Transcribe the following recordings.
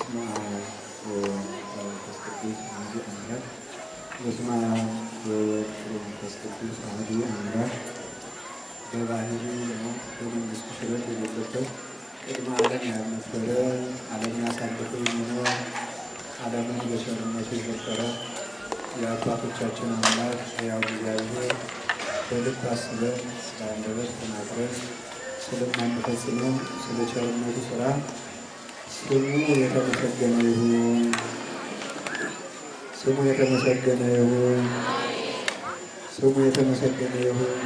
በስመ አብ ወወልድ ወመንፈስ ቅዱስ አሐዱ አምላክ። በስመ አብ ወወልድ ወመንፈስ ቅዱስ አሐዱ አምላክ። በባህሪ ለሞት በመንግሥቱ ሽረት የሌለበት ቅድመ ዓለም ያልነበረ ዓለምን አሳልፎ የሚኖር ዓለምን በቸርነቱ የፈጠረ የአባቶቻችን አምላክ ሕያው እግዚአብሔር በልብ አስበን በአንደበት ተናግረን ስለማንፈጽመው ስለ ቸርነቱ ሥራ ስሙ የተመሰገነ ይሁን። ስሙ የተመሰገነ ይሁን። ስሙ የተመሰገነ ይሁን።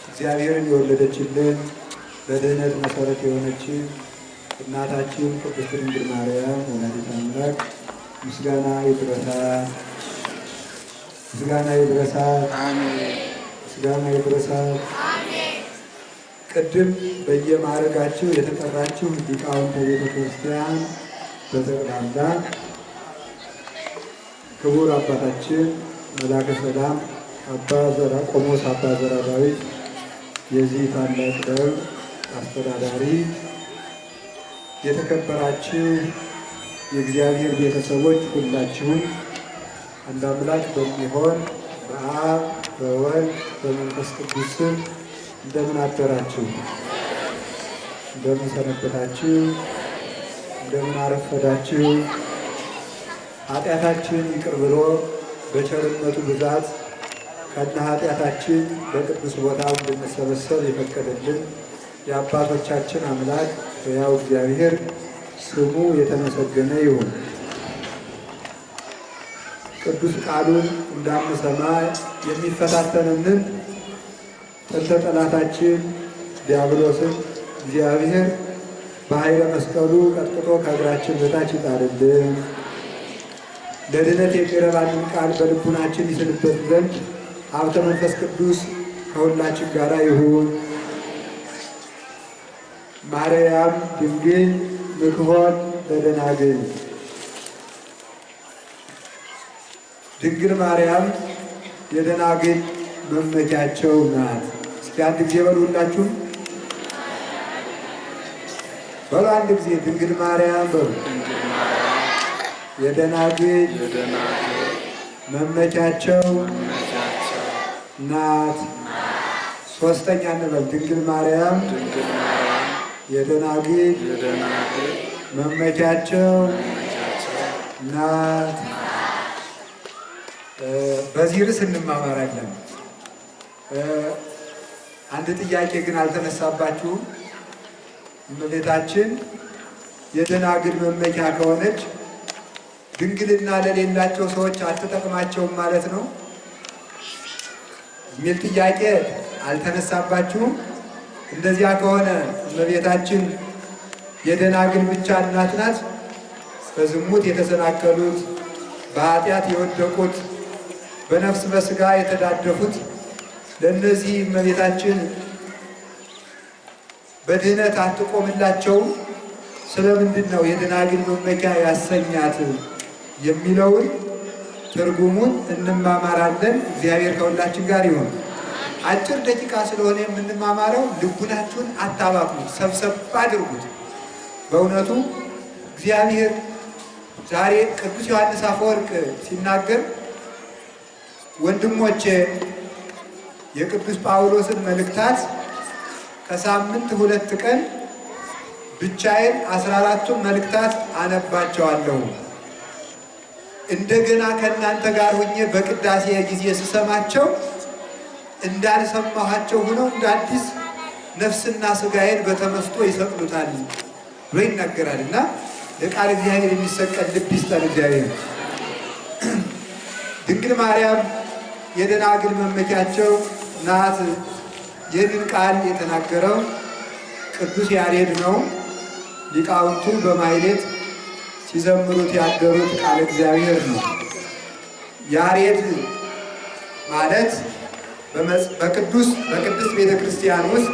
እግዚአብሔርን የወለደችልን በድኅነት መሠረት የሆነችን እናታችን ቅድስት ድንግል ማርያም ወላዲተ አምላክ ምስጋና ይድረሳት። ምስጋና ይድረሳት። ምስጋና ይድረሳት። ቅድም በየማዕረጋችሁ የተጠራችሁ ሊቃውንተ ቤተ ክርስቲያን በጠቅላላ ክቡር አባታችን መላከ ሰላም ቆሞስ አባ ዘርዓ ዳዊት የዚህ ታላቅ ደብር አስተዳዳሪ፣ የተከበራችሁ የእግዚአብሔር ቤተሰቦች ሁላችሁም አንድ አምላክ በሚሆን በአብ በወልድ በመንፈስ ቅዱስ ስም እንደምን አደራችሁ? እንደምን ሰነበታችሁ? እንደምን አረፈዳችሁ? ኃጢአታችን ይቅር ብሎ በቸርነቱ ብዛት ከነ ኃጢአታችን በቅዱስ ቦታው እንድንሰበሰብ የፈቀደልን የአባቶቻችን አምላክ ሕያው እግዚአብሔር ስሙ የተመሰገነ ይሁን። ቅዱስ ቃሉን እንዳንሰማ የሚፈታተንንን ጥንተ ጠላታችን ዲያብሎስን እግዚአብሔር በኃይለ መስቀሉ ቀጥቅጦ ከእግራችን በታች ይጣልልን። ለድነት የሚረባንን ቃል በልቡናችን ይስልበት ዘንድ ሀብተ መንፈስ ቅዱስ ከሁላችን ጋር ይሁን። ማርያም ድንግል ምክሆን ለደናግል። ድንግል ማርያም የደናግል መመኪያቸው ናት። እስኪ አንድ ጊዜ በሉ ሁላችሁም በሉ አንድ ጊዜ ድንግል ማርያም በሉ። የደናግል መመኪያቸው ናት። ሶስተኛ እንበል። ድንግል ማርያም የደናግል መመኪያቸው ናት። በዚህ ርዕስ እንማማራለን። አንድ ጥያቄ ግን አልተነሳባችሁም? እመቤታችን የደናግል መመኪያ ከሆነች ድንግልና ለሌላቸው ሰዎች አትጠቅማቸውም ማለት ነው የሚል ጥያቄ አልተነሳባችሁም? እንደዚያ ከሆነ እመቤታችን የደናግል ብቻ እናት ናት? በዝሙት የተሰናከሉት፣ በኃጢአት የወደቁት፣ በነፍስ በሥጋ የተዳደፉት ለእነዚህ እመቤታችን በድኅነት አትቆምላቸውም? ስለምንድን ነው የደናግል መመኪያ ያሰኛት የሚለውን ትርጉሙን እንማማራለን። እግዚአብሔር ከሁላችን ጋር ይሁን። አጭር ደቂቃ ስለሆነ የምንማማረው ልቡናችሁን አታባክኑት፣ ሰብሰብ አድርጉት። በእውነቱ እግዚአብሔር ዛሬ ቅዱስ ዮሐንስ አፈወርቅ ሲናገር ወንድሞቼ የቅዱስ ጳውሎስን መልእክታት ከሳምንት 2 ቀን ብቻዬን 14ቱን መልእክታት አነባቸዋለሁ። እንደገና ከእናንተ ጋር ሆኜ በቅዳሴ ጊዜ ስሰማቸው እንዳልሰማኋቸው ሆነው እንደ አዲስ ነፍስና ሥጋዬን በተመስጦ ይሰቅሉታል ብሎ ይናገራል። እና ለቃል እግዚአብሔር የሚሰቀል ልብ ይስጠን እግዚአብሔር። ድንግል ማርያም የደናግል መመኪያቸው ናት። ይህንን ቃል የተናገረው ቅዱስ ያሬድ ነው። ሊቃውንቱ በማሕሌት ሲዘምሩት ያደሩት ቃል እግዚአብሔር ነው። ያሬድ ማለት በቅድስት ቤተ ክርስቲያን ውስጥ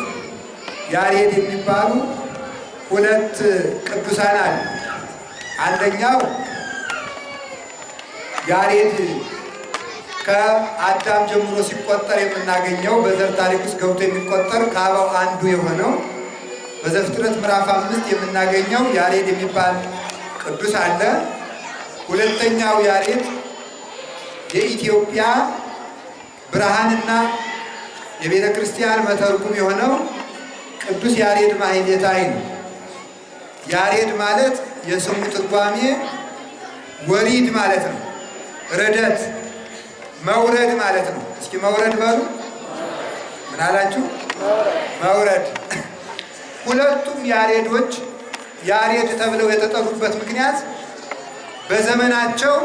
ያሬድ የሚባሉ 2 ቅዱሳን አሉ። አንደኛው ያሬድ ከአዳም ጀምሮ ሲቆጠር የምናገኘው በዘር ታሪክ ውስጥ ገብቶ የሚቆጠር ከአበው አንዱ የሆነው በዘፍጥረት ምዕራፍ 5 የምናገኘው ያሬድ የሚባል ቅዱስ አለ። ሁለተኛው ያሬድ የኢትዮጵያ ብርሃንና የቤተ ክርስቲያን መተርጉም የሆነው ቅዱስ ያሬድ ማሕሌታይ ነው። ያሬድ ማለት የስሙ ትርጓሜ ወሪድ ማለት ነው። ርደት መውረድ ማለት ነው። እስኪ መውረድ በሉ። ምን አላችሁ? መውረድ። ሁለቱም ያሬዶች ያሬድ ተብለው የተጠሩበት ምክንያት በዘመናቸው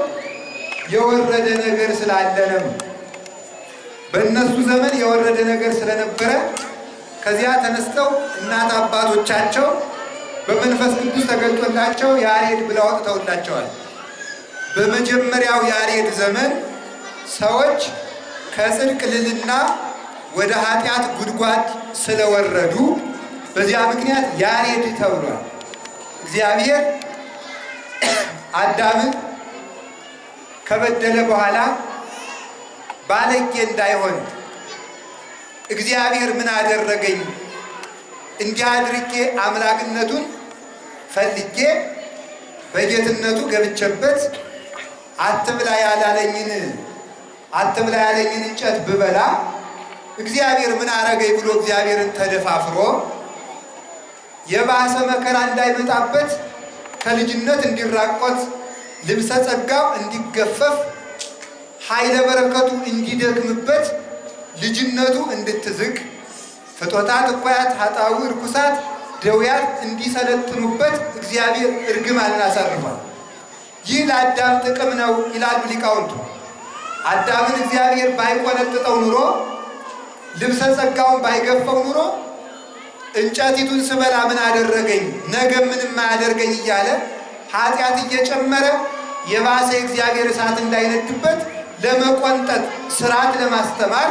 የወረደ ነገር ስላለ ነው። በእነሱ ዘመን የወረደ ነገር ስለነበረ ከዚያ ተነስተው እናት አባቶቻቸው በመንፈስ ቅዱስ ተገልጦላቸው ያሬድ ብለው አውጥተውላቸዋል። በመጀመሪያው ያሬድ ዘመን ሰዎች ከጽድቅ ልዕልና ወደ ኃጢአት ጉድጓድ ስለወረዱ በዚያ ምክንያት ያሬድ ተብሏል። እግዚአብሔር አዳምን ከበደለ በኋላ ባለጌ እንዳይሆን እግዚአብሔር ምን አደረገኝ? እንዲህ አድርጌ አምላክነቱን ፈልጌ በጌትነቱ ገብቼበት አትብላ ያላለኝን እንጨት ብበላ እግዚአብሔር ምን አረገኝ ብሎ እግዚአብሔርን ተደፋፍሮ የባሰ መከራ እንዳይመጣበት ከልጅነት እንዲራቆት ልብሰ ጸጋው እንዲገፈፍ ኃይለ በረከቱ እንዲደክምበት ልጅነቱ እንድትዝግ ፍቶታት እኳያት ኃጣዊ ርኩሳት ደውያት እንዲሰለጥኑበት እግዚአብሔር እርግማንን አሳርፏል። ይህ ለአዳም ጥቅም ነው ይላሉ ሊቃውንቱ። አዳምን እግዚአብሔር ባይቆነጥጠው ኑሮ ልብሰ ጸጋውን ባይገፈው ኑሮ እንጨቲቱን ስበላ ምን አደረገኝ ነገ ምንም አያደርገኝ እያለ ኃጢአት እየጨመረ የባሰ እግዚአብሔር እሳት እንዳይነድበት ለመቆንጠጥ ስርዓት ለማስተማር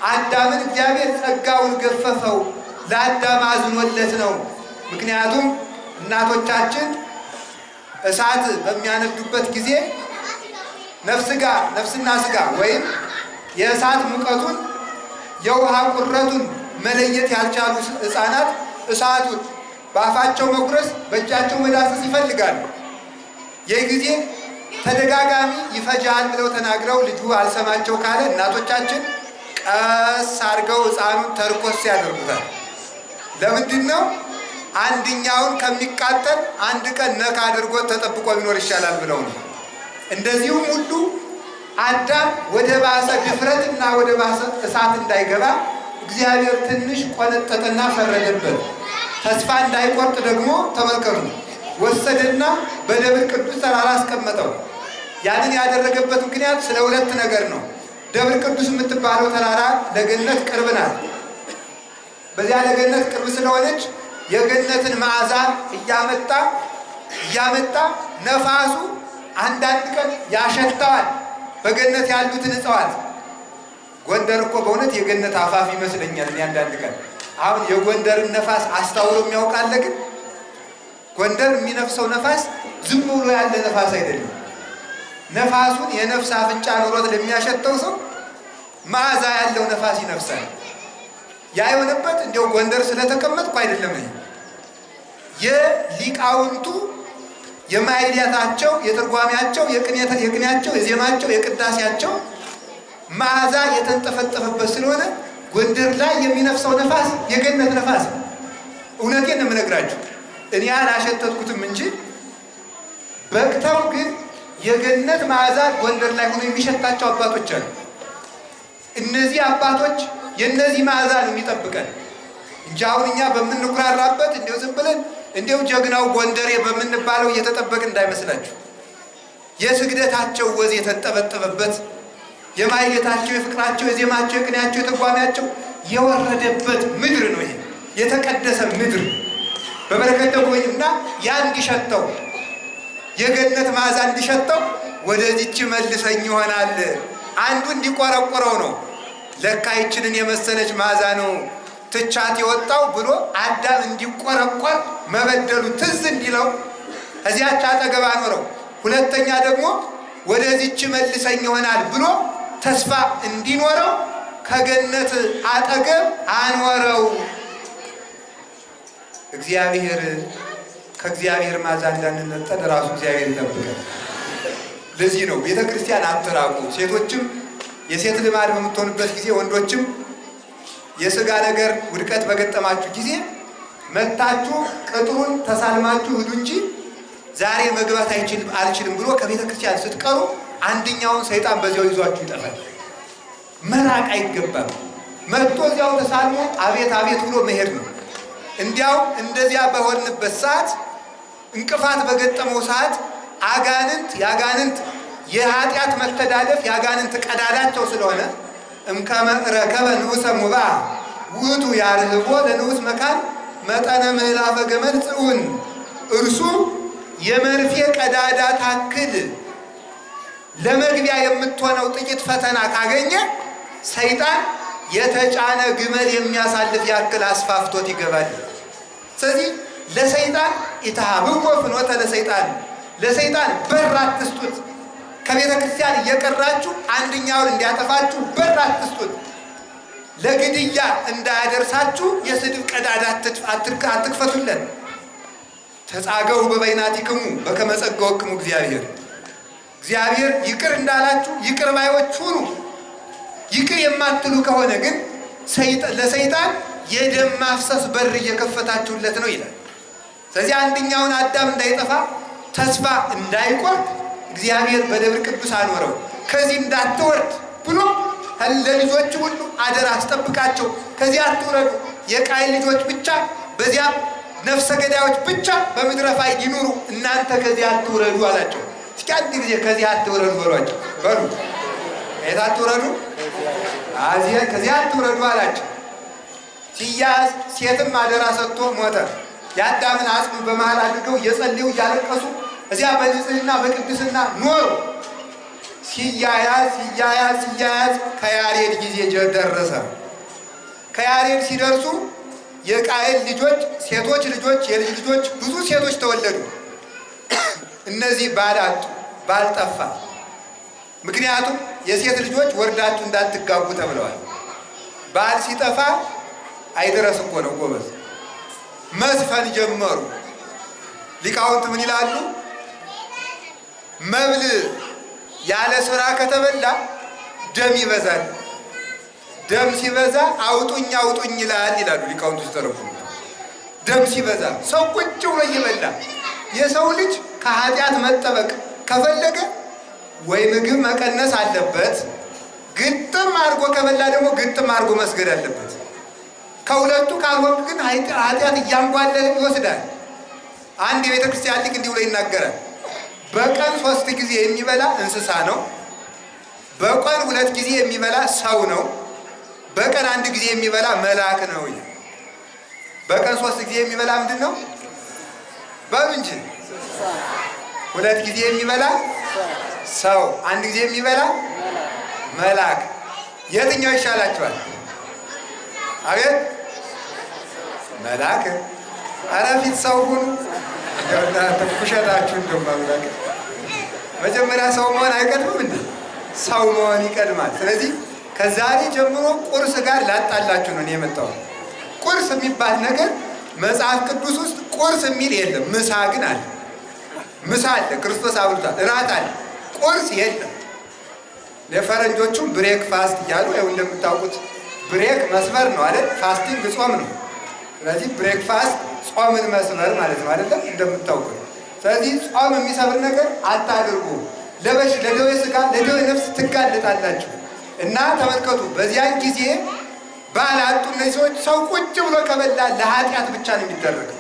አዳምን እግዚአብሔር ጸጋውን ገፈፈው። ለአዳም አዝኖለት ነው። ምክንያቱም እናቶቻችን እሳት በሚያነዱበት ጊዜ ነፍስና ስጋ ወይም የእሳት ሙቀቱን የውሃ ቁረቱን መለየት ያልቻሉ ሕፃናት እሳቱን በአፋቸው መጉረስ በእጃቸው መዳሰስ ይፈልጋሉ። ይህ ጊዜ ተደጋጋሚ ይፈጃል ብለው ተናግረው ልጁ አልሰማቸው ካለ እናቶቻችን ቀስ አድርገው ሕፃኑን ተርኮስ ያደርጉታል። ለምንድን ነው? አንድኛውን ከሚቃጠል አንድ ቀን ነካ አድርጎት ተጠብቆ ቢኖር ይሻላል ብለው ነው። እንደዚሁም ሁሉ አዳም ወደ ባሰ ድፍረትና ወደ ባሰ እሳት እንዳይገባ እግዚአብሔር ትንሽ ቆነጠጠና ፈረደበት። ተስፋ እንዳይቆርጥ ደግሞ ተመልከቱ፣ ወሰደና በደብረ ቅዱስ ተራራ አስቀመጠው። ያንን ያደረገበት ምክንያት ስለ ሁለት ነገር ነው። ደብረ ቅዱስ የምትባለው ተራራ ለገነት ቅርብ ናት። በዚያ ለገነት ቅርብ ስለሆነች የገነትን መዓዛ እያመጣ ነፋሱ አንዳንድ ቀን ያሸተዋል በገነት ያሉትን እጽዋት። ጎንደር እኮ በእውነት የገነት አፋፍ ይመስለኛል። እኔ አንዳንድ ቀን አሁን የጎንደርን ነፋስ አስታውሎ የሚያውቃለ? ግን ጎንደር የሚነፍሰው ነፋስ ዝም ብሎ ያለ ነፋስ አይደለም። ነፋሱን የነፍስ አፍንጫ ኑሮት ለሚያሸተው ሰው መዓዛ ያለው ነፋስ ይነፍሳል። ያ የሆነበት እንዲያው ጎንደር ስለተቀመጥኩ አይደለም። የሊቃውንቱ የማይሊያታቸው የትርጓሜያቸው የቅኔያቸው የዜማቸው የቅዳሴያቸው መዓዛ የተንጠፈጠፈበት ስለሆነ ጎንደር ላይ የሚነፍሰው ነፋስ የገነት ነፋስ ነው። እውነቴን ነው የምነግራችሁ። እኔ አላሸተትኩትም እንጂ በቅተው ግን የገነት መዓዛ ጎንደር ላይ ሆኖ የሚሸታቸው አባቶች አሉ። እነዚህ አባቶች የነዚህ መዓዛ ነው የሚጠብቀን እንጂ አሁን እኛ በምንኩራራበት እንዲሁ ዝም ብለን እንዲሁ ጀግናው ጎንደሬ በምንባለው እየተጠበቅ እንዳይመስላችሁ። የስግደታቸው ወዝ የተንጠበጠበበት የማይሌታቸው የፍቅራቸው የዜማቸው የቅኔያቸው የትርጓሜያቸው የወረደበት ምድር ነው። ይሄ የተቀደሰ ምድር በበረከት ተጎኝና ያ እንዲሸተው የገነት መዓዛ እንዲሸተው ወደዚች መልሰኝ ይሆናል። አንዱ እንዲቆረቆረው ነው። ለካ ይችንን የመሰለች መዓዛ ነው ትቻት የወጣው ብሎ አዳም እንዲቆረቆር መበደሉ ትዝ እንዲለው እዚያች አጠገብ አኖረው። ሁለተኛ ደግሞ ወደዚች መልሰኝ ይሆናል ብሎ ተስፋ እንዲኖረው ከገነት አጠገብ አኖረው። እግዚአብሔር ከእግዚአብሔር መዓዛ እንዳንነጠል ራሱ እግዚአብሔር ይጠብቃል። ለዚህ ነው ቤተ ክርስቲያን አትራቁ። ሴቶችም የሴት ልማድ በምትሆንበት ጊዜ፣ ወንዶችም የሥጋ ነገር ውድቀት በገጠማችሁ ጊዜ መታችሁ ቅጥሩን ተሳልማችሁ ሂዱ እንጂ ዛሬ መግባት አልችልም ብሎ ከቤተ ክርስቲያን ስትቀሩ አንደኛውን ሰይጣን በዚያው ይዟችሁ ይጠፋል። መራቅ አይገባም። መጥቶ እዚያው ተሳልሞ አቤት አቤት ብሎ መሄድ ነው። እንዲያው እንደዚያ በሆንበት ሰዓት፣ እንቅፋት በገጠመው ሰዓት የአጋንንት የኃጢአት መተዳደፍ የአጋንንት ቀዳዳቸው ስለሆነ እምከመ ረከበ ንዑሰ ሙባእ ውእቱ ያርህቦ ለንዑስ መካን መጠነ ምዕላፈ ገመድ ጽውን። እርሱ የመርፌ ቀዳዳ ታክል ለመግቢያ የምትሆነው ጥቂት ፈተና ካገኘ ሰይጣን የተጫነ ግመል የሚያሳልፍ ያክል አስፋፍቶት ይገባል። ስለዚህ ለሰይጣን ኢትሃብዎ ፍኖተ ለሰይጣን በር አትስጡት። ከቤተ ክርስቲያን እየቀራችሁ አንደኛውን እንዲያጠፋችሁ በር አትስጡት። ለግድያ እንዳያደርሳችሁ የስድብ ቀዳዳ አትክፈቱለን። ተጻገው በበይናቲክሙ በከመ ጸገወክሙ እግዚአብሔር ይቅር እንዳላችሁ ይቅር ባዮች ሁኑ። ይቅር የማትሉ ከሆነ ግን ለሰይጣን የደም ማፍሰስ በር እየከፈታችሁለት ነው ይላል። ስለዚህ አንደኛውን አዳም እንዳይጠፋ ተስፋ እንዳይቆርጥ እግዚአብሔር በደብረ ቅዱስ አኖረው። ከዚህ እንዳትወርድ ብሎ ለልጆች ሁሉ አደራ አስጠብቃቸው። ከዚህ አትውረዱ። የቃየል ልጆች ብቻ በዚያ ነፍሰ ገዳዮች ብቻ በምድረ ፋይድ ይኑሩ፣ እናንተ ከዚህ አትውረዱ አላቸው። እስኪ አንድ ጊዜ ከዚህ አትውረዱ በሏቸው። በሉ የት አትውረዱ? ከዚህ አትውረዱ አላቸው። ሲያዝ ሴትም አደራ ሰጥቶ ሞተ። የአዳምን አጽም በመሃል አድርገው እየጸለዩ እያለቀሱ እዚያ በንጽህና በቅድስና ኖሩ። ሲያያዝ ከያሬድ ጊዜ ደረሰ። ከያሬድ ሲደርሱ የቃየል ልጆች ሴቶች ልጆች የልጅ ልጆች ብዙ ሴቶች ተወለዱ። እነዚህ ባል ጠፋ። ምክንያቱም የሴት ልጆች ወርዳችሁ እንዳትጋቡ ተብለዋል። ባል ሲጠፋ አይደረስ እኮ ነው ጎበዝ። መዝፈን ጀመሩ። ሊቃውንት ምን ይላሉ? መብል ያለ ስራ ከተበላ ደም ይበዛል። ደም ሲበዛ አውጡኝ አውጡኝ ይላል ይላሉ ሊቃውንቱ ሲተረጉሙ። ደም ሲበዛ ሰው ቁጭ ብሎ እየበላ የሰው ልጅ ከኃጢአት መጠበቅ ከፈለገ ወይ ምግብ መቀነስ አለበት፣ ግጥም አድርጎ ከበላ ደግሞ ግጥም አድርጎ መስገድ አለበት። ከሁለቱ ካልሆነ ግን ኃጢአት እያንጓለለ ይወስዳል። አንድ የቤተ ክርስቲያን ሊቅ እንዲህ ብሎ ይናገራል። በቀን 3 ጊዜ የሚበላ እንስሳ ነው። በቀን 2 ጊዜ የሚበላ ሰው ነው። በቀን 1 ጊዜ የሚበላ መልአክ ነው። በቀን 3 ጊዜ የሚበላ ምንድን ነው? በሉ እንጂ 2 ጊዜ የሚበላ ሰው፣ 1 ጊዜ የሚበላ መልአክ። የትኛው ይሻላችኋል? አቤት መልአክ። ኧረ ፊት ሰው ሁኑ። ኩሸታችሁ እንደማምላክ መጀመሪያ ሰው መሆን አይቀድምም እንዴ? ሰው መሆን ይቀድማል። ስለዚህ ከዛሬ ጀምሮ ቁርስ ጋር ላጣላችሁ ነው የመጣው። ቁርስ የሚባል ነገር መጽሐፍ ቅዱስ ውስጥ ቁርስ የሚል የለም። ምሳ ግን አለ። ምሳ አለ፣ ክርስቶስ አብልቷል። እራት አለ፣ ቁርስ የለም። ለፈረንጆቹም ብሬክ ፋስት እያሉ ያው እንደምታውቁት ብሬክ መስመር ነው አይደል? ፋስቲንግ ጾም ነው። ስለዚህ ብሬክ ፋስት ጾምን መስመር ማለት ነው አይደለም? እንደምታውቁት። ስለዚህ ጾም የሚሰብር ነገር አታድርጉ። ለደዌ ሥጋ ለደዌ ነፍስ ትጋለጣላችሁ። እና ተመልከቱ፣ በዚያን ጊዜ ባላጡ እነዚህ ሰዎች ሰው ቁጭ ብሎ ከበላ ለኃጢአት ብቻ ነው የሚደረገው።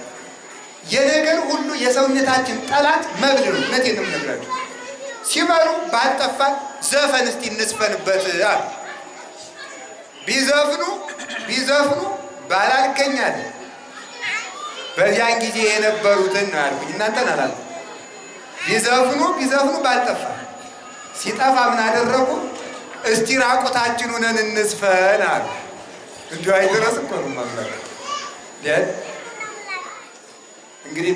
የነገር ሁሉ የሰውነታችን ጠላት መብል ነው። እውነቴን ነው የምነግራችሁ። ሲበሉ ባልጠፋ ዘፈን እስቲ እንስፈንበት አሉ። ቢዘፍኑ ባላልከኛል። በዚያን ጊዜ የነበሩትን ነው ያልኩኝ፣ እናንተን አላልኩም። ቢዘፍኑ ባልጠፋ፣ ሲጠፋ ምን አደረጉ? እስቲ ራቁታችን ሆነን እንዝፈን አሉ። እንዲሁ አይደረስ እኮ ነው ማምላክ። እንግዲህ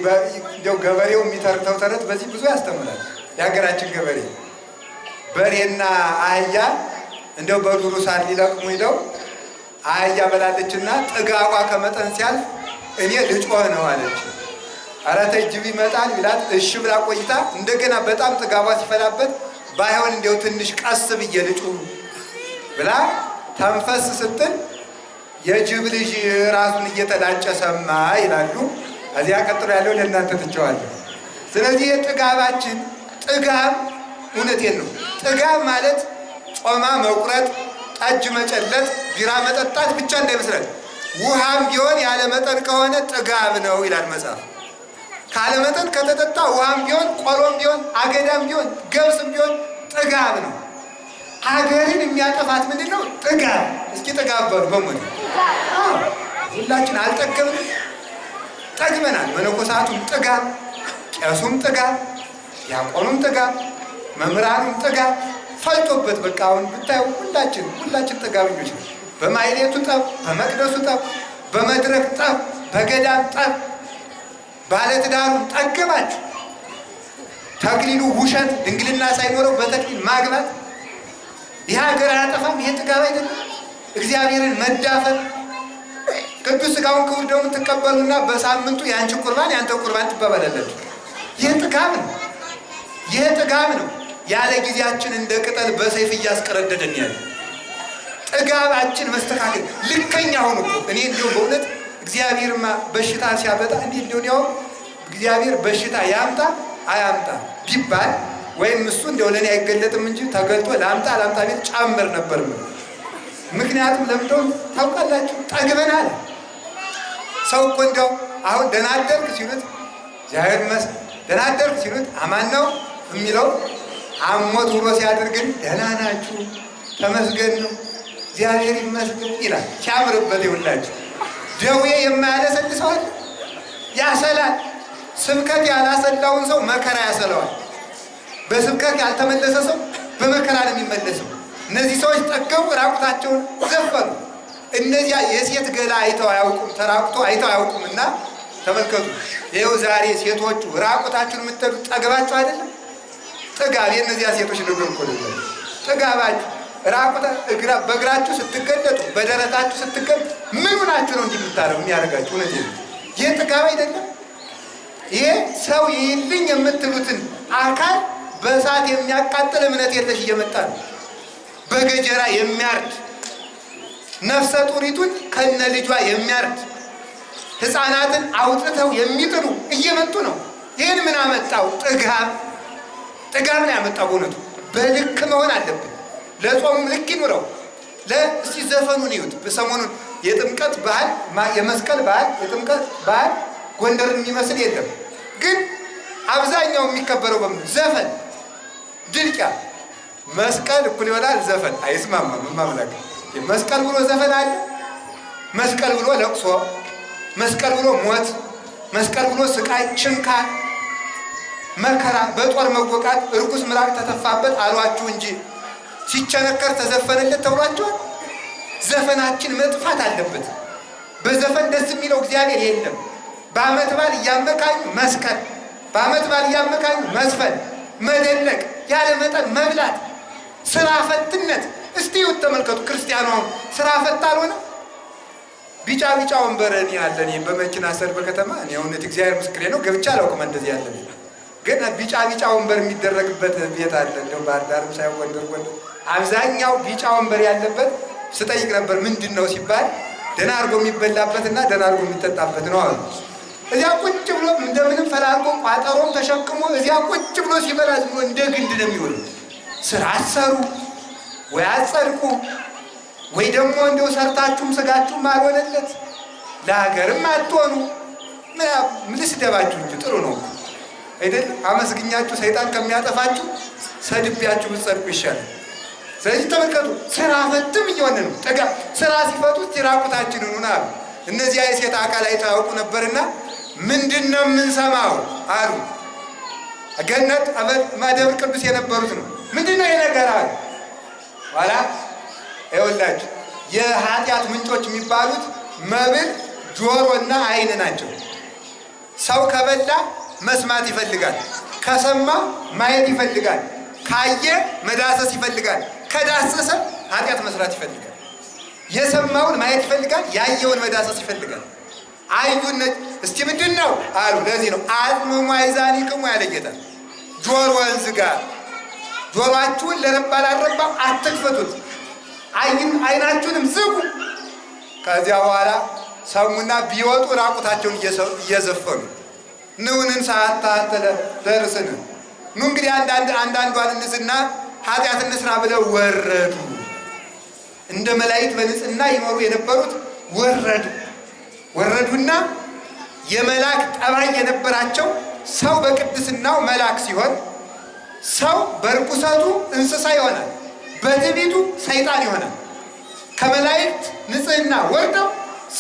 እንደው ገበሬው የሚተርተው ተረት በዚህ ብዙ ያስተምራል። የሀገራችን ገበሬ በሬና አህያ እንደው በዱሩ ሳር ሊለቅሙ ሄደው አህያ በላለችና ጥጋቧ ከመጠን ሲያልፍ እኔ ልጮህ ነው አለች። ኧረ ተይ ጅብ ይመጣል ይላት። እሺ ብላ ቆይታ እንደገና በጣም ጥጋቧ ሲፈላበት ባይሆን እንዲያው ትንሽ ቀስ ብዬ ልጩህ ብላ ተንፈስ ስትል የጅብ ልጅ ራሱን እየተላጨ ሰማ ይላሉ። እዚያ ቀጥሎ ያለው ለእናንተ ትቼዋለሁ። ስለዚህ የጥጋባችን ጥጋብ እውነቴን ነው። ጥጋብ ማለት ጮማ መቁረጥ፣ ጠጅ መጨለጥ፣ ቢራ መጠጣት ብቻ እንዳይመስለን። ውሃም ቢሆን ያለ መጠን ከሆነ ጥጋብ ነው ይላል መጽሐፍ። ካለ መጠን ከተጠጣ ውሃም ቢሆን ቆሎም ቢሆን አገዳም ቢሆን ገብስም ቢሆን ጥጋብ ነው። ሀገርን የሚያጠፋት ምንድን ነው? ጥጋብ። እስኪ ጥጋብ በሉ በሙሉ። ሁላችን አልጠገብንም? ጠግበናል። መነኮሳቱም ጥጋብ፣ ቄሱም ጥጋብ፣ ዲያቆኑም ጥጋብ፣ መምህራኑም ጥጋብ ፈልቶበት በቃ አሁን ብታዩ ሁላችን ጥጋበኞች ነው። በማይሌቱ ጠብ፣ በመቅደሱ ጠብ፣ በመድረክ ጠብ፣ በገዳም ጠብ፣ ባለትዳሩ ጠገባችሁ። ተክሊሉ ውሸት፣ ድንግልና ሳይኖረው በተክሊል ማግባት ይህ ሀገር አያጠፋም? ይሄ ጥጋብ አይደለም? እግዚአብሔርን መዳፈር። ቅዱስ ሥጋውን ክቡር ደሙን ትቀበሉና በሳምንቱ የአንቺ ቁርባን የአንተ ቁርባን ትባባላላችሁ። ይህ ጥጋብ ነው። ይህ ጥጋብ ነው። ያለ ጊዜያችን እንደ ቅጠል በሰይፍ እያስቀረደደን ያለ ጥጋባችን መስተካከል ልከኛ ሆኖ እኔ እንዲሁም በእውነት እግዚአብሔርማ በሽታ ሲያበጣ እንዲህ እንዲሆን ያው እግዚአብሔር በሽታ ያምጣ አያምጣ ቢባል ወይም እሱ እንደው ለኔ አይገለጥም እንጂ ተገልጦ ላምጣ ቤት ጫምር ነበር። ምክንያቱም ለምንድነው ታውቃላችሁ? ጠግበናል። ሰው እኮ እንደው አሁን ደህና አደርክ ሲሉት እግዚአብሔር ይመስገን፣ ደህና አደርክ ሲሉት አማን ነው የሚለው። አሞት ውሎ ሲያደርግን ደህና ናችሁ ተመስገን ነው እግዚአብሔር ይመስገን ይላል። ሲያምርበት ይውላችሁ። ደዌ የማያለሰልሰው አለ? ያሰላል። ስብከት ያላሰላውን ሰው መከራ ያሰለዋል። በስብከት ያልተመለሰ ሰው በመከራ ነው የሚመለሰው። እነዚህ ሰዎች ጠገቡ፣ ራቁታቸውን ዘፈኑ። እነዚያ የሴት ገላ አይተው አያውቁም፣ ተራቁቶ አይተው አያውቁም። እና ተመልከቱ፣ ይኸው ዛሬ ሴቶቹ ራቁታችሁን የምትሄዱ ጠገባችሁ አይደለም? ጥጋብ የእነዚያ ሴቶች ነገር እኮ ነው። ጥጋባችሁ ራቁታ በእግራችሁ ስትገለጡ፣ በደረታችሁ ስትገለጡ ምን ሆናችሁ ነው እንዲህ የሚያደርጋችሁ? እውነት ይህ ጥጋብ አይደለም? ይሄ ሰው ይልኝ የምትሉትን አካል በእሳት የሚያቃጥል እምነት የለሽ እየመጣ ነው። በገጀራ የሚያርድ ነፍሰ ጡሪቱን ከነ ልጇ የሚያርድ ሕፃናትን አውጥተው የሚጥሉ እየመጡ ነው። ይህን ምን አመጣው? ጥጋብ ነው ያመጣው። በእውነቱ በልክ መሆን አለብን። ለጾሙም ልክ ይኑረው። እስቲ ዘፈኑን ይዩት። ሰሞኑን የጥምቀት በዓል የመስቀል በዓል የጥምቀት በዓል ጎንደርን የሚመስል የለም። ግን አብዛኛው የሚከበረው በምን ዘፈን ድልቂያ። መስቀል እኩል ይሆናል ዘፈን አይስማማም። ማምላክ መስቀል ብሎ ዘፈን አለ? መስቀል ብሎ ለቅሶ፣ መስቀል ብሎ ሞት፣ መስቀል ብሎ ስቃይ፣ ችንካር፣ መከራ፣ በጦር መወቃት፣ እርኩስ ምራቅ ተተፋበት አሏችሁ እንጂ ሲቸነከር ተዘፈነለት ተብሏቸዋል። ዘፈናችን መጥፋት አለበት። በዘፈን ደስ የሚለው እግዚአብሔር የለም። በዓመት በዓል እያመካኙ መስቀል፣ በዓመት በዓል እያመካኙ መዝፈን፣ መደነቅ፣ ያለ መጠን መብላት፣ ስራ ፈትነት። እስቲ ይሁት ተመልከቱ። ክርስቲያኑ ስራ ፈት አልሆነ። ቢጫ ወንበር እኔ አለ በመኪና ሰር በከተማ እኔ እውነት እግዚአብሔር ምስክሬ ነው ገብቻ አላውቅም። እንደዚህ ያለ ግን ቢጫ ወንበር የሚደረግበት ቤት አለ። እንደው ባህር ዳርም ሳይሆን ጎንደር አብዛኛው ቢጫ ወንበር ያለበት ስጠይቅ ነበር። ምንድን ነው ሲባል ደህና አድርጎ የሚበላበትና ደህና አድርጎ የሚጠጣበት ነው አሉ። እዚያ ቁጭ ብሎ እንደምንም ፈላልጎ ቋጠሮም ተሸክሞ እዚያ ቁጭ ብሎ ሲበላ ዝም ብሎ እንደ ግንድ ነው የሚሆነው። ስራ አትሰሩ ወይ አትጸድቁ ወይ ደግሞ እንደው ሰርታችሁም ስጋችሁም አልሆነለት ለሀገርም አትሆኑ። ምን ልስደባችሁ እንጂ ጥሩ ነው አይደል? አመስግኛችሁ ሰይጣን ከሚያጠፋችሁ ሰድቢያችሁ ብትጸድቁ ይሻላል። ስለዚህ ተመልከቱ፣ ስራ ፈትም እየሆነ ነው። ስራ ሲፈቱት ራቁታችንን ሆና እነዚያ የሴት አካል አይታወቁ ነበርና ምንድን ነው የምንሰማው አሉ። ገነት ማደብር ቅዱስ የነበሩት ነው። ምንድን ነው የነገር አሉ። ኋላ ይኸውላችሁ የኃጢአት ምንጮች የሚባሉት መብል፣ ጆሮና አይን ናቸው። ሰው ከበላ መስማት ይፈልጋል፣ ከሰማ ማየት ይፈልጋል፣ ካየ መዳሰስ ይፈልጋል፣ ከዳሰሰ ኃጢአት መስራት ይፈልጋል። የሰማውን ማየት ይፈልጋል፣ ያየውን መዳሰስ ይፈልጋል። አዩን። እስቲ ምንድን ነው አሉ። ለዚህ ነው አጥምሙ አእዛኒክሙ ያለ ጌታ። ጆሮህን ዝጋ፣ ጆሮአችሁን ለረባ ላልረባ አትክፈቱት፣ አይናችሁንም ዝጉ። ከዚያ በኋላ ሰሙና ቢወጡ ራቁታቸውን እየዘፈኑ ንዑንን ሰዓታተለ ለርስን ኑ እንግዲህ አንዳንዷን እንዝና ኃጢአት እንስራ ብለው ወረዱ። እንደ መላእክት በንጽህና ይኖሩ የነበሩት ወረዱና የመላክ ጠባይ የነበራቸው ሰው በቅድስናው መልአክ ሲሆን ሰው በርኩሰቱ እንስሳ ይሆናል፣ በትዕቢቱ ሰይጣን ይሆናል። ከመላእክት ንጽህና ወርደው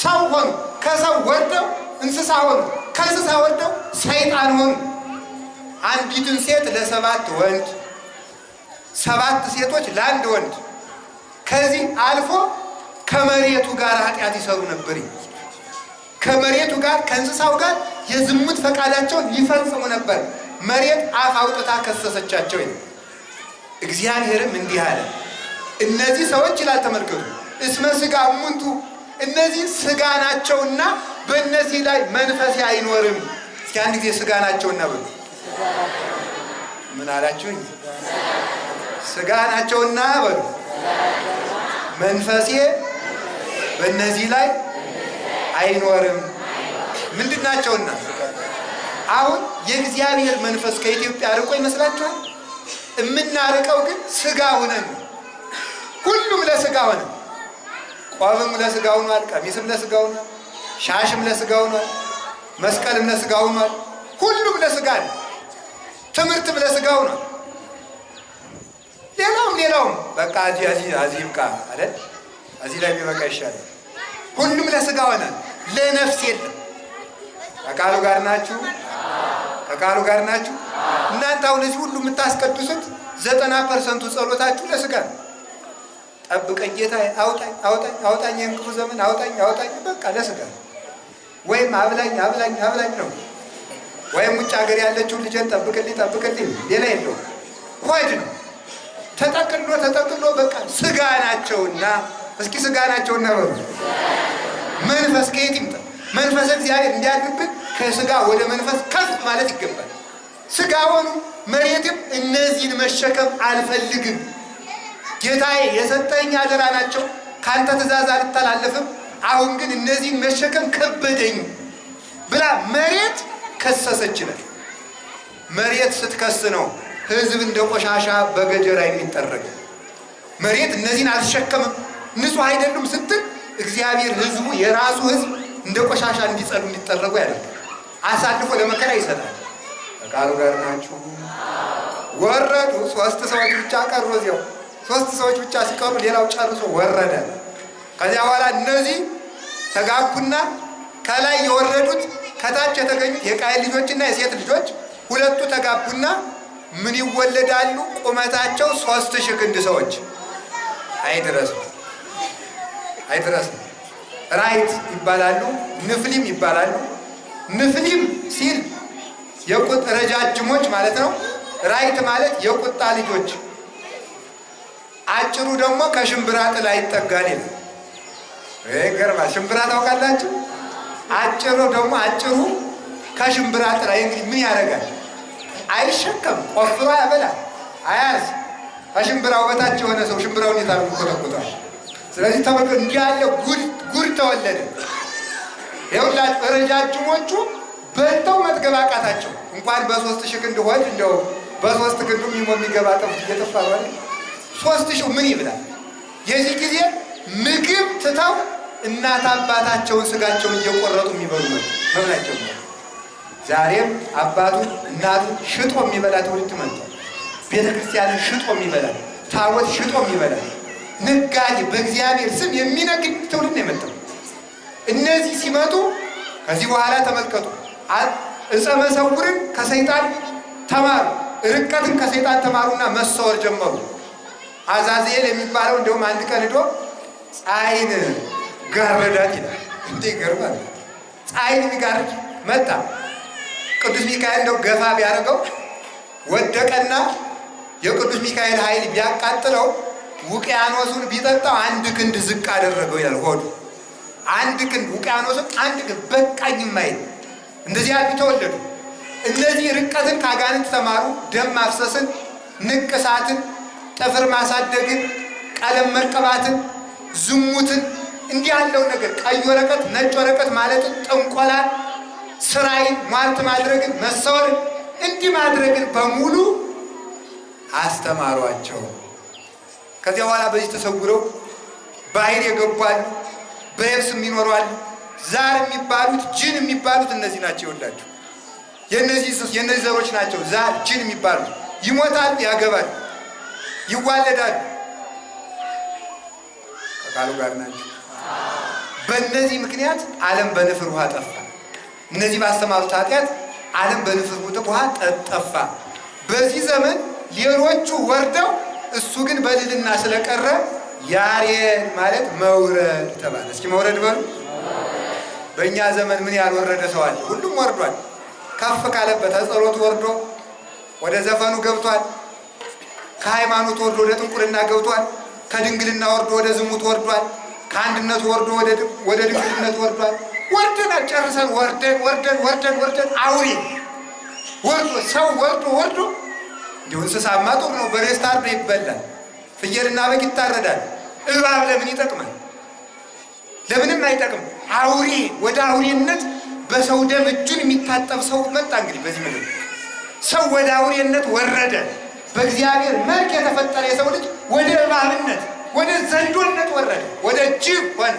ሰው ሆኑ፣ ከሰው ወርደው እንስሳ ሆኑ፣ ከእንስሳ ወርደው ሰይጣን ሆኑ። አንዲትን ሴት ለ7 ወንድ፣ 7 ሴቶች ለ1 ወንድ። ከዚህ አልፎ ከመሬቱ ጋር ኃጢአት ይሰሩ ነበር። ከመሬቱ ጋር ከእንስሳው ጋር የዝሙት ፈቃዳቸውን ይፈጽሙ ነበር። መሬት አፍ አውጥታ ከሰሰቻቸው። እግዚአብሔርም እንዲህ አለ፣ እነዚህ ሰዎች ይላል ተመልከቱ፣ እስመ ሥጋ እሙንቱ፣ እነዚህ ሥጋ ናቸውና በእነዚህ ላይ መንፈሴ አይኖርም። እስኪ አንድ ጊዜ ሥጋ ናቸውና በሉ። ምን አላችሁኝ? ሥጋ ናቸውና በሉ፣ መንፈሴ በእነዚህ ላይ አይኖርም። ምንድን ናቸውና? አሁን የእግዚአብሔር መንፈስ ከኢትዮጵያ ርቆ ይመስላችኋል? የምናርቀው ግን ሥጋ ሆነን፣ ሁሉም ለሥጋ ሆነ። ቆብም ለሥጋ ሆኗል፣ ቀሚስም ለሥጋ ሆኗል፣ ሻሽም ለሥጋ ሆኗል፣ መስቀልም ለሥጋ ሆኗል። ሁሉም ለሥጋ ነው። ትምህርትም ለሥጋ ሆኗል። ሌላውም በቃ እዚህ ይብቃ አይደል? እዚህ ላይ ቢበቃ ይሻላል። ሁሉም ለሥጋ ሆነ፣ ለነፍስ የለም። ከቃሉ ጋር ናችሁ? ከቃሉ ጋር ናችሁ? እናንተ አሁን እዚህ ሁሉ የምታስቀድሱት 90% ጸሎታችሁ ለሥጋ ነው። ጠብቀኝ ጌታ፣ አውጣኝ አውጣኝ አውጣኝ፣ የእንቅፉ ዘመን አውጣኝ አውጣኝ፣ በቃ ለሥጋ ነው። ወይም አብላኝ አብላኝ አብላኝ ነው። ወይም ውጭ ሀገር ያለችውን ልጄን ጠብቅልኝ ጠብቅልኝ፣ ሌላ የለውም። ሆድ ነው ተጠቅሎ በቃ ሥጋ ናቸውና። እስኪ ሥጋ ናቸውና በሉ። መንፈስ ከየት ይምጣ? መንፈስ እግዚአብሔር እንዲያድርብን ከሥጋ ወደ መንፈስ ከፍ ማለት ይገባል። ሥጋ ሆኑ መሬትም እነዚህን መሸከም አልፈልግም፣ ጌታዬ የሰጠኝ አደራ ናቸው፣ ካንተ ትእዛዝ አልተላለፍም፣ አሁን ግን እነዚህን መሸከም ከበደኝ ብላ መሬት ከሰሰች ይላል። መሬት ስትከስ ነው ሕዝብ እንደ ቆሻሻ በገጀራ የሚጠረግ። መሬት እነዚህን አልተሸከምም፣ ንጹሕ አይደሉም ስትል እግዚአብሔር ሕዝቡ የራሱ ሕዝብ እንደ ቆሻሻ እንዲጸዱ እንዲጠረጉ ያደርጋል። አሳልፎ ለመከራ ይሰጣል። ከቃሉ ጋር ናችሁ? ወረዱ። 3 ሰዎች ብቻ ቀሩ። እዚያው 3 ሰዎች ብቻ ሲቀሩ ሌላው ጨርሶ ወረደ። ከዚያ በኋላ እነዚህ ተጋቡና ከላይ የወረዱት ከታች የተገኙት የቃየል ልጆችና የሴት ልጆች ሁለቱ ተጋቡና ምን ይወለዳሉ? ቁመታቸው 3000 ክንድ ሰዎች። አይድረሱ ራይት ይባላሉ፣ ንፍሊም ይባላሉ። ንፍሊም ሲል ረጃጅሞች ማለት ነው። ራይት ማለት የቁጣ ልጆች። አጭሩ ደግሞ ከሽምብራ ጥላ ይጠጋል ይላል። ይገርማል። ሽምብራ ታውቃላችሁ? አጭሩ ከሽምብራ ጥላ እንግዲህ ምን ያደርጋል? አይሸከም፣ ቆፍሮ ያበላል፣ አያርስ። ከሽምብራው በታች የሆነ ሰው ሽምብራውን የታሉ ኮተኮቷል። ስለዚህ ተመልከቱ፣ እንዲህ ያለ ጉድ ተወለደ። ይኸውላችሁ ረጃጅሞቹ በልተው መጥገብ አቃታቸው። እንኳን በ3000 ክንድ ሆድ እንደው በ3 ክንዱ የሚገባ ጠፍ እየጠፋ ነው። 3000 ምን ይብላል? የዚህ ጊዜ ምግብ ትተው እናት አባታቸውን ስጋቸውን እየቆረጡ የሚበሉ መብላቸው ነው። ዛሬም አባቱን እናቱን ሽጦ የሚበላ ትውልድ መጥቷል። ቤተክርስቲያንን ሽጦ የሚበላ፣ ታቦት ሽጦ የሚበላ ነጋዴ፣ በእግዚአብሔር ስም የሚነግድ ትውልድ ነው የመጣው። እነዚህ ሲመጡ ከዚህ በኋላ ተመልከቱ፣ ዕፀ መሰውርን ከሰይጣን ተማሩ፣ ርቀትን ከሰይጣን ተማሩና መሰወር ጀመሩ። አዛዜል የሚባለው እንደውም አንድ ቀን ሄዶ ፀሐይን ጋረዳት ይላል። እንዴ ይገርማል። ፀሐይን የሚጋርድ መጣ። ቅዱስ ሚካኤል እንደው ገፋ ቢያደርገው ወደቀና የቅዱስ ሚካኤል ኃይል ቢያቃጥለው ውቅያኖሱን ቢጠጣው 1 ክንድ ዝቅ አደረገው ይላል። ሆዱ አንድ ክንድ ውቅያኖስን አንድ ክንድ በቃኝ የማይል እንደዚህ ያሉ ተወለዱ። እነዚህ ርቀትን ከአጋንንት ተማሩ። ደም ማፍሰስን፣ ንቅሳትን፣ ጥፍር ማሳደግን፣ ቀለም መቀባትን፣ ዝሙትን፣ እንዲህ ያለው ነገር ቀይ ወረቀት ነጭ ወረቀት ማለትን፣ ጥንቆላን፣ ስራይን፣ ሟርት ማድረግን፣ መሰወርን እንዲህ ማድረግን በሙሉ አስተማሯቸው። ከዚያ በኋላ በዚህ ተሰውረው ባህር የገባሉ፣ በየብስ የሚኖሯሉ። ዛር የሚባሉት ጅን የሚባሉት እነዚህ ናቸው። ይወላችሁ የእነዚህ ዘሮች ናቸው። ዛር ጅን የሚባሉት ይሞታሉ፣ ያገባሉ፣ ይዋለዳሉ። ከቃሉ ጋር ናቸው። በእነዚህ ምክንያት ዓለም በንፍር ውሃ ጠፋ። እነዚህ ባስተማሩት ኃጢአት ዓለም በንፍር ውሃ ጠፋ። በዚህ ዘመን ሌሎቹ ወርደው እሱ ግን በልልና ስለቀረ ያሬድ ማለት መውረድ ተባለ። እስኪ መውረድ በሉ። በእኛ ዘመን ምን ያልወረደ ሰው አለ? ሁሉም ወርዷል። ከፍ ካለበት ጸሎት ወርዶ ወደ ዘፈኑ ገብቷል። ከሃይማኖት ወርዶ ወደ ጥንቁልና ገብቷል። ከድንግልና ወርዶ ወደ ዝሙት ወርዷል። ከአንድነቱ ወርዶ ወደ ድንግልነት ወርዷል። ወርደናል። ጨርሰን ወርደን አውሬ ወርዶ ሰው ወርዶ እንዲሁ እንስሳማ ጥሩ ነው። በሬስ ታርዶ ይበላል። ፍየልና በግ ይታረዳል። እባብ ለምን ይጠቅማል? ለምንም አይጠቅም። አውሬ ወደ አውሬነት በሰው ደም እጁን የሚታጠብ ሰው መጣ። እንግዲህ በዚህ ምድር ሰው ወደ አውሬነት ወረደ። በእግዚአብሔር መልክ የተፈጠረ የሰው ልጅ ወደ እባብነት ወደ ዘንዶነት ወረደ። ወደ ጅብ ሆነ።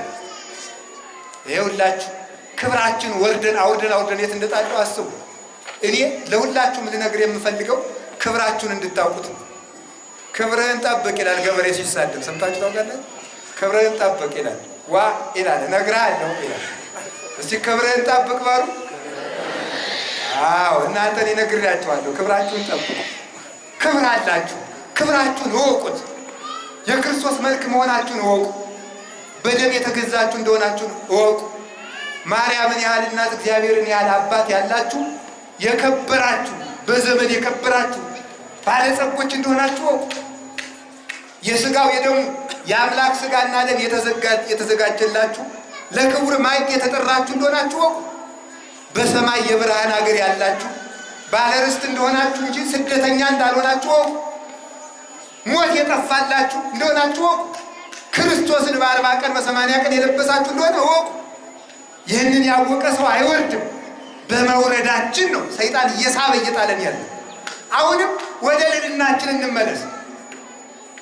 ይኸውላችሁ ክብራችን አውርደን የት እንደጣለው አስቡ። እኔ ለሁላችሁም ልነግር የምፈልገው ክብራችሁን እንድታውቁት ነው። ክብርህን ጠብቅ ይላል ገበሬ ሲሳደብ ሰምታችሁ ታውቃላችሁ? ክብርህን ጠብቅ ይላል። ዋ ይላል እነግርሃለሁ ይላል። እስቲ ክብርህን ጠብቅ በሉ። አዎ እናንተን እነግራችኋለሁ። ክብራችሁን ጠብቁ። ክብር አላችሁ። ክብራችሁን እወቁት። የክርስቶስ መልክ መሆናችሁን እወቁ። በደም የተገዛችሁ እንደሆናችሁ እወቁ። ማርያምን ያህል እናት እግዚአብሔርን ያህል አባት ያላችሁ የከበራችሁ በዘመን የከበራችሁ ባለጸጎች እንደሆናችሁ እወቁ። የሥጋው የደሙ የአምላክ ሥጋና ደም የተዘጋጀላችሁ ለክቡር ማዕድ የተጠራችሁ እንደሆናችሁ እወቁ። በሰማይ የብርሃን ሀገር ያላችሁ ባለርስት እንደሆናችሁ እንጂ ስደተኛ እንዳልሆናችሁ እወቁ። ሞት የጠፋላችሁ እንደሆናችሁ እወቁ። ክርስቶስን በ40 ቀን በ80 ቀን የለበሳችሁ እንደሆነ እወቁ። ይህንን ያወቀ ሰው አይወርድም። በመውረዳችን ነው ሰይጣን እየሳበ እየጣለን ያለ። አሁንም ወደ ልዕልናችን እንመለስ።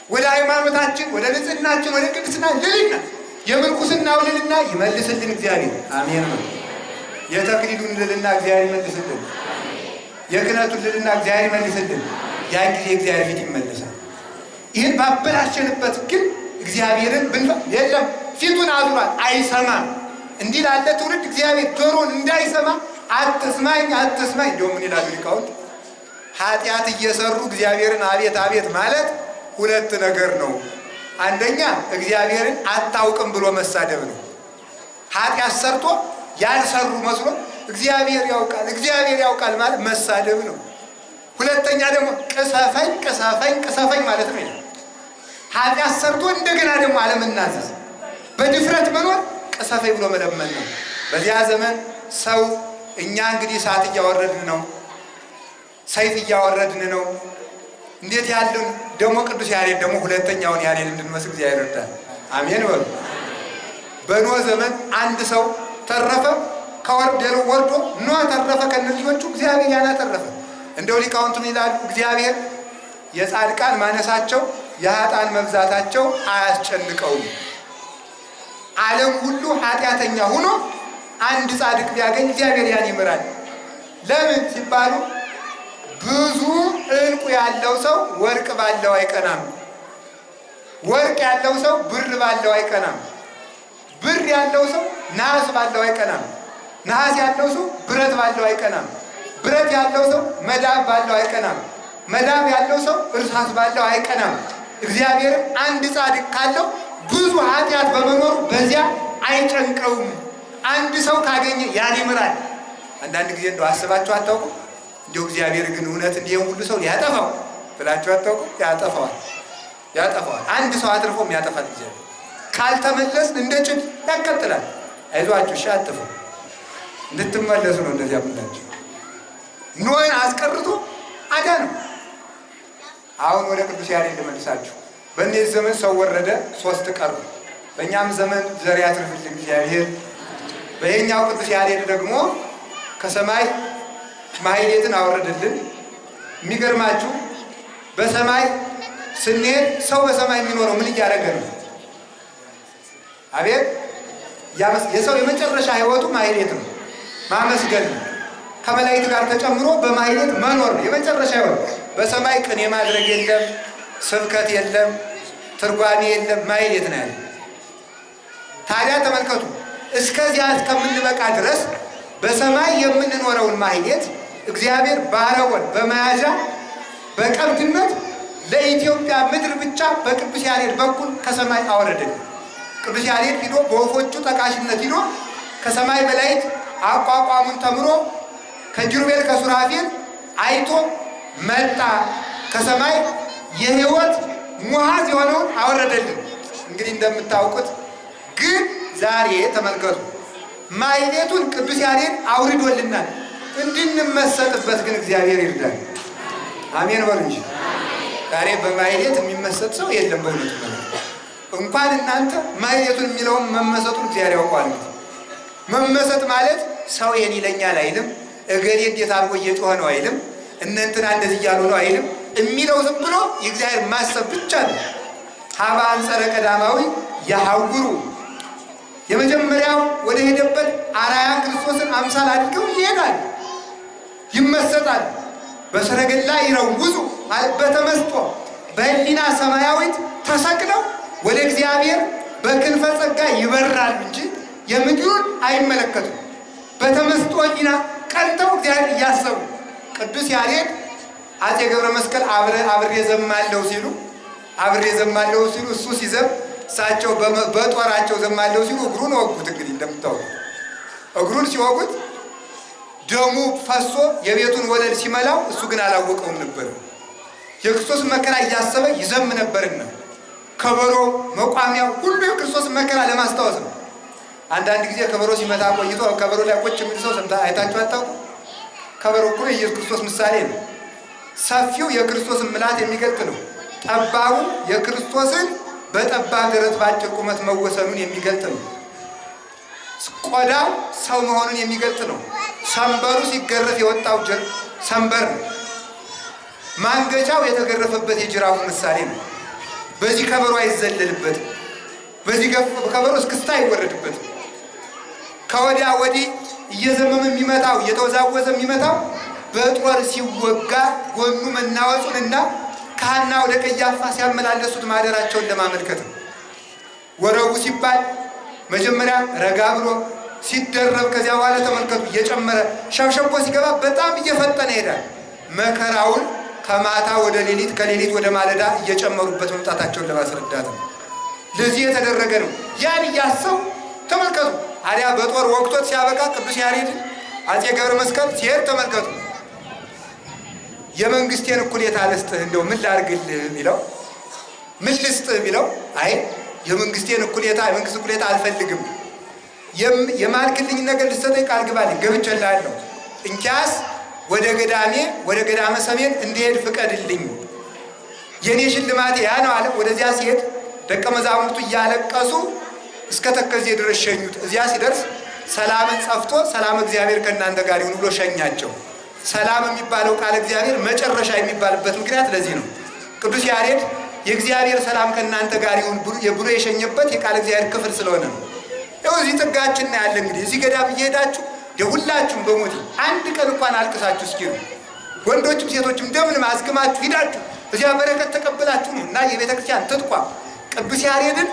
ወደ ሃይማኖታችን፣ ወደ ንጽህናችን፣ ወደ ቅድስና ልዕልና የምንኩስናው ልዕልና ይመልስልን እግዚአብሔር። አሜን ነው። የተክሊሉን ልዕልና እግዚአብሔር ይመልስልን። የክህነቱን ልዕልና እግዚአብሔር ይመልስልን። ያን ጊዜ እግዚአብሔር ፊት ይመለሳል። ይህን ባበላሸንበት ግን እግዚአብሔርን የለም ፊቱን አዙሯል፣ አይሰማም። እንዲህ ላለ ትውልድ እግዚአብሔር ጆሮን እንዳይሰማ አትስማኝ። እንደውም ምን ይላሉ ሊቃውንት? ኃጢአት እየሰሩ እግዚአብሔርን አቤት አቤት ማለት ሁለት ነገር ነው። አንደኛ እግዚአብሔርን አታውቅም ብሎ መሳደብ ነው። ኃጢአት ሰርቶ ያልሰሩ መስሎ እግዚአብሔር ያውቃል ማለት መሳደብ ነው። ሁለተኛ ደግሞ ቅሰፈኝ ማለት ነው። ኃጢአት ሰርቶ እንደገና ደግሞ አለመናዘዝ፣ በድፍረት መኖር ቅሰፈኝ ብሎ መለመን ነው። በዚያ ዘመን ሰው እኛ እንግዲህ እሳት እያወረድን ነው፣ ሰይፍ እያወረድን ነው። እንዴት ያለን ደግሞ ቅዱስ ያሬድ ደግሞ ሁለተኛውን ያሬድ እንድንመስል እግዚአብሔር ይርዳል። አሜን በሉ። በኖህ ዘመን አንድ ሰው ተረፈ፣ ከወርደሉ ወርዶ ኖህ ተረፈ ከነልጆቹ፣ እግዚአብሔር ያን ተረፈ። እንደው ሊቃውንቱም ይላሉ እግዚአብሔር የጻድቃን ማነሳቸው የኃጥአን መብዛታቸው አያስጨንቀውም። ዓለም ሁሉ ኃጢአተኛ ሆኖ አንድ ጻድቅ ቢያገኝ እግዚአብሔር ያን ይምራል። ለምን ሲባሉ ብዙ ዕንቁ ያለው ሰው ወርቅ ባለው አይቀናም። ወርቅ ያለው ሰው ብር ባለው አይቀናም። ብር ያለው ሰው ነሐስ ባለው አይቀናም። ነሐስ ያለው ሰው ብረት ባለው አይቀናም። ብረት ያለው ሰው መዳብ ባለው አይቀናም። መዳብ ያለው ሰው እርሳስ ባለው አይቀናም። እግዚአብሔርም አንድ ጻድቅ ካለው ብዙ ኃጢአት በመኖሩ በዚያ አይጨንቀውም። አንድ ሰው ካገኘ ያን ይምራል። አንዳንድ ጊዜ እንደው አስባችሁ አታውቁ? እንደው እግዚአብሔር ግን እውነት እንዲህ ሁሉ ሰው ሊያጠፋው ብላችሁ አታውቁ? ያጠፋዋል። አንድ ሰው አትርፎም ያጠፋል። እግዚአብሔር ካልተመለስን እንደ ጭድ ያቀጥላል። አይዟችሁ እሺ አትፍሩ እንድትመለሱ ነው እንደዚያ ብላችሁ። ኖህን አስቀርቶ አዳነው። አሁን ወደ ቅዱስ ያሬድ ልመልሳችሁ። በእነዚህ ዘመን ሰው ወረደ፣ 3 ቀሩ። በእኛም ዘመን ዘር ያትርፍልን እግዚአብሔር። በየኛው ቅዱስ ያሬድ ደግሞ ከሰማይ ማህሌትን አወረደልን። የሚገርማችሁ በሰማይ ስንሄድ ሰው በሰማይ የሚኖረው ምን እያደረገ ነው? አቤት! የሰው የመጨረሻ ህይወቱ ማህሌት ነው፣ ማመስገን ነው። ከመላእክት ጋር ተጨምሮ በማህሌት መኖር ነው የመጨረሻ ህይወት። በሰማይ ቅኔ ማድረግ የለም፣ ስብከት የለም፣ ትርጓሜ የለም፣ ማህሌት ነው ያለ። ታዲያ ተመልከቱ፣ እስከዚያ እስከምንበቃ ድረስ በሰማይ የምንኖረውን ማህሌት እግዚአብሔር ባረወን በመያዣ በቀብድነት ለኢትዮጵያ ምድር ብቻ በቅዱስ ያሬድ በኩል ከሰማይ አወረደልን። ቅዱስ ያሬድ ሂዶ በወፎቹ ጠቃሽነት ሂዶ ከሰማይ መላእክት አቋቋሙን ተምሮ ከኪሩቤል ከሱራፌል አይቶ መጣ። ከሰማይ የህይወት ሙሃዝ የሆነውን አወረደልን። እንግዲህ እንደምታውቁት ግን ዛሬ ተመልከቱ፣ ማህሌቱን ቅዱስ ያሬድ አውርዶልናል። እንድንመሰጥበት ግን እግዚአብሔር ይርዳል። አሜን በሉ እንጂ ዛሬ በማህሌት የሚመሰጥ ሰው የለም። በእውነቱ እንኳን እናንተ ማህሌቱን የሚለውን መመሰጡን እግዚአብሔር ያውቀዋል። መመሰጥ ማለት ሰው የኔ ይለኛል አይልም፣ እገሌ እንዴት አድርጎ እየጮኸ ነው አይልም፣ እነንትና እንደዚህ እያሉ ነው አይልም። የሚለው ዝም ብሎ የእግዚአብሔር ማሰብ ብቻ ነው። ሀበ አንጸረ ቀዳማዊ ያሐውሩ፣ የመጀመሪያው ወደ ሄደበት አርአያ ክርስቶስን አምሳል አድርገው ይሄዳል፣ ይመሰጣል። በሰረገላ ይረውዙ ማለት በተመስጦ በህሊና ሰማያዊት ተሰቅለው ወደ እግዚአብሔር በክንፈ ጸጋ ይበራሉ እንጂ የምድሩን አይመለከቱም። በተመስጦ ህሊና ቀንተው እግዚአብሔር እያሰቡ ቅዱስ ያሬድ አፄ ገብረ መስቀል አብሬ ዘማለሁ ሲሉ እሱ ሲዘም እሳቸው በጦራቸው ዘማለሁ ሲሉ እግሩን ወጉት። እንግዲህ እንደምታውቁት እግሩን ሲወጉት ደሙ ፈሶ የቤቱን ወለል ሲመላው እሱ ግን አላወቀውም ነበር። የክርስቶስ መከራ እያሰበ ይዘም ነበርና ከበሮ መቋሚያው ሁሉ የክርስቶስ መከራ ለማስታወስ ነው። አንዳንድ ጊዜ ከበሮ ሲመታ ቆይቶ ከበሮ ላይ ቁጭ የሚል ሰው ሰምታ አይታችሁ አታውቁ? ከበሮ እኮ የኢየሱስ ክርስቶስ ምሳሌ ነው። ሰፊው የክርስቶስን ምላት የሚገልጥ ነው። ጠባቡ የክርስቶስን በጠባብ ደረት ባጭር ቁመት መወሰኑን የሚገልጥ ነው። ቆዳው ሰው መሆኑን የሚገልጥ ነው። ሰንበሩ ሲገረፍ የወጣው ሰንበር ነው። ማንገቻው የተገረፈበት የጅራፉ ምሳሌ ነው። በዚህ ከበሮ አይዘለልበትም። በዚህ ከበሮ እስክስታ አይወረድበትም። ከወዲያ ወዲህ እየዘመመ የሚመታው እየተወዛወዘ የሚመታው በጦር ሲወጋ ጎኑ መናወጹንና ከሐና ወደ ቀያፋ ሲያመላለሱት ማደራቸውን ለማመልከት ነው። ወረቡ ሲባል መጀመሪያ ረጋ ብሎ ሲደረብ ከዚያ በኋላ ተመልከቱ እየጨመረ ሸብሸቦ ሲገባ በጣም እየፈጠነ ይሄዳል። መከራውን ከማታ ወደ ሌሊት ከሌሊት ወደ ማለዳ እየጨመሩበት መምጣታቸውን ለማስረዳት ነው። ለዚህ የተደረገ ነው። ያን እያሰቡ ተመልከቱ። አዲያ በጦር ወቅቶት ሲያበቃ ቅዱስ ያሬድ አፄ ገብረ መስቀል ሲሄድ ተመልከቱ። የመንግስቴን እኩሌታ ልስጥህ፣ እንደው ምን ላድርግልህ ቢለው፣ ምን ልስጥህ ቢለው፣ አይ የመንግስቴን እኩሌታ የመንግስት እኩሌታ አልፈልግም፣ የማልክልኝ ነገር ልትሰጠኝ ቃል ግባልኝ፣ ገብቼልሃለሁ። እንኪያስ ወደ ገዳሜ ወደ ገዳመ ሰሜን እንዲሄድ ፍቀድልኝ፣ የኔ ሽልማቴ ያ ነው አለ። ወደዚያ ሲሄድ ደቀ መዛሙርቱ እያለቀሱ እስከ ተከዜ ድረስ ሸኙት። እዚያ ሲደርስ ሰላምን ጸፍቶ ሰላም እግዚአብሔር ከእናንተ ጋር ይሁን ብሎ ሸኛቸው። ሰላም የሚባለው ቃል እግዚአብሔር መጨረሻ የሚባልበት ምክንያት ለዚህ ነው። ቅዱስ ያሬድ የእግዚአብሔር ሰላም ከእናንተ ጋር ይሁን ብሎ የሸኘበት የቃል እግዚአብሔር ክፍል ስለሆነ ነው። ይኸው እዚህ ጥጋችን ያለ እንግዲህ እዚህ ገዳም እየሄዳችሁ ሁላችሁም በሞት አንድ ቀን እንኳን አልቅሳችሁ እስኪ ወንዶችም ሴቶችም እንደምንም አዝግማችሁ ሂዳችሁ እዚያ በረከት ተቀብላችሁ ነው። እና የቤተ ክርስቲያን ትጥቋ ቅዱስ ያሬድን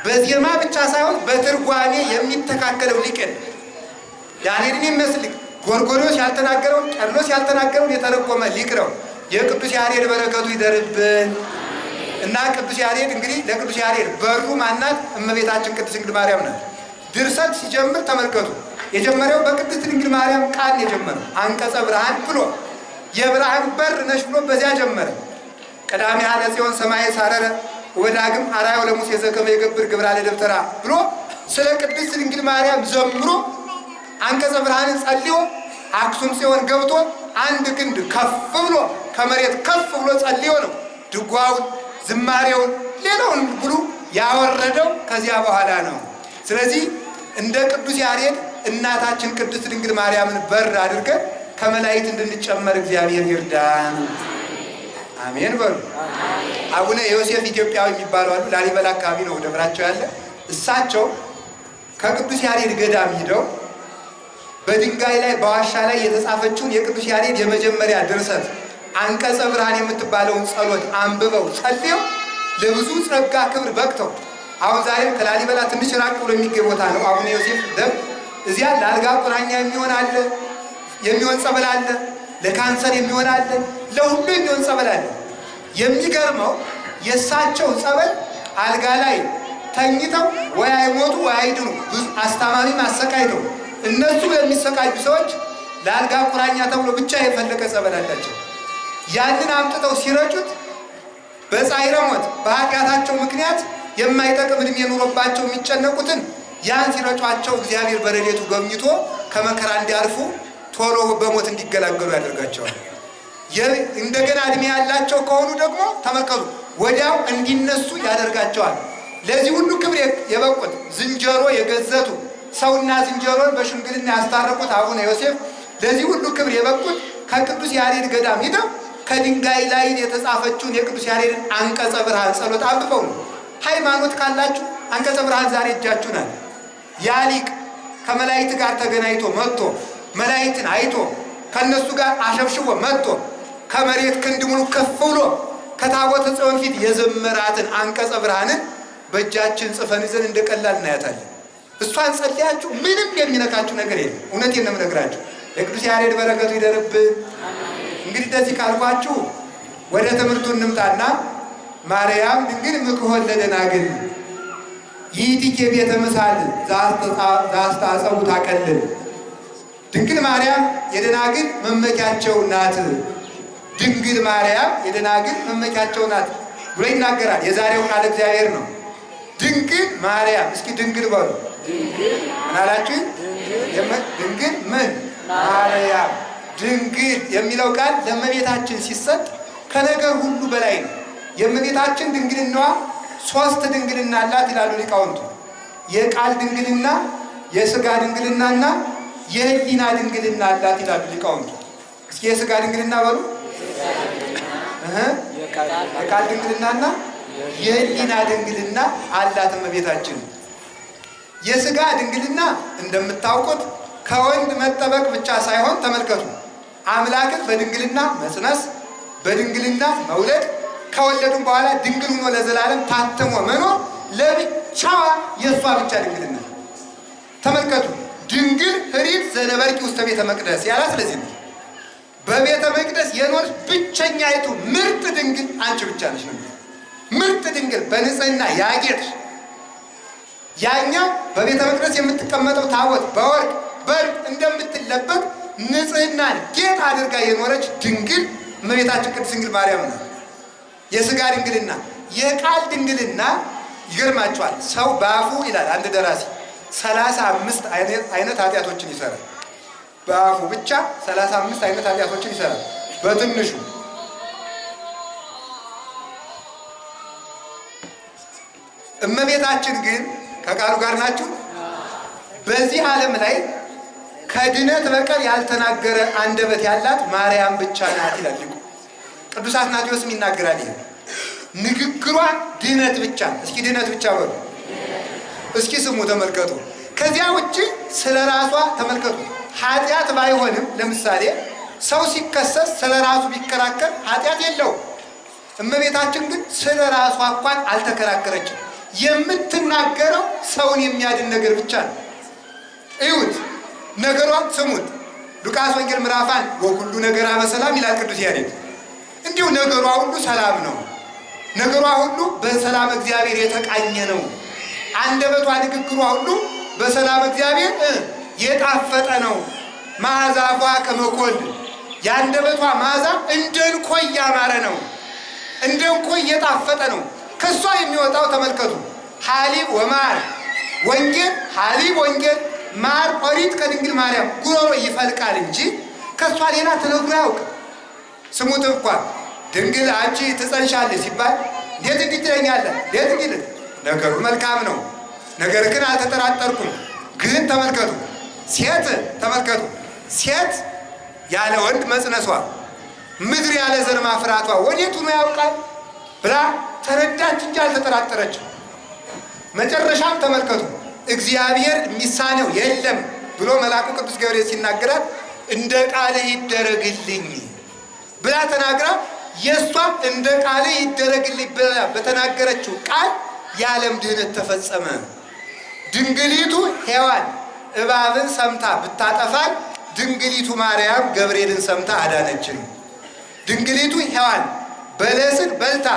በዜማ ብቻ ሳይሆን በትርጓሜ የሚተካከለው ሊቅ ያሬድን የሚመስል ጎርጎርዮስ ያልተናገረውን ቄርሎስ ያልተናገረውን የተረጎመ ሊቅ ነው። የቅዱስ ያሬድ በረከቱ ይደርብን እና ቅዱስ ያሬድ እንግዲህ ለቅዱስ ያሬድ በሩ ማናት? እመቤታችን ቅድስት ድንግል ማርያም ናት። ድርሰት ሲጀምር ተመልከቱ። የጀመረው በቅድስት ድንግል ማርያም ቃል የጀመረው አንቀጸ ብርሃን ብሎ የብርሃን በር ነሽ ብሎ በዚያ ጀመረ። ቀዳሚሃ ለጽዮን ሰማየ ሳረረ ወዳግም አርአዮ ለሙሴ ዘከመ ይገብር ግብራ ለደብተራ ብሎ ስለ ቅድስት ድንግል ማርያም ዘምሮ አንቀጸ ብርሃንን ጸልዮ አክሱም ጽዮን ገብቶ አንድ ክንድ ከፍ ብሎ ከመሬት ከፍ ብሎ ጸልዮ ነው ድጓውን ዝማሬውን ሌላውን ብሉ ያወረደው ከዚያ በኋላ ነው። ስለዚህ እንደ ቅዱስ ያሬድ እናታችን ቅድስት ድንግል ማርያምን በር አድርገን ከመላእክት እንድንጨመር እግዚአብሔር ይርዳን። አሜን በሉ። አቡነ ዮሴፍ ኢትዮጵያዊ የሚባሉ አሉ። ላሊበላ አካባቢ ነው ደብራቸው ያለ። እሳቸው ከቅዱስ ያሬድ ገዳም ሂደው በድንጋይ ላይ በዋሻ ላይ የተጻፈችውን የቅዱስ ያሬድ የመጀመሪያ ድርሰት አንቀጸ ብርሃን የምትባለውን ጸሎት አንብበው ጸልየው ለብዙ ጸጋ ክብር በቅተው አሁን ዛሬም ከላሊበላ ትንሽ ራቅ ብሎ የሚገኝ ቦታ ነው አቡነ ዮሴፍ ደም። እዚያ ለአልጋ ቁራኛ የሚሆን አለ፣ የሚሆን ጸበል አለ፣ ለካንሰር የሚሆን አለ፣ ለሁሉ የሚሆን ጸበል አለ። የሚገርመው የእሳቸው ጸበል አልጋ ላይ ተኝተው ወይ አይሞቱ ወይ አይድኑ፣ ብዙ አስታማሚ ማሰቃይተው እነሱ የሚሰቃዩ ሰዎች ለአልጋ ቁራኛ ተብሎ ብቻ የፈለቀ ጸበል አላቸው። ያንን አምጥተው ሲረጩት በጻይረ ሞት በኃጢአታቸው ምክንያት የማይጠቅም ዕድሜ ኑሮባቸው የሚጨነቁትን ያን ሲረጯቸው እግዚአብሔር በረድኤቱ ጎብኝቶ ከመከራ እንዲያርፉ ቶሎ በሞት እንዲገላገሉ ያደርጋቸዋል። እንደገና ዕድሜ ያላቸው ከሆኑ ደግሞ ተመከሩ ወዲያው እንዲነሱ ያደርጋቸዋል። ለዚህ ሁሉ ክብር የበቁት ዝንጀሮ የገዘቱ ሰውና ዝንጀሮን በሽምግልና ያስታረቁት አቡነ ዮሴፍ ለዚህ ሁሉ ክብር የበቁት ከቅዱስ ያሬድ ገዳም ሂደው ከድንጋይ ላይ የተጻፈችውን የቅዱስ ያሬድን አንቀጸ ብርሃን ጸሎት አንብበው ነው። ሃይማኖት ካላችሁ አንቀጸ ብርሃን ዛሬ እጃችሁ ናት። ያ ሊቅ ከመላእክት ጋር ተገናኝቶ መጥቶ መላእክትን አይቶ ከነሱ ጋር አሸብሽቦ መጥቶ ከመሬት ክንድ ሙሉ ከፍ ብሎ ከታቦተ ጽዮን ፊት የዘመራትን አንቀጸ ብርሃንን በእጃችን ጽፈን ይዘን እንደቀላል እናያታለን። እሷን ጸልያችሁ ምንም የሚነካችሁ ነገር የለም። እውነቴን ነው የምነግራችሁ። የቅዱስ ያሬድ በረከቱ ይደርብን። እንግዲህ እንደዚህ ካልኳችሁ ወደ ትምህርቱ እንምጣና ማርያም ድንግል ምክሆን ለደናግል ይእቲኬ ቤተ ምሳል ዘአስተአጸቡ ታቀልል። ድንግል ማርያም የደናግል መመኪያቸው ናት። ድንግል ማርያም የደናግል መመኪያቸው ናት ብሎ ይናገራል። የዛሬው ቃል እግዚአብሔር ነው። ድንግል ማርያም እስኪ ድንግል በሉ። ምን አላችሁ? ድንግል ምን ማርያም። ድንግል የሚለው ቃል ለእመቤታችን ሲሰጥ ከነገር ሁሉ በላይ ነው። የእመቤታችን ድንግልናዋ ሶስት ድንግልና አላት ይላሉ ሊቃውንቱ። የቃል ድንግልና፣ የሥጋ ድንግልናና የሕሊና ድንግልና አላት ይላሉ ሊቃውንቱ። እስኪ የሥጋ ድንግልና በሉ። የቃል ድንግልናና የሕሊና ድንግልና አላት እመቤታችን። የሥጋ ድንግልና እንደምታውቁት ከወንድ መጠበቅ ብቻ ሳይሆን ተመልከቱ፣ አምላክን በድንግልና መጽነስ፣ በድንግልና መውለድ፣ ከወለዱም በኋላ ድንግል ሆኖ ለዘላለም ታትሞ መኖር ለብቻዋ የእሷ ብቻ ድንግልና። ተመልከቱ፣ ድንግል ኅሪት ዘነበርኪ ውስተ ቤተ መቅደስ ያላት ስለዚህ ነው። በቤተ መቅደስ የኖርሽ ብቸኛይቱ ምርጥ ድንግል አንቺ ብቻ ነሽ ነው። ምርጥ ድንግል በንጽህና ያጌጥሽ። ያኛው በቤተ መቅደስ የምትቀመጠው ታቦት በወርቅ በርቅ እንደምትለበቅ ንጽህናን ጌጥ አድርጋ የኖረች ድንግል እመቤታችን ቅድስት ድንግል ማርያም ነው። የሥጋ ድንግልና። የቃል ድንግልና ይገርማቸዋል። ሰው በአፉ ይላል አንድ ደራሲ 35 አይነት ኃጢአቶችን ይሰራል። በአፉ ብቻ 35 አይነት ኃጢአቶችን ይሰራል በትንሹ። እመቤታችን ግን ከቃሉ ጋር ናችሁ። በዚህ ዓለም ላይ ከድነት በቀር ያልተናገረ አንደበት ያላት ማርያም ብቻ ናት ይላል ሊቁ ቅዱስ አትናቴዎስም ይናገራል። ይሄ ንግግሯ ድነት ብቻ። እስኪ ድነት ብቻ በሉ። እስኪ ስሙ፣ ተመልከቱ። ከዚያ ውጭ ስለ ራሷ ተመልከቱ። ኃጢአት ባይሆንም ለምሳሌ ሰው ሲከሰስ ስለ ራሱ ቢከራከር ኃጢአት የለውም። እመቤታችን ግን ስለ ራሷ እንኳን አልተከራከረችም። የምትናገረው ሰውን የሚያድን ነገር ብቻ ነው። እዩት፣ ነገሯን ስሙት። ሉቃስ ወንጌል ምዕራፍ 1 ወኩሉ ነገራ በሰላም ይላል ቅዱስ ያሬድ። እንዲሁ ነገሯ ሁሉ ሰላም ነው። ነገሯ ሁሉ በሰላም እግዚአብሔር የተቃኘ ነው። አንደበቷ ንግግሯ ሁሉ በሰላም እግዚአብሔር የጣፈጠ ነው። መዓዛፏ ከመኮል፣ የአንደበቷ መዓዛ እንደ እንኮይ ያማረ ነው። እንደ እንኮይ የጣፈጠ ነው። ከሷ የሚወጣው ተመልከቱ፣ ሐሊብ ወማር ወንጌል ሐሊብ ወንጌል ማር ኦሪት ከድንግል ማርያም ጉሮሮ ይፈልቃል እንጂ ከሷ ሌላ ተነግሮ አያውቅም። ስሙት እንኳን ድንግል አንቺ ትጸንሻለሽ ሲባል እንዴት እንዲህ ትለኛለህ? እንዴት እንዲህ ነገሩ መልካም ነው። ነገር ግን አልተጠራጠርኩም። ግን ተመልከቱ ሴት ያለ ወንድ መጽነሷ ምድር ያለ ዘር ማፍራቷ ወዴቱን ያውቃል ብላ ተረዳች እንጂ አልተጠራጠረችም። መጨረሻም ተመልከቱ እግዚአብሔር የሚሳነው የለም ብሎ መልአኩ ቅዱስ ገብርኤል ሲናገራት እንደ ቃልህ ይደረግልኝ ብላ ተናግራ የእሷም እንደ ቃልህ ይደረግልኝ ብላ በተናገረችው ቃል የዓለም ድህነት ተፈጸመ። ድንግሊቱ ሔዋን እባብን ሰምታ ብታጠፋል፣ ድንግሊቱ ማርያም ገብርኤልን ሰምታ አዳነችን። ድንግሊቱ ሔዋን በለስን በልታ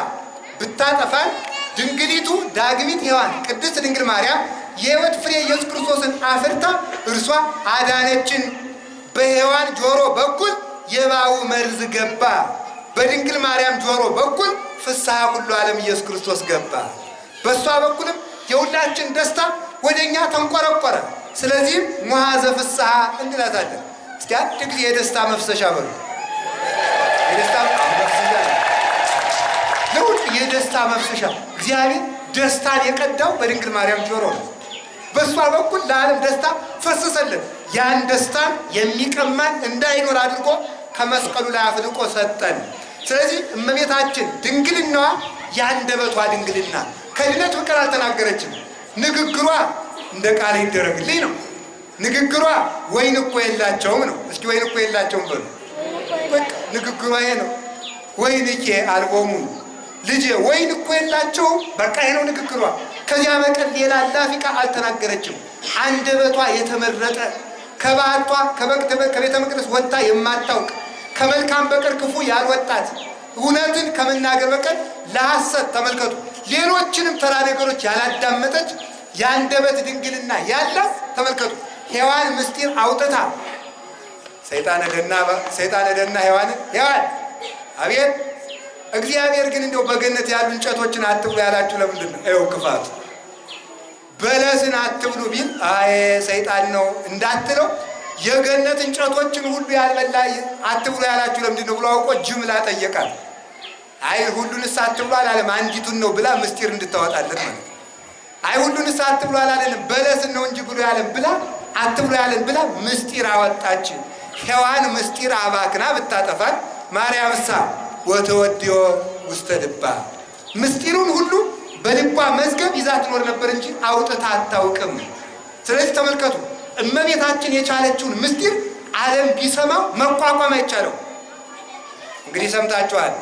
ብታጠፋል፣ ድንግሊቱ ዳግሚት ሔዋን ቅድስት ድንግል ማርያም የሕይወት ፍሬ ኢየሱስ ክርስቶስን አፍርታ እርሷ አዳነችን። በሔዋን ጆሮ በኩል የእባቡ መርዝ ገባ፣ በድንግል ማርያም ጆሮ በኩል ፍስሐ ሁሉ ዓለም ኢየሱስ ክርስቶስ ገባ። በእሷ በኩልም የሁላችን ደስታ ወደኛ ተንቆረቆረ። ስለዚህም ሙሐዘ ፍስሐ እንላታለን። እስኪ አንድ ጊዜ የደስታ መፍሰሻ በሉ። የደስታ መፍሰሻ ለሁሉ የደስታ መፍሰሻ እግዚአብሔር ደስታን የቀዳው በድንግል ማርያም ጆሮ ነው። በእሷ በኩል ለዓለም ደስታ ፈሰሰልን። ያን ደስታን የሚቀማን እንዳይኖር አድርጎ ከመስቀሉ ላይ አፍልቆ ሰጠን። ስለዚህ እመቤታችን ድንግልናዋ የአንደበቷ ድንግልና ከድነት ፍቅር አልተናገረችም። ንግግሯ እንደ ቃል ይደረግልኝ ነው። ንግግሯ ወይን እኮ የላቸውም ነው። እስኪ ወይን እኮ የላቸውም በሉ። በቃ ንግግሯ ይሄ ነው። ወይንኬ አልቦሙ ልጄ ወይን እኮ የላቸውም። በቃ ይሄ ነው ንግግሯ። ከዚያ በቀር ሌላ ላፊ ቃል አልተናገረችም። አንደበቷ የተመረጠ ከባቷ ከቤተ መቅደስ ወጥታ የማታውቅ ከመልካም በቀር ክፉ ያልወጣት እውነትን ከመናገር በቀር ለሐሰት ተመልከቱ ሌሎችንም ተራ ነገሮች ያላዳመጠች የአንደበት ድንግልና ያላት ተመልከቱ። ሔዋን ምስጢር አውጥታ ሰይጣን ደና ሔዋን አቤት እግዚአብሔር ግን እንደው በገነት ያሉ እንጨቶችን አትብሉ ያላችሁ ለምንድን ነው? ይኸው ክፋቱ በለስን አትብሉ ቢል አይ ሰይጣን ነው እንዳትለው የገነት እንጨቶችን ሁሉ ያልበላ አትብሉ ያላችሁ ለምንድን ነው ብሎ አውቆ ጅምላ ጠየቃል። አይ ሁሉንስ አትብሉ አላለም፣ አንዲቱን ነው ብላ ምስጢር እንድታወጣለት ማለት። አይ ሁሉንስ አትብሉ አላለንም፣ በለስን ነው እንጂ ብሎ ያለን ብላ አትብሉ ያለን ብላ ምስጢር አወጣች። ሔዋን ምስጢር አባክና ብታጠፋል፣ ማርያምሳ ወተወዲዮ ውስተ ልባ ምስጢሩን ሁሉ በልቧ መዝገብ ይዛ ትኖር ነበር እንጂ አውጥታ አታውቅም። ስለዚህ ተመልከቱ እመቤታችን የቻለችውን ምስጢር ዓለም ቢሰማው መቋቋም አይቻለው። እንግዲህ ሰምታችኋል።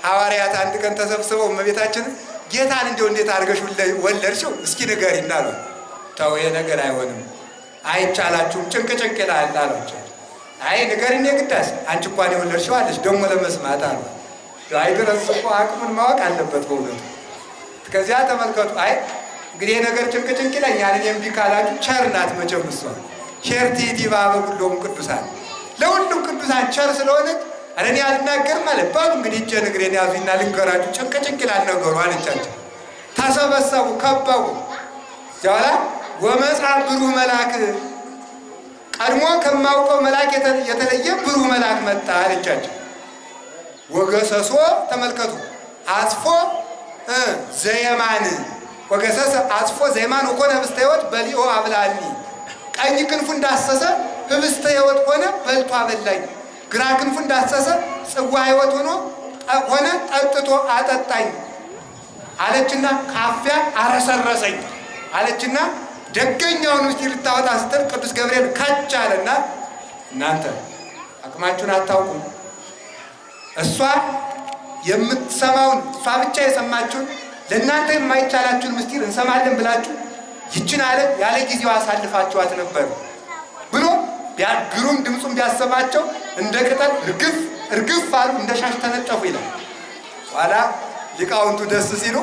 ሐዋርያት አንድ ቀን ተሰብስበው እመቤታችን ጌታን እንዴት አድርገሽ ወለድሽው እስኪ ንገሪን አሏት። ተው ይሄ ነገር አይሆንም፣ አይቻላችሁም፣ ጭንቅ ይላል አሏቸው። አይ ንገሪን የግዳስ አንቺ እንኳን የወለድሽው አለሽ ደግሞ ለመስማት አሉ። አይ ድረስ እኮ አቅሙን ማወቅ አለበት በእውነቱ። ከዚያ ተመልከቱ አይ እንግዲህ ነገር ጭንቅ ይለኛል እምቢ ካላችሁ ቸር ናት መቼም እሷ ቸርቲ ዲባበ ሁሉም ቅዱሳን ለሁሉም ቅዱሳን ቸር ስለሆነች ኧረ እኔ አልናገርም ማለት ባሉ እንግዲህ እጄን እግሬን ያዙኝና ልንገራችሁ ጭንቅ ይላል ነገሩ አለቻቸው። ተሰበሰቡ ከበቡ። ኋላ ወመጻ ብሩህ መልአክ ቀድሞ ከማውቀው መልአክ የተለየ ብሩህ መልአክ መጣ አለቻቸው። ወገሰሶ ተመልከቱ አጽፎ ዘየማን ወገሰሰ አጽፎ ዘየማን ወኮነ ህብስተ ሕይወት በሊኦ አብላኒ ቀኝ ክንፉ እንዳሰሰ ህብስተ ሕይወት ሆነ በልቶ አበላኝ። ግራ ክንፉ እንዳሰሰ ጽዋ ሕይወት ሆነ ጠጥቶ አጠጣኝ አለችና ካፊያ አረሰረሰኝ አለችና ደገኛውን ምስጢር ልታወጣ ስትል ቅዱስ ገብርኤል ከች አለና እናንተ አቅማችሁን አታውቁም። እሷ የምትሰማውን እሷ ብቻ የሰማችሁን ለእናንተ የማይቻላችሁን ምስጢር እንሰማለን ብላችሁ ይችን ዓለም ያለ ጊዜው አሳልፋችኋት ነበር ብሎ ግሩም ድምፁን ቢያሰማቸው እንደ ቅጠል እርግፍ አሉ፣ እንደ ሻሽ ተነጠፉ ይላል። ኋላ ሊቃውንቱ ደስ ሲሉ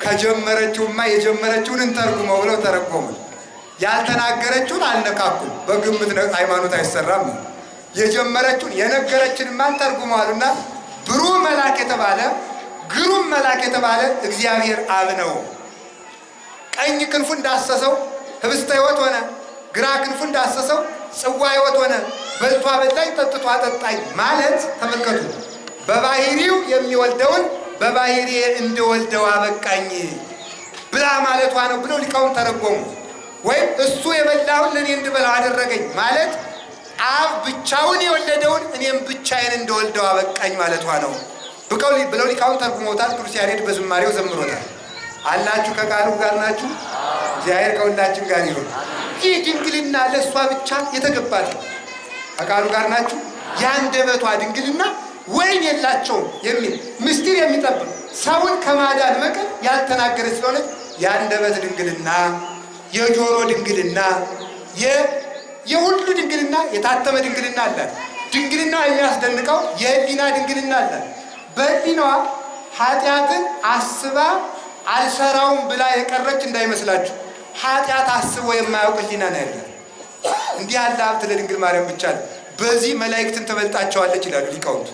ከጀመረችውማ የጀመረችውን እንተርጉመው ብለው ተረጎሙ። ያልተናገረችውን አልነካኩም፣ በግምት ሃይማኖት አይሰራም። የጀመረችውን የነገረችንማ እንተርጉመዋልና ብሩህ መልአክ የተባለ ግሩም መልአክ የተባለ እግዚአብሔር አብ ነው። ቀኝ ክንፉ እንዳሰሰው ህብስተ ሕይወት ሆነ፣ ግራ ክንፉ እንዳሰሰው ጽዋ ሕይወት ሆነ፣ በልቶ አበላኝ ጠጥቶ አጠጣኝ ማለት ተመልከቱ፣ በባህሪው የሚወልደውን በባህሪዬ እንድወልደው አበቃኝ ብላ ማለቷ ነው ብለው ሊቃውንት ተረጎሙ። ወይም እሱ የበላውን ለእኔ እንድበላው አደረገኝ ማለት አብ ብቻውን የወለደውን እኔም ብቻዬን እንደወልደው አበቃኝ ማለቷ ነው ብለው ሊቃውንት ተርጉመውታል። ቅዱስ ያሬድ በዝማሬው ዘምሮታል። አላችሁ ከቃሉ ጋር ናችሁ። እግዚአብሔር ከሁላችን ጋር ይሁን። ይህ ድንግልና ለእሷ ብቻ የተገባት ነው። ከቃሉ ጋር ናችሁ። የአንደበቷ ድንግልና ወይን የላቸውም የሚል ምስጢር የሚጠብቅ ሰውን ከማዳን በቀር ያልተናገረች ስለሆነች የአንደበት ድንግልና፣ የጆሮ ድንግልና፣ የሁሉ ድንግልና፣ የታተመ ድንግልና አላት። ድንግልና የሚያስደንቀው የህሊና ድንግልና አላት። በህሊናዋ ኃጢአትን አስባ አልሰራውም ብላ የቀረች እንዳይመስላችሁ። ኃጢአት አስቦ የማያውቅ ህሊና ነው ያላት። እንዲህ ያለ ሀብት ለድንግል ማርያም ብቻ ነው። በዚህ መላእክትን ትበልጣቸዋለች ይላሉ ሊቃውንቱ።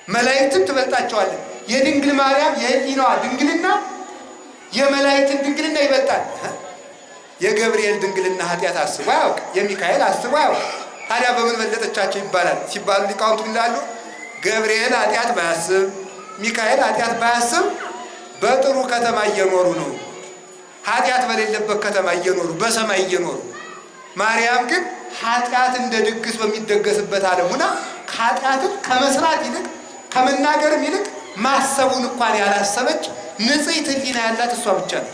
መላእክትን ትበልጣቸዋለች። የድንግል ማርያም የህሊናዋ ድንግልና የመላእክትን ድንግልና ይበልጣል። የገብርኤል ድንግልና ኃጢአት አስቦ አያውቅ፣ የሚካኤል አስቦ አያውቅ። ታዲያ በምን በለጠቻቸው ይባላል ሲባሉ ሊቃውንቱ ይላሉ፣ ገብርኤል ኃጢአት ባያስብ፣ ሚካኤል ኃጢአት ባያስብ በጥሩ ከተማ እየኖሩ ነው። ኃጢአት በሌለበት ከተማ እየኖሩ በሰማይ እየኖሩ። ማርያም ግን ኃጢአት እንደ ድግስ በሚደገስበት ዓለም ሆና ኃጢአትን ከመስራት ይልቅ ከመናገርም ይልቅ ማሰቡን እንኳን ያላሰበች ንጽሕት ህሊና ያላት እሷ ብቻ ነው።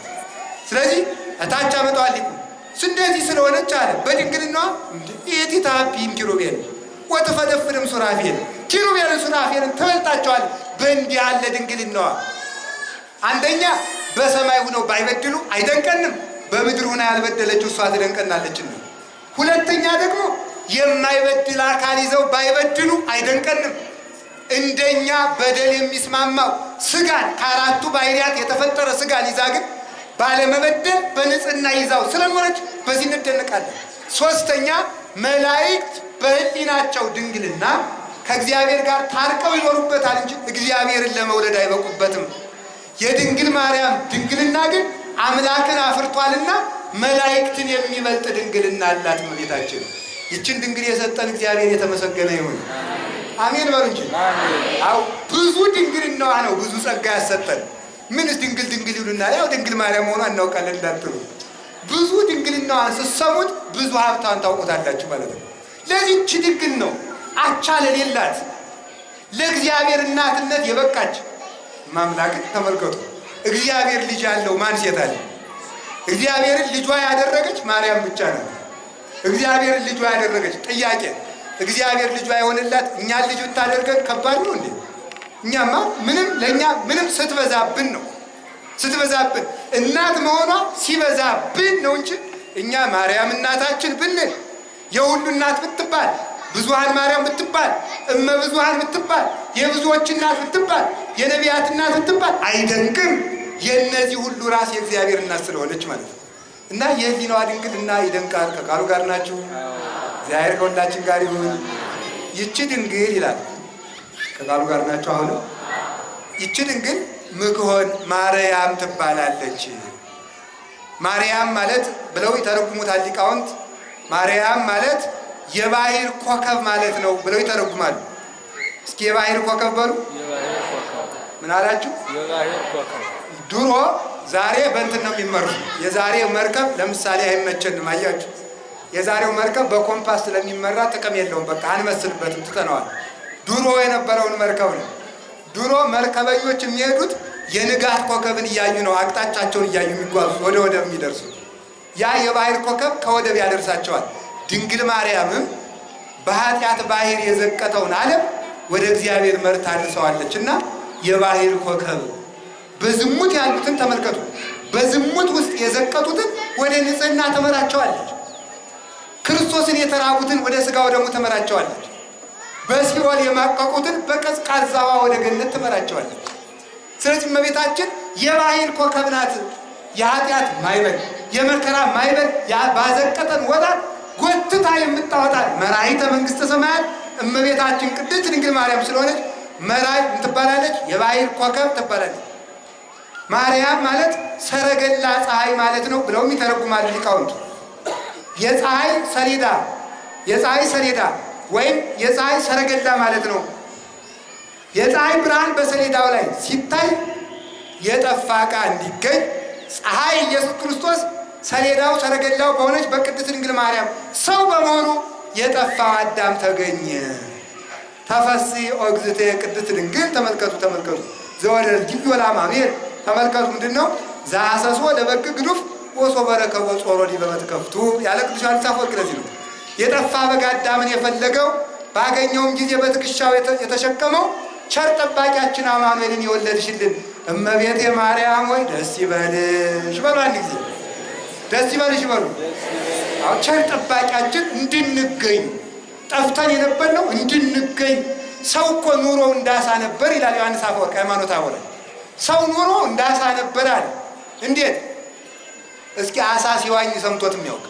ስለዚህ እታች አመጣዋል ሊቁ እንደዚህ ስለሆነች አለ በድንግልናዋ ኢቲ ታፒም ኪሩቤል ወተፈደፍርም ሱራፌል ኪሩቤልን ሱራፌልን ትበልጣቸዋል። በእንዲህ ያለ ድንግልናዋ አንደኛ በሰማይ ሆነው ባይበድሉ አይደንቀንም፣ በምድር ሆና ያልበደለችው እሷ ትደንቀናለችና። ሁለተኛ ደግሞ የማይበድል አካል ይዘው ባይበድሉ አይደንቀንም። እንደኛ በደል የሚስማማው ስጋን ከአራቱ ባህሪያት የተፈጠረ ስጋን ይዛ ግን ባለመበደል በንጽህና ይዛው ስለኖረች በዚህ እንደነቃለን። ሶስተኛ መላእክት በህሊናቸው ድንግልና ከእግዚአብሔር ጋር ታርቀው ይኖሩበታል እንጂ እግዚአብሔርን ለመውለድ አይበቁበትም። የድንግል ማርያም ድንግልና ግን አምላክን አፍርቷልና መላእክትን የሚበልጥ ድንግልና አላት እመቤታችን። ይችን ድንግል የሰጠን እግዚአብሔር የተመሰገነ ይሁን። አሜን በሉ እንጂ። አው ብዙ ድንግልናዋ ነው ብዙ ጸጋ ያሰጠን። ምንስ ድንግል ድንግል ይሉናል? ያው ድንግል ማርያም መሆኗን እናውቃለን እንዳትሉ፣ ብዙ ድንግልናዋን ስትሰሙት ብዙ ሀብታን ታውቁታላችሁ ማለት ነው። ለዚህች ድንግል ነው አቻ ለሌላት ለእግዚአብሔር እናትነት የበቃች ማምላክን ተመልከቱ። እግዚአብሔር ልጅ ያለው ማን ሴት አለ? እግዚአብሔርን ልጇ ያደረገች ማርያም ብቻ ናት። እግዚአብሔርን ልጇ ያደረገች ጥያቄ እግዚአብሔር ልጇ የሆነላት እኛን ልጅ ብታደርገን ከባድ ነው እንዴ? እኛማ ለእኛ ምንም ስትበዛብን ነው ስትበዛብን እናት መሆኗ ሲበዛብን ነው እንጂ እኛ ማርያም እናታችን ብንል የሁሉ እናት ብትባል ብዙሃን ማርያም ብትባል እመብዙሃን ብትባል የብዙዎች እናት ብትባል የነቢያት እናት ብትባል አይደንቅም። የእነዚህ ሁሉ ራስ የእግዚአብሔር እናት ስለሆነች ማለት ነው። እና የህሊናዋ ድንግልና ይደንቃል። ከቃሉ ጋር ናችሁ። እግዚአብሔር ከሁላችን ጋር ይሁን። ይቺ ድንግል ይላል ከቃሉ ጋር ናችሁ። አሁን ይቺ ድንግል ምክሆን ማርያም ትባላለች። ማርያም ማለት ብለው ይተረጉሙታል ሊቃውንት። ማርያም ማለት የባህር ኮከብ ማለት ነው ብለው ይተረጉማሉ። እስኪ የባህር ኮከብ በሉ። ምን አላችሁ? የባህር ኮከብ። ድሮ ዛሬ በእንትን ነው የሚመሩት። የዛሬው መርከብ ለምሳሌ አይመቸንም። አያችሁ፣ የዛሬው መርከብ በኮምፓስ ስለሚመራ ጥቅም የለውም። በቃ አንመስልበትም፣ ትተነዋል። ድሮ የነበረውን መርከብ ነው። ድሮ መርከበኞች የሚሄዱት የንጋት ኮከብን እያዩ ነው፣ አቅጣጫቸውን እያዩ የሚጓዙት ወደ ወደብ የሚደርሱት። ያ የባህር ኮከብ ከወደብ ያደርሳቸዋል። ድንግል ማርያምም በኃጢአት ባህር የዘቀተውን ዓለም ወደ እግዚአብሔር መርታ አድርሰዋለች እና የባህር ኮከብ በዝሙት ያሉትን ተመልከቱ። በዝሙት ውስጥ የዘቀቱትን ወደ ንጽህና ተመራቸዋለች። ክርስቶስን የተራቡትን ወደ ሥጋ ወደሙ ተመራቸዋለች። በሲኦል የማቀቁትን በቀዝቃዛዋ ወደ ገነት ተመራቸዋለች። ስለዚህ እመቤታችን የባህር ኮከብ ናት። የኃጢአት ማይበል የመከራ ማይበል ባዘቀጠን ወጣት ጎትታ የምታወጣን መራሒተ መንግሥተ ሰማያት እመቤታችን ቅድስት ድንግል ማርያም ስለሆነች መራሒ ትባላለች። የባህር ኮከብ ትባላለች። ማርያም ማለት ሰረገላ ፀሐይ ማለት ነው ብለውም ይተረጉማሉ ሊቃውንቱ። የፀሐይ ሰሌዳ ወይም የፀሐይ ሰረገላ ማለት ነው። የፀሐይ ብርሃን በሰሌዳው ላይ ሲታይ የጠፋ ዕቃ እንዲገኝ ፀሐይ ኢየሱስ ክርስቶስ ሰሌዳው ሰረገላው በሆነች በቅድስት ድንግል ማርያም ሰው በመሆኑ የጠፋው አዳም ተገኘ። ተፈሲ ኦግዝቴ ቅድስት ድንግል ተመልከቱ ዘወለድኪ ወለአማኑኤል ተመልከቱ። ምንድን ነው ዘሐሰሶ ለበግ ግዱፍ ወሶበረከቦ ጾሮ ዲበ መትከፍቱ ያለ ቅዱስ ዮሐንስ አፈወርቅ። ለዚህ ነው የጠፋ በግ አዳምን የፈለገው ባገኘውም ጊዜ በትከሻው የተሸከመው ቸር ጠባቂያችን አማኑኤልን የወለድሽልን እመቤቴ ማርያም ወይ ደስ ይበልሽ በሉ። አንድ ጊዜ ደስ ይበልሽ በሉ። አሁን ቸር ጠባቂያችን እንድንገኝ ጠፍተን የነበርነው እንድንገኝ። ሰው እኮ ኑሮ እንዳሳ ነበር ይላል ዮሐንስ አፈወርቅ ሃይማኖተ አበው ላይ። ሰው ኑሮ እንዳሳ ነበር አለ። እንዴት? እስኪ አሳ ሲዋኝ ሰምቶት የሚያውቅ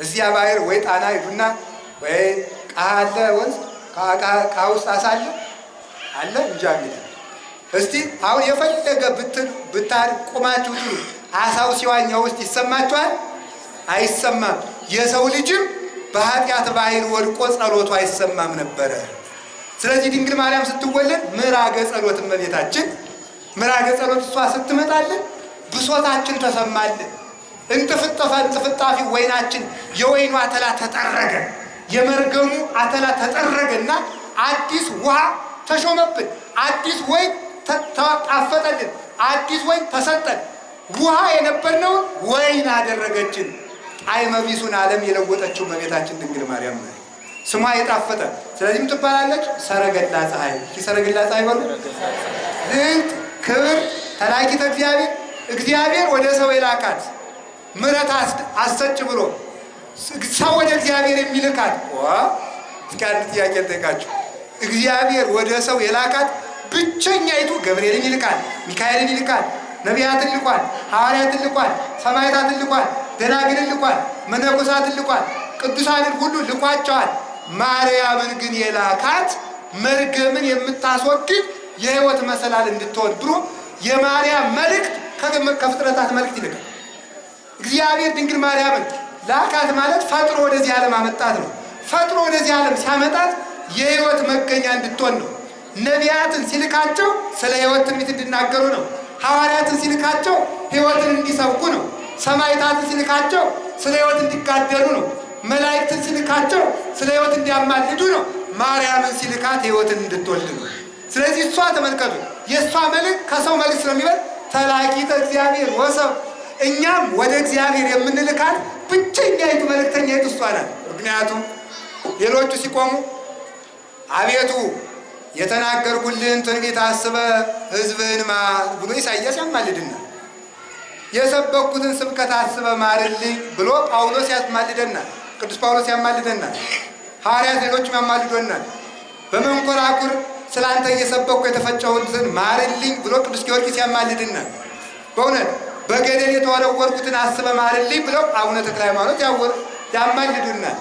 እዚያ ባህር ወይ ጣና ሂዱና ወይ ቃለ ወንዝ ውስጥ አሳ አለ እንጃ እንግዲህ እስቲ አሁን የፈለገ ቁማችሁ ትሉ አሳው ሲዋኛው ውስጥ ይሰማችኋል? አይሰማም። የሰው ልጅም በኃጢአት ባህር ወድቆ ጸሎቱ አይሰማም ነበረ። ስለዚህ ድንግል ማርያም ስትወለድ ምዕራገ ጸሎት እመቤታችን ምዕራገ ጸሎት እሷ ስትመጣልን ብሶታችን ተሰማልን። እንጥፍጣፊ ወይናችን የወይኑ አተላ ተጠረገ፣ የመርገሙ አተላ ተጠረገና አዲስ ውሃ ተሾመብን። አዲስ ወይን ታፈጠልን። አዲስ ወይን ተሰጠን። ውሃ የነበርነውን ወይን አደረገችን። ጣዕመ ቢሱን ዓለም የለወጠችው እመቤታችን ድንግል ማርያም ነው። ስሟ የጣፈጠ ስለዚህም ትባላለች ሰረገላ ፀሐይ። ሰረገላ ፀሐይ በሉ። ልዕልት ክብር ተላኪተ እግዚአብሔር ወደ ሰው የላካት ምሕረት አሰጭ ብሎ ሰው ወደ እግዚአብሔር የሚልካት እስኪ አንድ ጥያቄ ልጠይቃችሁ። እግዚአብሔር ወደ ሰው የላካት ብቸኛይቱ ገብርኤልን ይልካል፣ ሚካኤልን ይልካል፣ ነቢያትን ልኳል፣ ሐዋርያትን ልኳል፣ ሰማዕታትን ልኳል፣ ደናግልን ልኳል፣ መነኮሳትን ልኳል፣ ቅዱሳንን ሁሉ ልኳቸዋል። ማርያምን ግን የላካት መርገምን የምታስወግድ የሕይወት መሰላል እንድትሆን ብሎ የማርያም መልእክት ከፍጥረታት መልእክት ይልካል። እግዚአብሔር ድንግል ማርያምን ላካት ማለት ፈጥሮ ወደዚህ ዓለም አመጣት ነው። ፈጥሮ ወደዚህ ዓለም ሲያመጣት የሕይወት መገኛ እንድትሆን ነው። ነቢያትን ሲልካቸው ስለ ሕይወት ትንቢት እንዲናገሩ ነው። ሐዋርያትን ሲልካቸው ሕይወትን እንዲሰብኩ ነው። ሰማዕታትን ሲልካቸው ስለ ሕይወት እንዲጋደሉ ነው። መላእክትን ሲልካቸው ስለ ሕይወት እንዲያማልዱ ነው። ማርያምን ሲልካት ሕይወትን እንድትወልድ ነው። ስለዚህ እሷ ተመልከቱ፣ የእሷ መልእክት ከሰው መልእክት ስለሚበልጥ ተላኪተ እግዚአብሔር ወሰብ፣ እኛም ወደ እግዚአብሔር የምንልካት ብቸኛይቱ መልእክተኛይቱ እሷ ናት። ምክንያቱም ሌሎቹ ሲቆሙ አቤቱ የተናገርኩልህን ትንቢት አስበህ ሕዝብህን ማር ብሎ ኢሳይያስ ያማልድናል። የሰበኩትን ስብከት አስበህ ማርልኝ ብሎ ጳውሎስ ያማልደናል። ቅዱስ ጳውሎስ ያማልደናል። ሐዋርያት ሌሎችም ያማልዶናል። በመንኮራኩር ስለ አንተ እየሰበኩ የተፈጨሁትን ማርልኝ ብሎ ቅዱስ ጊዮርጊስ ያማልድናል። በእውነት በገደል የተወረወርኩትን አስበህ ማርልኝ ብለው አቡነ ተክለ ሃይማኖት ያማልዱናል።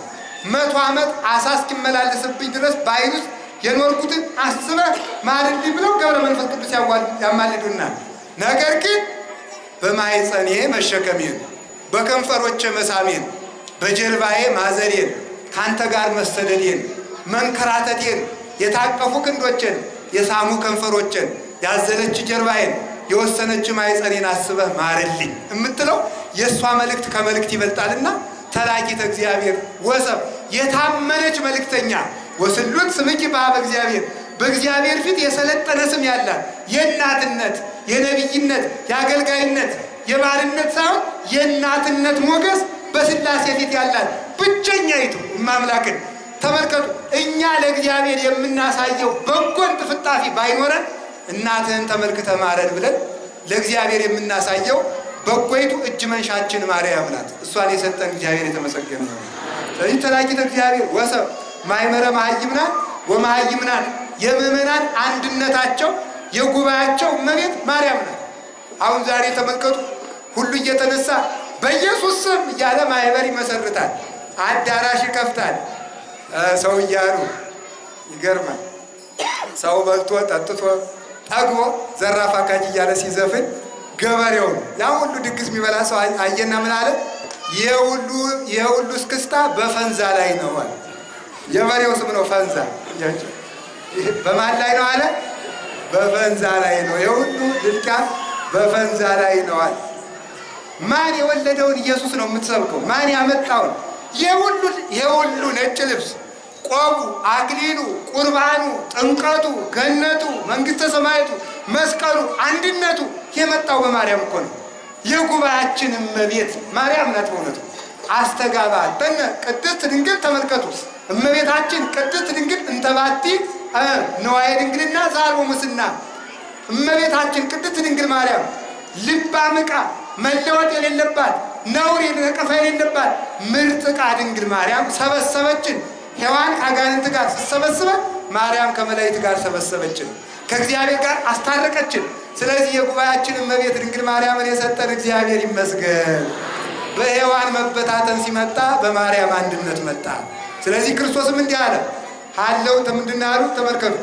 100 ዓመት አሳ እስኪመላለስብኝ ድረስ በዓይን ውስጥ የኖርኩትን አስበህ ማርልኝ ብለው ገብረ መንፈስ ቅዱስ ያማልዱናል። ነገር ግን በማኅፀኔ መሸከሜን፣ በከንፈሮቼ መሳሜን፣ በጀርባዬ ማዘሌን፣ ካንተ ጋር መሰደዴን፣ መንከራተቴን፣ የታቀፉ ክንዶችን፣ የሳሙ ከንፈሮችን፣ ያዘለች ጀርባዬን፣ የወሰነች ማኅፀኔን አስበህ ማርልኝ የምትለው የእሷ መልእክት ከመልእክት ይበልጣልና ተላኪተ እግዚአብሔር ወሰብ፣ የታመነች መልእክተኛ ወስሉት ስምኪ በኀበ እግዚአብሔር፣ በእግዚአብሔር ፊት የሰለጠነ ስም ያላት የእናትነት፣ የነቢይነት፣ የአገልጋይነት፣ የባርነት ሳይሆን የእናትነት ሞገስ በሥላሴ ፊት ያላት ብቸኛይቱ እማምላክን ተመልከቱ። እኛ ለእግዚአብሔር የምናሳየው በጎን ጥፍጣፊ ባይኖረን እናትህን ተመልክተህ ማረን ብለን ለእግዚአብሔር የምናሳየው በጎይቱ እጅ መንሻችን ማርያም ናት። እሷን የሰጠን እግዚአብሔር የተመሰገነ ነው። ስለዚህ ተላኪተ እግዚአብሔር ወሰብ ማይመረ መሃይምናት ወመሃይምናት፣ የምእመናን አንድነታቸው የጉባኤያቸው እመቤት ማርያም ናት። አሁን ዛሬ ተመልከቱ፣ ሁሉ እየተነሳ በኢየሱስ ስም እያለ ማህበር ይመሰርታል፣ አዳራሽ ይከፍታል። ሰው እያሉ ይገርማል። ሰው በልቶ ጠጥቶ ጠግቦ ዘራፍ አካጅ እያለ ሲዘፍን ገበሬውን ያ ሁሉ ድግስ የሚበላ ሰው አየና ምን አለ? የሁሉ እስክስታ በፈንዛ ላይ ነው አለ። የበሬው ስም ነው ፈንዛ። በማን ላይ ነው አለ? በፈንዛ ላይ ነው። የሁሉ ድልቂያ በፈንዛ ላይ ነው አለ። ማን የወለደውን ኢየሱስ ነው የምትሰብከው? ማን ያመጣውን? የሁሉ ነጭ ልብስ፣ ቆቡ፣ አክሊሉ፣ ቁርባኑ፣ ጥምቀቱ፣ ገነቱ፣ መንግስተ ሰማያቱ፣ መስቀሉ፣ አንድነቱ የመጣው በማርያም እኮ ነው። የጉባኤያችን እመቤት ማርያም ናት። በእውነቱ አስተጋባተነ ቅድስት ድንግል ተመልከቱ። እመቤታችን ቅድስት ድንግል እንተባቲ ነዋየ ድንግልና ዛልቦ ሙስና። እመቤታችን ቅድስት ድንግል ማርያም ልባም ዕቃ መለወጥ የሌለባት ነውር ነቀፋ የሌለባት ምርጥ ዕቃ ድንግል ማርያም ሰበሰበችን። ሔዋን ከአጋንንት ጋር ስትሰበስበን ማርያም ከመላእክት ጋር ሰበሰበችን፣ ከእግዚአብሔር ጋር አስታረቀችን። ስለዚህ የጉባኤያችን እመቤት ድንግል ማርያምን የሰጠን እግዚአብሔር ይመስገን። በሔዋን መበታተን ሲመጣ በማርያም አንድነት መጣ። ስለዚህ ክርስቶስም እንዲህ አለ። ሀለው ምንድን ያሉት ተመልከቱ።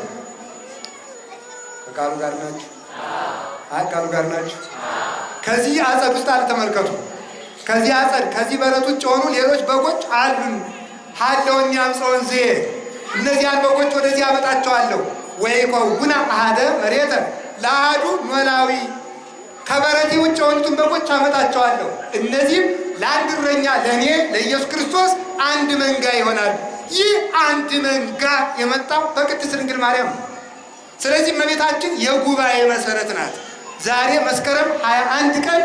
ከቃሉ ጋር ናችሁ? ቃሉ ጋር ናችሁ? ከዚህ አጸድ ውስጥ አለ ተመልከቱ። ከዚህ አጸድ ከዚህ በረት ውጭ የሆኑ ሌሎች በጎች አሉን። ሀለውን ያምፀውን ዜ እነዚያን በጎች ወደዚህ አመጣቸዋለሁ። ወይ ከውና አሃደ መሬተ ለአሐዱ ኖላዊ ከበረቴ ውጭ የሆኑትን በጎች አመጣቸዋለሁ። እነዚህም ለአንድ እረኛ ለእኔ ለኢየሱስ ክርስቶስ አንድ መንጋ ይሆናሉ። ይህ አንድ መንጋ የመጣው በቅድስት ድንግል ማርያም ነው። ስለዚህ እመቤታችን የጉባኤ መሰረት ናት። ዛሬ መስከረም 21 ቀን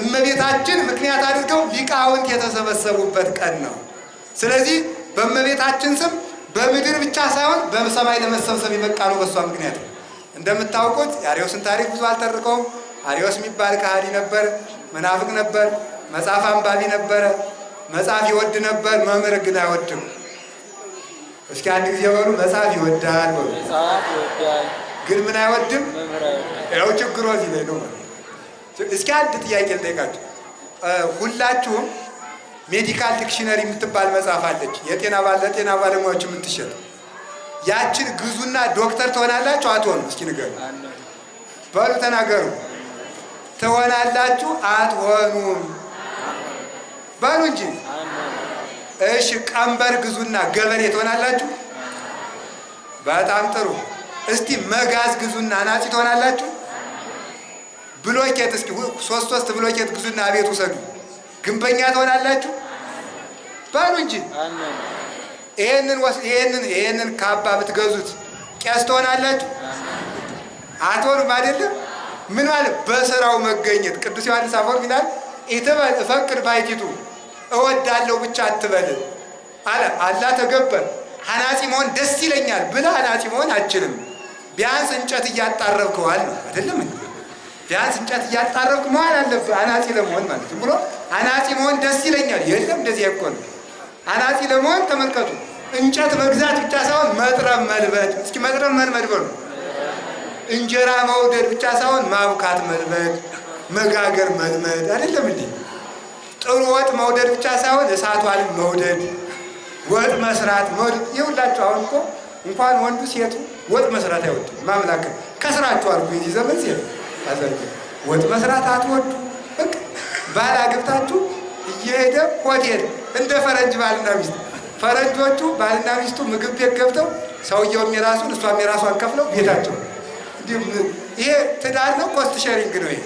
እመቤታችን ምክንያት አድርገው ሊቃውንት የተሰበሰቡበት ቀን ነው። ስለዚህ በእመቤታችን ስም በምድር ብቻ ሳይሆን በሰማይ ለመሰብሰብ የበቃ ነው በሷ ምክንያት። እንደምታውቁት የአርዮስን ታሪክ ብዙ አልተርከውም። አርዮስ የሚባል ከሃዲ ነበር፣ መናፍቅ ነበር፣ መጽሐፍ አንባቢ ነበረ፣ መጽሐፍ ይወድ ነበር፣ መምህር ግን አይወድም። እስኪ አንድ ጊዜ በሉ መጽሐፍ ይወዳል በሉ። ግን ምን አይወድም? ያው ችግሩ እዚህ ላይ ነው። እስኪ አንድ ጥያቄ ልጠይቃችሁ። ሁላችሁም ሜዲካል ዲክሽነሪ የምትባል መጽሐፍ አለች፣ ለጤና ባለሙያዎች የምትሸጥ። ያችን ግዙና ዶክተር ትሆናላችሁ አትሆኑ? እስኪ ንገሩ በሉ ተናገሩ። ትሆናላችሁ አትሆኑም? በሉ እንጂ። እሺ ቀንበር ግዙና ገበሬ ትሆናላችሁ? በጣም ጥሩ። እስቲ መጋዝ ግዙና አናጺ ትሆናላችሁ? ብሎኬት እስኪ ሶስት ብሎኬት ግዙና ቤት ውሰዱ፣ ግንበኛ ትሆናላችሁ? በሉ እንጂ። ይሄንን ካባ ብትገዙት ቄስ ትሆናላችሁ? አትሆኑም አይደለም? ምን ማለት በስራው መገኘት። ቅዱስ ዮሐንስ አፈወርቅ ይላል ኢትበል እፈቅድ ባይቲቱ፣ እወዳለሁ ብቻ አትበል አለ። አላ ተገበር አናጺ መሆን ደስ ይለኛል ብለህ አናጺ መሆን አችልም። ቢያንስ እንጨት እያጣረብከዋል ነው አይደለም? ቢያንስ እንጨት እያጣረብክ መሆን አለብህ አናጺ ለመሆን ማለት ብሎ አናጺ መሆን ደስ ይለኛል። የለም እንደዚህ እኮ ነው። አናጺ ለመሆን ተመልከቱ፣ እንጨት መግዛት ብቻ ሳይሆን መጥረብ መልመድ። እስኪ መጥረብ መልመድ በሉ። እንጀራ መውደድ ብቻ ሳይሆን ማብካት መልመድ፣ መጋገር መልመድ አይደለም እንዴ? ጥሩ ወጥ መውደድ ብቻ ሳይሆን እሳቷን መውደድ፣ ወጥ መስራት መውደድ። ይኸውላችሁ አሁን እኮ እንኳን ወንዱ ሴቱ ወጥ መስራት አይወድም። ማምላክ ከስራችሁ አልኩ የዚህ ዘመን ሴት ወጥ መስራት አትወዱ። በቃ ባል አግብታችሁ እየሄደ ሆቴል እንደ ፈረንጅ ባልና ሚስት፣ ፈረንጆቹ ባልና ሚስቱ ምግብ ቤት ገብተው ሰውየውም የራሱን እሷም የራሷን ከፍለው ቤታቸው። ይሄ ትዳር ነው? ኮስት ሼሪንግ ነው ይሄ።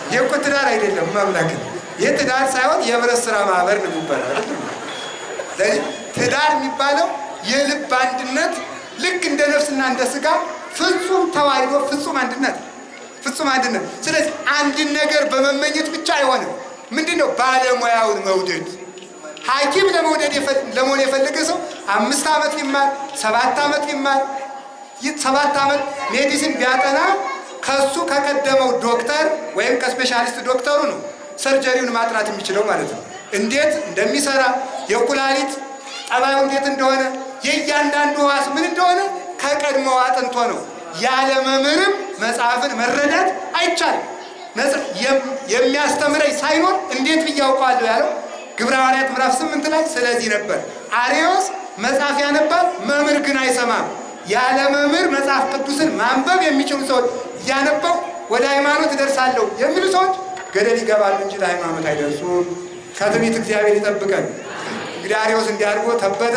ይሄ እኮ ትዳር አይደለም። ማምላክ ይሄ ትዳር ሳይሆን የህብረት ስራ ማህበር ነው የሚባለው አይደል? ስለዚህ ትዳር የሚባለው የልብ አንድነት፣ ልክ እንደ ነፍስና እንደ ስጋ ፍጹም ተዋህዶ ፍጹም አንድነት፣ ፍጹም አንድነት። ስለዚህ አንድን ነገር በመመኘት ብቻ አይሆንም። ምንድነው? ባለሙያውን መውደድ። ሐኪም ለመሆን የፈለገ ሰው 5 ዓመት ሊማር 7 ዓመት ሊማር 7 ዓመት ሜዲሲን ቢያጠና ከሱ ከቀደመው ዶክተር ወይም ከስፔሻሊስት ዶክተሩ ነው ሰርጀሪውን ማጥራት የሚችለው ማለት ነው። እንዴት እንደሚሰራ የኩላሊት ጠባዩ እንዴት እንደሆነ የእያንዳንዱ ሕዋስ ምን እንደሆነ ከቀድሞው አጥንቶ ነው። ያለ መምህርም መጽሐፍን መረዳት አይቻልም። የሚያስተምረኝ ሳይኖር እንዴት ብዬ አውቀዋለሁ ያለው ግብረ ሐዋርያት ምዕራፍ 8 ላይ ስለዚህ ነበር። አርዮስ መጽሐፍ ያነባል፣ መምህር ግን አይሰማም። ያለ መምህር መጽሐፍ ቅዱስን ማንበብ የሚችሉ ሰዎች እያነበው ወደ ሃይማኖት እደርሳለሁ የሚሉ ሰዎች ገደል ይገባሉ እንጂ ለሃይማኖት አይደርሱም። ከትዕቢት እግዚአብሔር ይጠብቀን። እንግዲህ አርዮስ እንዲያድርጎ ተበተ።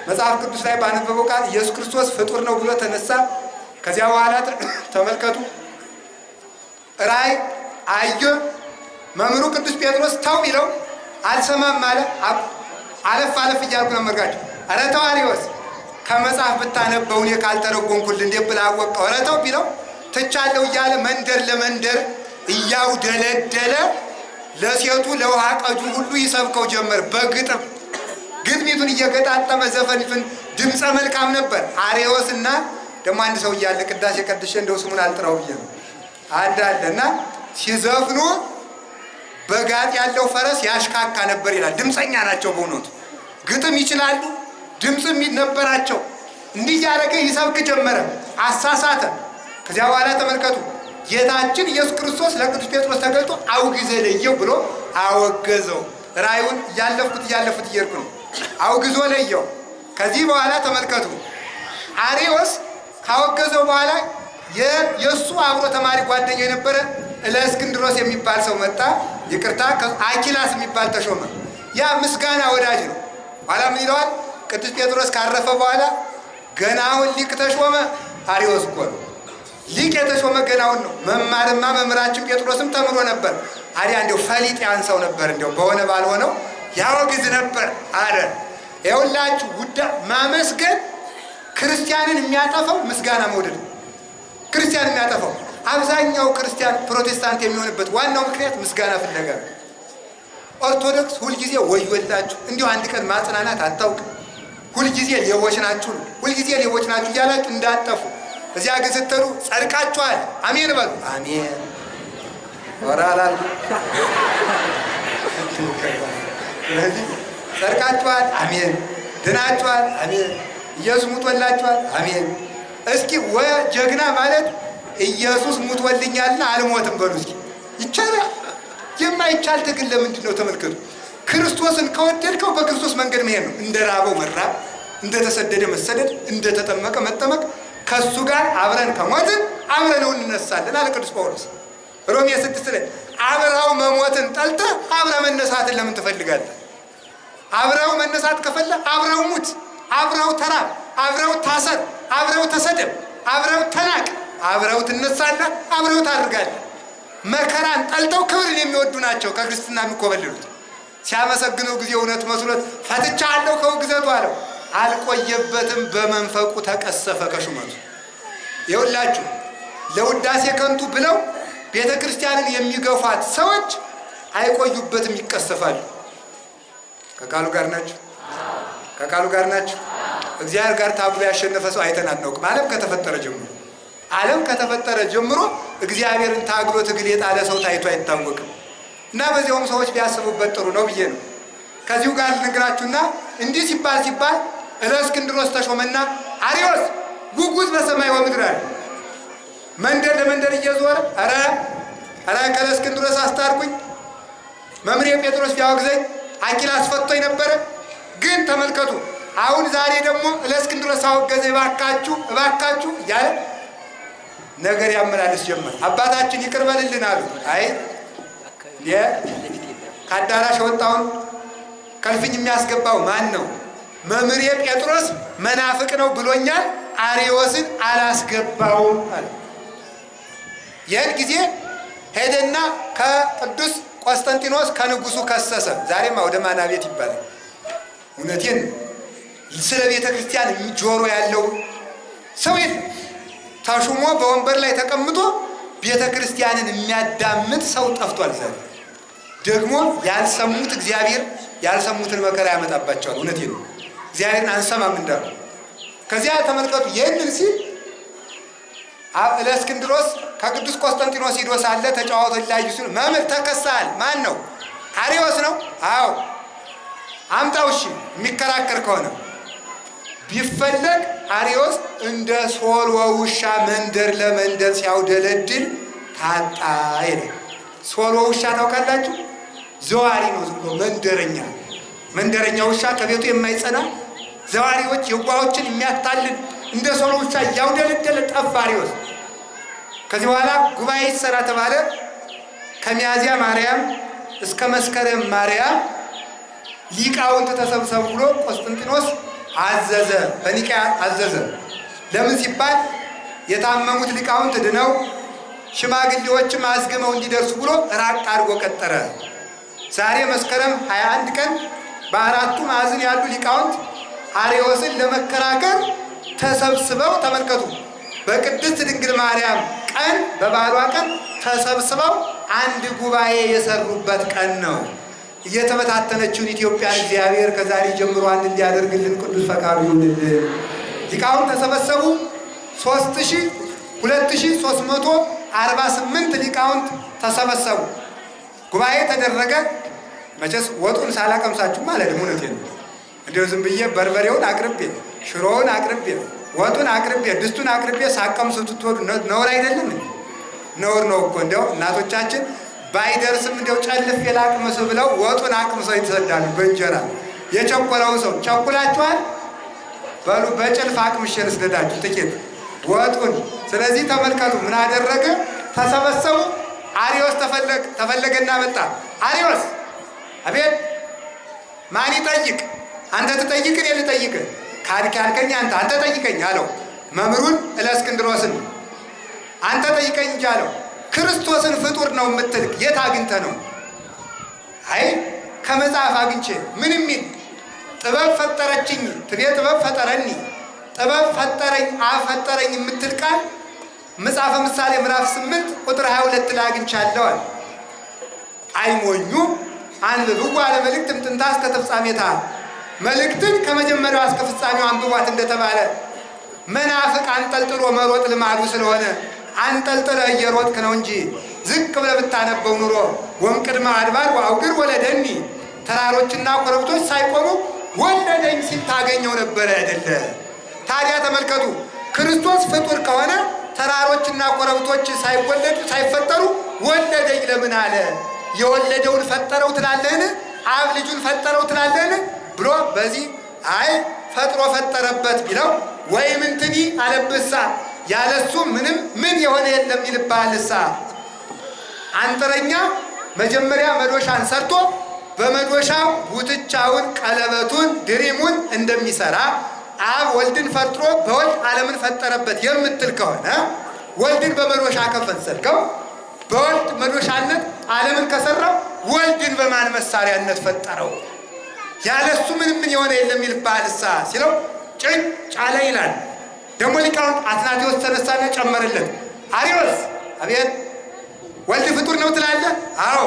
መጽሐፍ ቅዱስ ላይ ባነበበው ቃል ኢየሱስ ክርስቶስ ፍጡር ነው ብሎ ተነሳ። ከዚያ በኋላ ተመልከቱ፣ ራእይ አየ። መምህሩ ቅዱስ ጴጥሮስ ተው ቢለው አልሰማም አለ። አለፍ አለፍ እያልኩ ነው መርጋቸው። ኧረ ተው አርዮስ ከመጽሐፍ ብታነበው እኔ ካልተረጎምኩልህ እንዴት ብለህ አወቅኸው? ኧረ ተው ቢለው ትቻለሁ እያለ መንደር ለመንደር እያውደለደለ ለሴቱ ለውሃ ቀጁ ሁሉ ይሰብከው ጀመር። በግጥም ግጥሚቱን እየገጣጠመ ዘፈኒቱን ድምፀ መልካም ነበር። አርዮስ እና ደግሞ አንድ ሰው እያለ ቅዳሴ ቀድሼ እንደው ስሙን አልጥራው ብዬ ነው አዳለ እና ሲዘፍኑ በጋጥ ያለው ፈረስ ያሽካካ ነበር ይላል። ድምፀኛ ናቸው በእውነቱ ግጥም ይችላሉ፣ ድምፅም ነበራቸው። እንዲህ እያደረገ ይሰብክ ጀመረ። አሳሳተ። ከዚያ በኋላ ተመልከቱ ጌታችን ኢየሱስ ክርስቶስ ለቅዱስ ጴጥሮስ ተገልጦ አውግዘ ለየው ብሎ አወገዘው። ራእዩን እያለፍኩት እየሄድኩ ነው። አውግዞ ለየው። ከዚህ በኋላ ተመልከቱ አርዮስ ካወገዘው በኋላ የእሱ አብሮ ተማሪ ጓደኛ የነበረ እለእስክንድሮስ የሚባል ሰው መጣ። ይቅርታ አኪላስ የሚባል ተሾመ። ያ ምስጋና ወዳጅ ነው። ኋላ ምን ይለዋል? ቅዱስ ጴጥሮስ ካረፈ በኋላ ገናውን ሊቅ ተሾመ። አርዮስ እኮ ነው ሊቅ የተሾመ ገናውን ነው። መማርማ መምህራችን ጴጥሮስም ተምሮ ነበር። አዲያ እንዲያው ፈሊጥ ያንሰው ነበር። እንዲያው በሆነ ባልሆነው ያወግዝ ነበር አለ። ይኸውላችሁ ማመስገን ክርስቲያንን የሚያጠፋው ምስጋና መውደድ። ክርስቲያን የሚያጠፋው አብዛኛው ክርስቲያን ፕሮቴስታንት የሚሆንበት ዋናው ምክንያት ምስጋና ፍለጋ። ኦርቶዶክስ ሁልጊዜ ወዮላችሁ፣ እንዲሁ አንድ ቀን ማጽናናት አታውቅም። ሁልጊዜ ሌቦች ናችሁ ነው፣ ሁልጊዜ ሌቦች ናችሁ እያላችሁ እንዳጠፉ። እዚያ ግን ስትሉ ጸድቃችኋል፣ አሜን በሉ። አሜን ወራላል። ስለዚህ ጸድቃችኋል፣ አሜን። ድናችኋል፣ አሜን። ኢየሱስ ሙቶላችኋል፣ አሜን። እስኪ ጀግና ማለት ኢየሱስ ሙቶልኛልና አልሞትም በሉ እስኪ። ይቻላል? የማይቻል ትግል ለምንድን ነው? ተመልከቱ። ክርስቶስን ከወደድከው በክርስቶስ መንገድ መሄድ ነው። እንደ ራበው መራብ፣ እንደ ተሰደደ መሰደድ፣ እንደ ተጠመቀ መጠመቅ። ከሱ ጋር አብረን ከሞትን አብረነው እንነሳለን አለ ቅዱስ ጳውሎስ ሮሜ 6 ላይ። አብረው መሞትን ጠልተህ አብረው መነሳትን ለምን ትፈልጋለህ? አብረው መነሳት ከፈለህ አብረው ሙት፣ አብረው ተራብ፣ አብረው ታሰር፣ አብረው ተሰደብ፣ አብረው ተናቅ፣ አብረው ትነሳለህ፣ አብረው ታድርጋለህ። መከራን ጠልተው ክብርን የሚወዱ ናቸው ከክርስትና የሚኮበልሉት። ሲያመሰግነው ጊዜ እውነት መስሎት ፈትቻለሁ ከውግዘቱ አለው። አልቆየበትም፣ በመንፈቁ ተቀሰፈ ከሹመቱ። ይኸውላችሁ ለውዳሴ ከንቱ ብለው ቤተ ክርስቲያንን የሚገፏት ሰዎች አይቆዩበትም፣ ይቀሰፋሉ። ከቃሉ ጋር ናችሁ? ከቃሉ ጋር ናችሁ? እግዚአብሔር ጋር ታግሎ ያሸነፈ ሰው አይተን አናውቅም። ዓለም ከተፈጠረ ጀምሮ እግዚአብሔርን ታግሎ ትግል የጣለ ሰው ታይቶ አይታወቅም። እና በዚያውም ሰዎች ቢያስቡበት ጥሩ ነው ብዬ ነው። ከዚሁ ጋር ልነግራችሁና እንዲህ ሲባል እለእስክንድሮስ ተሾመና አርዮስ ጉጉዝ በሰማይ ወምድር አለ። መንደር ለመንደር እየዞረ ኧረ ከእለእስክንድሮስ አስታርቁኝ፣ መምህሬ ጴጥሮስ ቢያወግዘኝ አኪላስ ፈቶኝ ነበረ። ግን ተመልከቱ አሁን ዛሬ ደግሞ እለእስክንድሮስ አወገዘ፣ እባካችሁ እያለ ነገር ያመላለስ ጀመር። አባታችን ይቅር በልልን አሉ። አይ ከአዳራሽ ወጣውን ከልፍኝ የሚያስገባው ማን ነው? መምህሬ ጴጥሮስ መናፍቅ ነው ብሎኛል፣ አርዮስን አላስገባውም አለ። ይህን ጊዜ ሄደና ከቅዱስ ቆስጠንጢኖስ ከንጉሱ ከሰሰ። ዛሬማ ወደ ማና ቤት ይባላል። እውነቴን ስለ ቤተ ክርስቲያን ጆሮ ያለው ሰው የለም። ተሹሞ በወንበር ላይ ተቀምጦ ቤተ ክርስቲያንን የሚያዳምጥ ሰው ጠፍቷል። ዛሬ ደግሞ ያልሰሙት እግዚአብሔር ያልሰሙትን መከራ ያመጣባቸዋል። እውነቴን ነው። እግዚአብሔርን አንሰማም እንዳሉ። ከዚያ ተመልከቱ። ይህንን ሲል እለእስክንድሮስ ከቅዱስ ቆስጠንጢኖስ ሂዶ ሳለ ተጫዋቶች ላይ ሲሉ መምህር ተከሳል። ማን ነው? አርዮስ ነው። አዎ አምጣው። እሺ የሚከራከር ከሆነ ቢፈለግ አርዮስ እንደ ሶል ውሻ መንደር ለመንደር ሲያውደለድል ታጣ ይላል። ሶል ውሻ ታውቃላችሁ? ዘዋሪ ነው። ዝም ብሎ መንደረኛ ውሻ ከቤቱ የማይጸና ዘዋሪዎች የዋሆችን የሚያታልል እንደ ሶሎቻ ያውደለደለ ጠፋ አርዮስ። ከዚህ በኋላ ጉባኤ ይሰራ ተባለ። ከሚያዝያ ማርያም እስከ መስከረም ማርያም ሊቃውንት ተሰብሰቡ ብሎ ቆስጠንጢኖስ አዘዘ፣ በኒቅያ አዘዘ። ለምን ሲባል የታመሙት ሊቃውንት ድነው ሽማግሌዎችም አዝግመው እንዲደርሱ ብሎ ራቅ አድርጎ ቀጠረ። ዛሬ መስከረም 21 ቀን በአራቱ ማዕዘን ያሉ ሊቃውንት አርዮስን ለመከራከር ተሰብስበው ተመልከቱ። በቅድስት ድንግል ማርያም ቀን በበዓሏ ቀን ተሰብስበው አንድ ጉባኤ የሰሩበት ቀን ነው። እየተበታተነችውን ኢትዮጵያን እግዚአብሔር ከዛሬ ጀምሮ አንድ እንዲያደርግልን ቅዱስ ፈቃዱ ይሁንልን። ሊቃውንት ተሰበሰቡ። 2348 ሊቃውንት ተሰበሰቡ። ጉባኤ ተደረገ። መቼስ ወጡን ሳላቀምሳችሁ ማለት ነው። እውነቴን ነው። እንዲያው ዝም ብዬ በርበሬውን አቅርቤ፣ ሽሮውን አቅርቤ፣ ወጡን አቅርቤ፣ ድስቱን አቅርቤ ሳቀምሱ ትትወዱ ነውር አይደለም? ነውር ነው እኮ። እንዲያው እናቶቻችን ባይደርስም እንዲያው ጨልፍ የላቅምሱ ብለው ወጡን አቅምሰው ይሰዳሉ። በእንጀራ የቸኮለውን ሰው ቸኩላችኋል በሉ በጭልፍ አቅምሼ ልስደዳችሁ ጥቂት ወጡን። ስለዚህ ተመልከቱ፣ ምን አደረገ? ተሰበሰቡ። አርዮስ ተፈለገና መጣ። አርዮስ አቤት፣ ማን ይጠይቅ? አንተ ትጠይቅ እኔ ልጠይቅ? ካድክ ያልከኝ አንተ ጠይቀኝ አለው። መምህሩን እለእስክንድሮስን አንተ ጠይቀኝ እንጂ አለው። ክርስቶስን ፍጡር ነው የምትል የት አግኝተህ ነው? አይ ከመጽሐፍ አግኝቼ። ምን የሚል? ጥበብ ፈጠረችኝ ትቤ ጥበብ ፈጠረኒ፣ ጥበብ ፈጠረኝ አብ ፈጠረኝ የምትል ቃል መጽሐፈ ምሳሌ ምዕራፍ 8 ቁጥር 22 ላይ አግኝቻለሁ። አይሞኙ አንብቡ አለ መልእክት እምጥንታ እስከ ተፍጻሜታ፣ መልእክትን ከመጀመሪያው እስከ ፍጻሜው አንብቧት እንደተባለ መናፍቅ አንጠልጥሎ መሮጥ ልማዱ ስለሆነ አንጠልጥለህ እየሮጥክ ነው እንጂ ዝቅ ብለህ ብታነበው ኑሮ ወእምቅድመ አድባር ወአውግር ወለደኒ፣ ተራሮችና ኮረብቶች ሳይቆሙ ወለደኝ ሲል ታገኘው ነበረ አይደለ? ታዲያ ተመልከቱ፣ ክርስቶስ ፍጡር ከሆነ ተራሮችና ኮረብቶች ሳይፈጠሩ ወለደኝ ለምን አለ? የወለደውን ፈጠረው ትላለህን? አብ ልጁን ፈጠረው ትላለህን? ብሎ በዚህ አይ ፈጥሮ ፈጠረበት ቢለው ወይም እንትኒ አለብሳ ያለሱ ምንም ምን የሆነ የለም ይልባልሳ። አንጥረኛ መጀመሪያ መዶሻን ሰርቶ በመዶሻው ጉትቻውን፣ ቀለበቱን፣ ድሪሙን እንደሚሰራ አብ ወልድን ፈጥሮ በወልድ ዓለምን ፈጠረበት የምትል ከሆነ ወልድን በመዶሻ ከፈሰልከው በወልድ መዶሻነት ዓለምን ከሰራው ወልድን በማን መሳሪያነት ፈጠረው? ያለሱ ምንም ምን የሆነ የለም ይልባልሳ ሲለው ጭጭ አለ ይላል። ደግሞ ሊቃውንት አትናቴዎስ ተነሳና ጨመረለት። አርዮስ አቤት፣ ወልድ ፍጡር ነው ትላለህ? አዎ።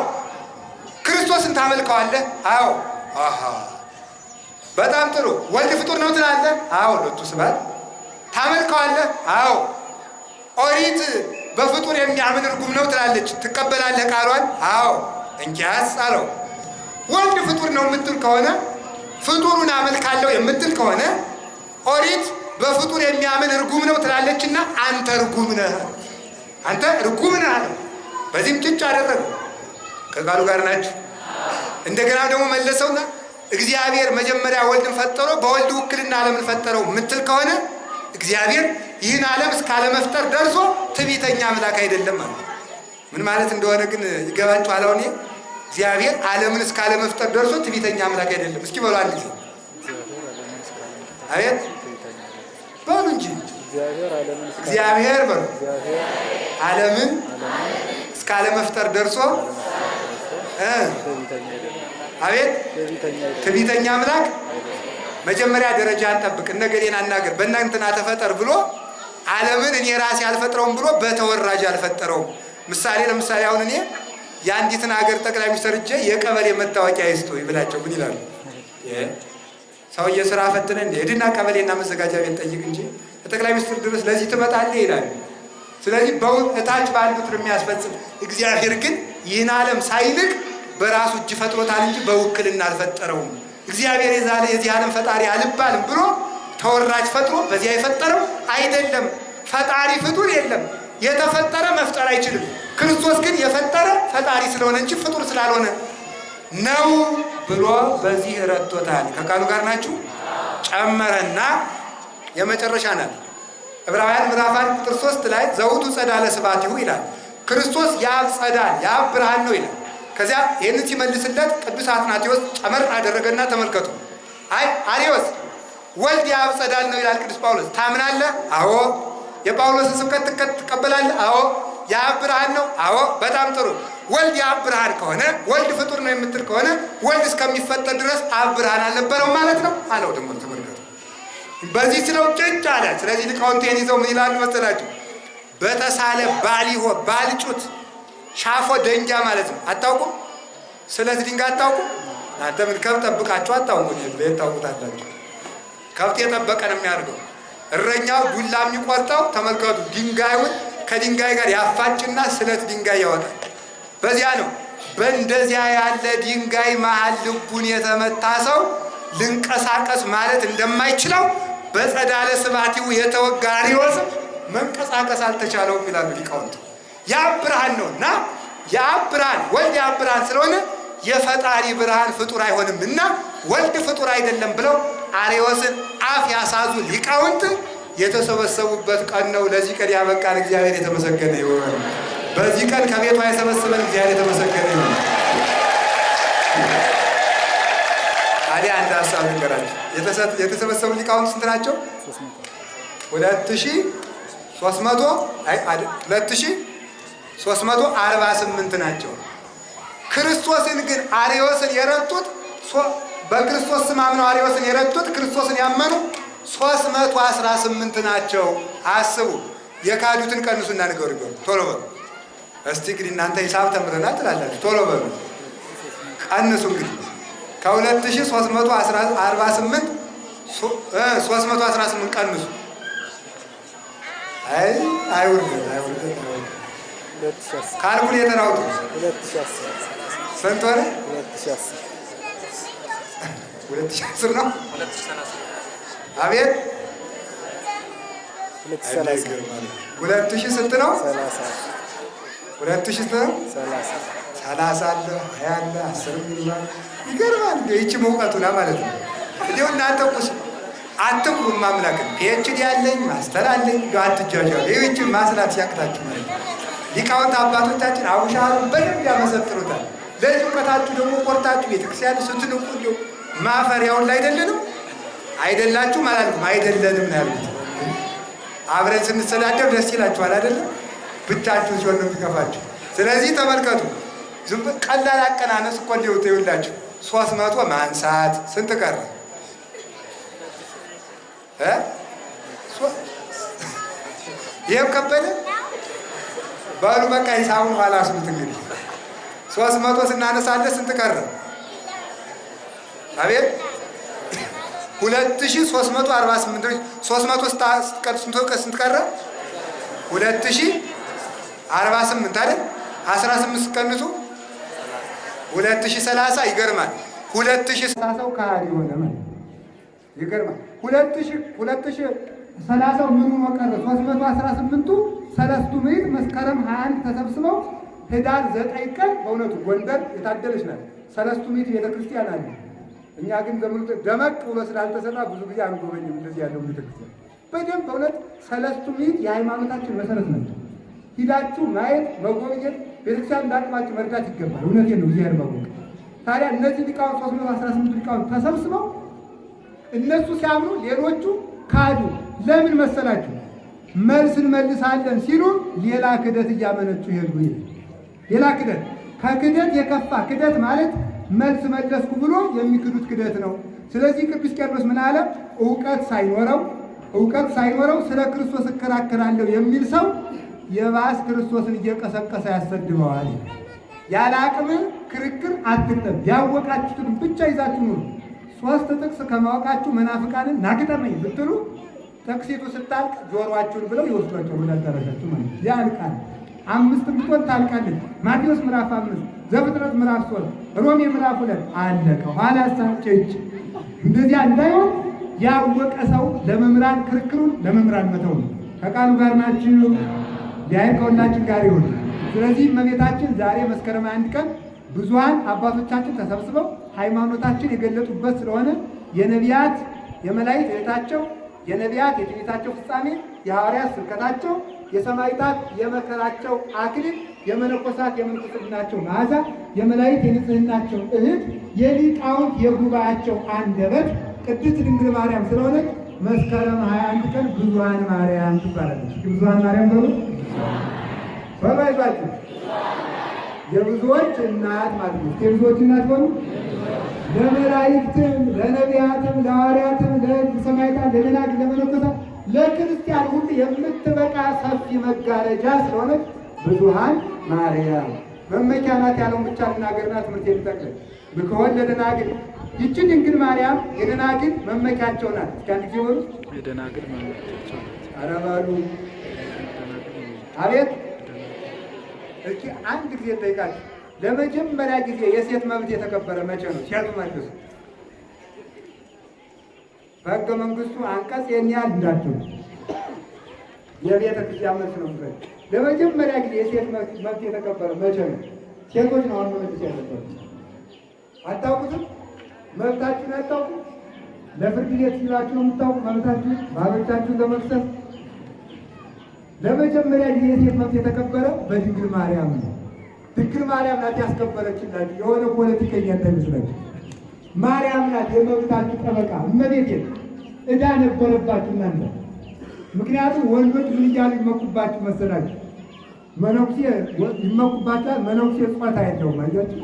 ክርስቶስን ታመልከዋለህ? አዎ። አሃ በጣም ጥሩ። ወልድ ፍጡር ነው ትላለህ? አዎ። ሎቱ ስብሐት። ታመልከዋለህ? አዎ። ኦሪት በፍጡር የሚያምን ርጉም ነው ትላለች፣ ትቀበላለህ ቃሏን? አዎ። እንኪያስ አለው ወልድ ፍጡር ነው የምትል ከሆነ ፍጡሩን አመልካለሁ የምትል ከሆነ ኦሪት በፍጡር የሚያምን ርጉም ነው ትላለችና አንተ ርጉም ነህ፣ አንተ ርጉም ነህ አለ። በዚህም ጭጭ አደረገ። ከቃሉ ጋር ናችሁ። እንደገና ደግሞ መለሰውና እግዚአብሔር መጀመሪያ ወልድን ፈጠሮ በወልድ ውክልና ዓለምን ፈጠረው የምትል ከሆነ እግዚአብሔር ይህን ዓለም እስካለመፍጠር ደርሶ ትዕቢተኛ አምላክ አይደለም ማለት። ምን ማለት እንደሆነ ግን ይገባችኋል? አሁን እግዚአብሔር ዓለምን እስካለመፍጠር ደርሶ ትዕቢተኛ አምላክ አይደለም። እስኪ በሉ አንድ ጊዜ አቤት በሉ እንጂ እግዚአብሔር በሉ ዓለምን እስካለመፍጠር ደርሶ አቤት ትዕቢተኛ አምላክ። መጀመሪያ ደረጃ አንጠብቅ፣ እነገሌን አናገር፣ በእናንተና ተፈጠር ብሎ ዓለምን እኔ ራሴ አልፈጥረውም ብሎ በተወራጅ አልፈጠረውም። ምሳሌ ለምሳሌ አሁን እኔ የአንዲትን ሀገር ጠቅላይ ሚኒስትር እጄ የቀበሌ መታወቂያ ይስጡ ይብላቸው ምን ይላሉ? ሰውዬ ስራ ፈትነ እንደ ሄድና ቀበሌና መዘጋጃ ቤት ጠይቅ እንጂ ጠቅላይ ሚኒስትር ድረስ ለዚህ ትመጣለህ ይላሉ። ስለዚህ እታች ባሉት የሚያስፈጽም እግዚአብሔር ግን ይህን ዓለም ሳይንቅ በራሱ እጅ ፈጥሮታል እንጂ በውክልና አልፈጠረውም። እግዚአብሔር የዚህ ዓለም ፈጣሪ አልባልም ብሎ ተወራጅ ፈጥሮ በዚያ የፈጠረው አይደለም። ፈጣሪ ፍጡር የለም፣ የተፈጠረ መፍጠር አይችልም። ክርስቶስ ግን የፈጠረ ፈጣሪ ስለሆነ እንጂ ፍጡር ስላልሆነ ነው ብሎ በዚህ ረድቶታል። ከቃሉ ጋር ናችሁ? ጨመረና የመጨረሻ ናት ዕብራውያን ምዕራፍ 1 ቁጥር 3 ላይ ዘውቱ ጸዳለ ስብሐቲሁ ይላል። ክርስቶስ የአብ ጸዳል የአብ ብርሃን ነው ይላል። ከዚያ ይህንን ሲመልስለት ቅዱስ አትናቴዎስ ጨመር አደረገና ተመልከቱ። አይ አርዮስ ወልድ የአብ ጸዳል ነው ይላል ቅዱስ ጳውሎስ። ታምናለህ? አዎ። የጳውሎስን ስብከት ትቀበላለህ? አዎ። የአብ ብርሃን ነው? አዎ። በጣም ጥሩ። ወልድ የአብ ብርሃን ከሆነ ወልድ ፍጡር ነው የምትል ከሆነ ወልድ እስከሚፈጠር ድረስ አብ ብርሃን አልነበረው ማለት ነው አለው። ደግሞ ተመልከቱ። በዚህ ስለው ጭጭ አለ። ስለዚህ ሊቃውንቴን ይዘው ምን ይላሉ መሰላችሁ? በተሳለ ባሊሆ ባልጩት ሻፎ ደንጃ ማለት ነው። አታውቁም? ስለት ድንጋይ አታውቁም? እናንተ ምን ከብት ጠብቃችሁ አታውቁም? ቤት ታውቁታላችሁ። ከብት የጠበቀ ነው የሚያደርገው። እረኛው ዱላ የሚቆርጠው ተመልከቱ። ድንጋዩን ከድንጋይ ጋር ያፋጭና ስለት ድንጋይ ያወጣል። በዚያ ነው። በእንደዚያ ያለ ድንጋይ መሃል ልቡን የተመታ ሰው ልንቀሳቀስ ማለት እንደማይችለው በጸዳለ ስብሐቲሁ የተወጋ አርዮስ መንቀሳቀስ አልተቻለውም ይላሉ ሊቃውንት። የአብ ብርሃን ነውና የአብ ብርሃን ወልድ የአብ ብርሃን ስለሆነ የፈጣሪ ብርሃን ፍጡር አይሆንም እና ወልድ ፍጡር አይደለም ብለው አርዮስን አፍ ያሳዙ ሊቃውንት የተሰበሰቡበት ቀን ነው። ለዚህ ቀን ያበቃን እግዚአብሔር የተመሰገነ ይሁን። በዚህ ቀን ከቤቷ የሰበሰበን እግዚአብሔር የተመሰገነ ይሁን። ታዲያ አንድ ሀሳብ ልንገራችሁ። የተሰበሰቡ ሊቃውንት ስንት ናቸው? 2348 ናቸው። ክርስቶስን ግን አርዮስን የረቱት በክርስቶስ ስም አምነው አርዮስን የረቱት ክርስቶስን ያመኑ 318 ናቸው። አስቡ። የካዱትን ቀንሱና ንገሩ። ቶሎ በሉ እስቲ። እንግዲህ እናንተ ሂሳብ ተምረናል ትላላችሁ። ቶሎ በሉ ቀንሱ። እንግዲህ ከ2348 318 ቀንሱ። አይውርድ ካልኩሌተር አውጡ። ስንት ሆነ? 2010 ነው። አቤት 2000 ስንት ነው? 2000 ስንት ነው? 30 አለ 20 አለ 10 ይላል። ይገርማል። ይህቺ መውቀቱና ማለት ነው። እንዲሁ እናንተ ቁስ አትምሩ። ማምላክን ፒኤችዲ ያለኝ ማስተር አለኝ አትጃጃሉ። ይህችን ማስላት ሲያቅታችሁ ማለት ነው። ሊቃውንት አባቶቻችን አቡሻሩን በደንብ ያመሰጥሩታል። ለዚህ እውቀታችሁ ደግሞ ቆርጣችሁ ቤተክርስቲያን ስትንቁ እንዲሁ ማፈሪያውን ላይ አይደለንም አይደላችሁም አላልኩም። አይደለንም ነው ያሉት። አብረን ስንሰዳደብ ደስ ይላችኋል አይደለም? ብቻችሁ ሲሆን ነው የሚከፋችሁ። ስለዚህ ተመልከቱ። ዝም ቀላል አቀናነስ እኮ እንዲሁ ይውላችሁ 300 ማንሳት ስንት ቀረ? ይሄም ከበደ በሉ በቃ ሂሳቡን ኋላ አስሉት። እንግዲህ 300 ስናነሳለን ስንት ቀረ? አቤት 2348 300 ስንት ቀረ? 2048 አይደል? 18 ቀንሱ 2030 ይገርማል። 2030 ካህዲ ሆነ ማለት ይገርማል። 2030 ምኑ መቀረ? 318ቱ ሰለስቱ ምዕት መስከረም 21 ተሰብስበው ህዳር 9 ቀን በእውነቱ ጎንደር የታደለች ናት። ሰለስቱ ምዕት ቤተክርስቲያን አለ። እኛ ግን ዘመኑ ደመቅ ብሎ ስላልተሰራ ብዙ ጊዜ አንጎበኝም። እንደዚህ ያለው ቤተክርስቲያን በደንብ በእውነት ሰለስቱ ምዕት የሃይማኖታችን መሰረት ናቸው። ሂዳችሁ ማየት መጎብኘት፣ ቤተክርስቲያን እንዳቅማችሁ መርዳት ይገባል። እውነቴን ነው። እግዚአብሔር ማወቅ። ታዲያ እነዚህ ሊቃውንት 318 ሊቃውንት ተሰብስበው እነሱ ሲያምኑ ሌሎቹ ካዱ። ለምን መሰላችሁ? መልስ እንመልሳለን ሲሉ ሌላ ክደት እያመነጩ ይሄዱ። ሌላ ክደት፣ ከክደት የከፋ ክደት ማለት መልስ መለስኩ ብሎ የሚክዱት ክደት ነው። ስለዚህ ቅዱስ ቄርሎስ ምን አለ? እውቀት ሳይኖረው ስለ ክርስቶስ እከራከራለሁ የሚል ሰው የባስ ክርስቶስን እየቀሰቀሰ ያሰድበዋል። ያለ አቅም ክርክር አትቅጠም። ያወቃችሁትን ብቻ ይዛችሁ ኑሩ። 3 ጥቅስ ከማወቃችሁ መናፍቃንን ናግጠመኝ ብትሉ ጥቅሲቱ ስታልቅ ጆሮአችሁን ብለው ይወስዷቸው ብላዳረሻችሁ ማለት ያልቃል። 5 ብትሆን ታልቃለች። ማቴዎስ ምዕራፍ 5፣ ዘፍጥረት ምዕራፍ 3፣ ሮሜ ምዕራፍ 2 አለቀ። ኋላ ሳጨጭ እንደዚያ እንዳይሆን ያወቀ ሰው ለመምህራን ክርክሩን ለመምህራን መተው ነው። ከቃሉ ጋር ናችሁ። ቢያይ ከሁላችን ጋር ይሁን። ስለዚህ እመቤታችን ዛሬ መስከረም 1 ቀን ብዙሃን አባቶቻችን ተሰብስበው ሃይማኖታችን የገለጡበት ስለሆነ የነቢያት የመላእክት ቤታቸው የነቢያት የትንቢታቸው ፍጻሜ የሐዋርያት ስብከታቸው፣ የሰማዕታት የመከራቸው አክሊል፣ የመነኮሳት የምንኩስናቸው መዓዛ፣ የመላእክት የንጽህናቸው እህት፣ የሊቃውንት የጉባኤያቸው አንደበት ቅድስት ድንግል ማርያም ስለሆነች መስከረም 21 ቀን ብዙኃን ማርያም ትባላለች። ብዙኃን ማርያም በሉ በባይባችሁ የብዙዎች እናት ማለት ነው። የብዙዎች እናት በሉ ለመላእክትም፣ ለነቢያትም፣ ለሐዋርያትም፣ ለሰማዕታት፣ ለደናግል፣ ለመነኮሳት፣ ለክርስቲያን ሁሉ የምትበቃ ሰፊ መጋረጃ ስለሆነች ብዙኃን ማርያም መመኪያ ናት ያለውን ብቻ ልናገርና ትምህርት የሚጠቅል ብከወን ለደናግል ይቺ ድንግል ማርያም የደናግል መመኪያቸው ናት። እስኪ አንድ ጊዜ በሉ የደናግል መመኪያቸው ናት። ኧረ በሉ አቤት። እስኪ አንድ ጊዜ ጠይቃችሁ ለመጀመሪያ ጊዜ የሴት መብት የተከበረ መቼ ነው? ሲያዙ መልሱ። በሕገ መንግስቱ አንቀጽ ይህን ያህል እንዳትሉ የቤተ ክርስቲያን መልስ ነው። ለመጀመሪያ ጊዜ የሴት መብት የተከበረ መቼ ነው? ሴቶች ነው አሁን መመልስ ያለበት። አታውቁትም? መብታችሁን አታውቁ? ለፍርድ ቤት ሲላችሁ ነው የምታውቁ መብታችሁን ባሎቻችሁን ለመክሰስ። ለመጀመሪያ ጊዜ የሴት መብት የተከበረ በድንግል ማርያም ነው። ድንግል ማርያም ናት ያስከበረችላችሁ። የሆነ ፖለቲከኛ እንዳይመስላችሁ። ማርያም ናት የመብታችሁ ጠበቃ። እመቤቴ ዕዳ ነበረባችሁ እናንተ። ምክንያቱም ወንዶች ምን እያሉ ይመኩባችሁ መሰላችሁ? መነኩሴ ይመኩባችኋል። መነኩሴ ጾታ የለውም። አያችሁ፣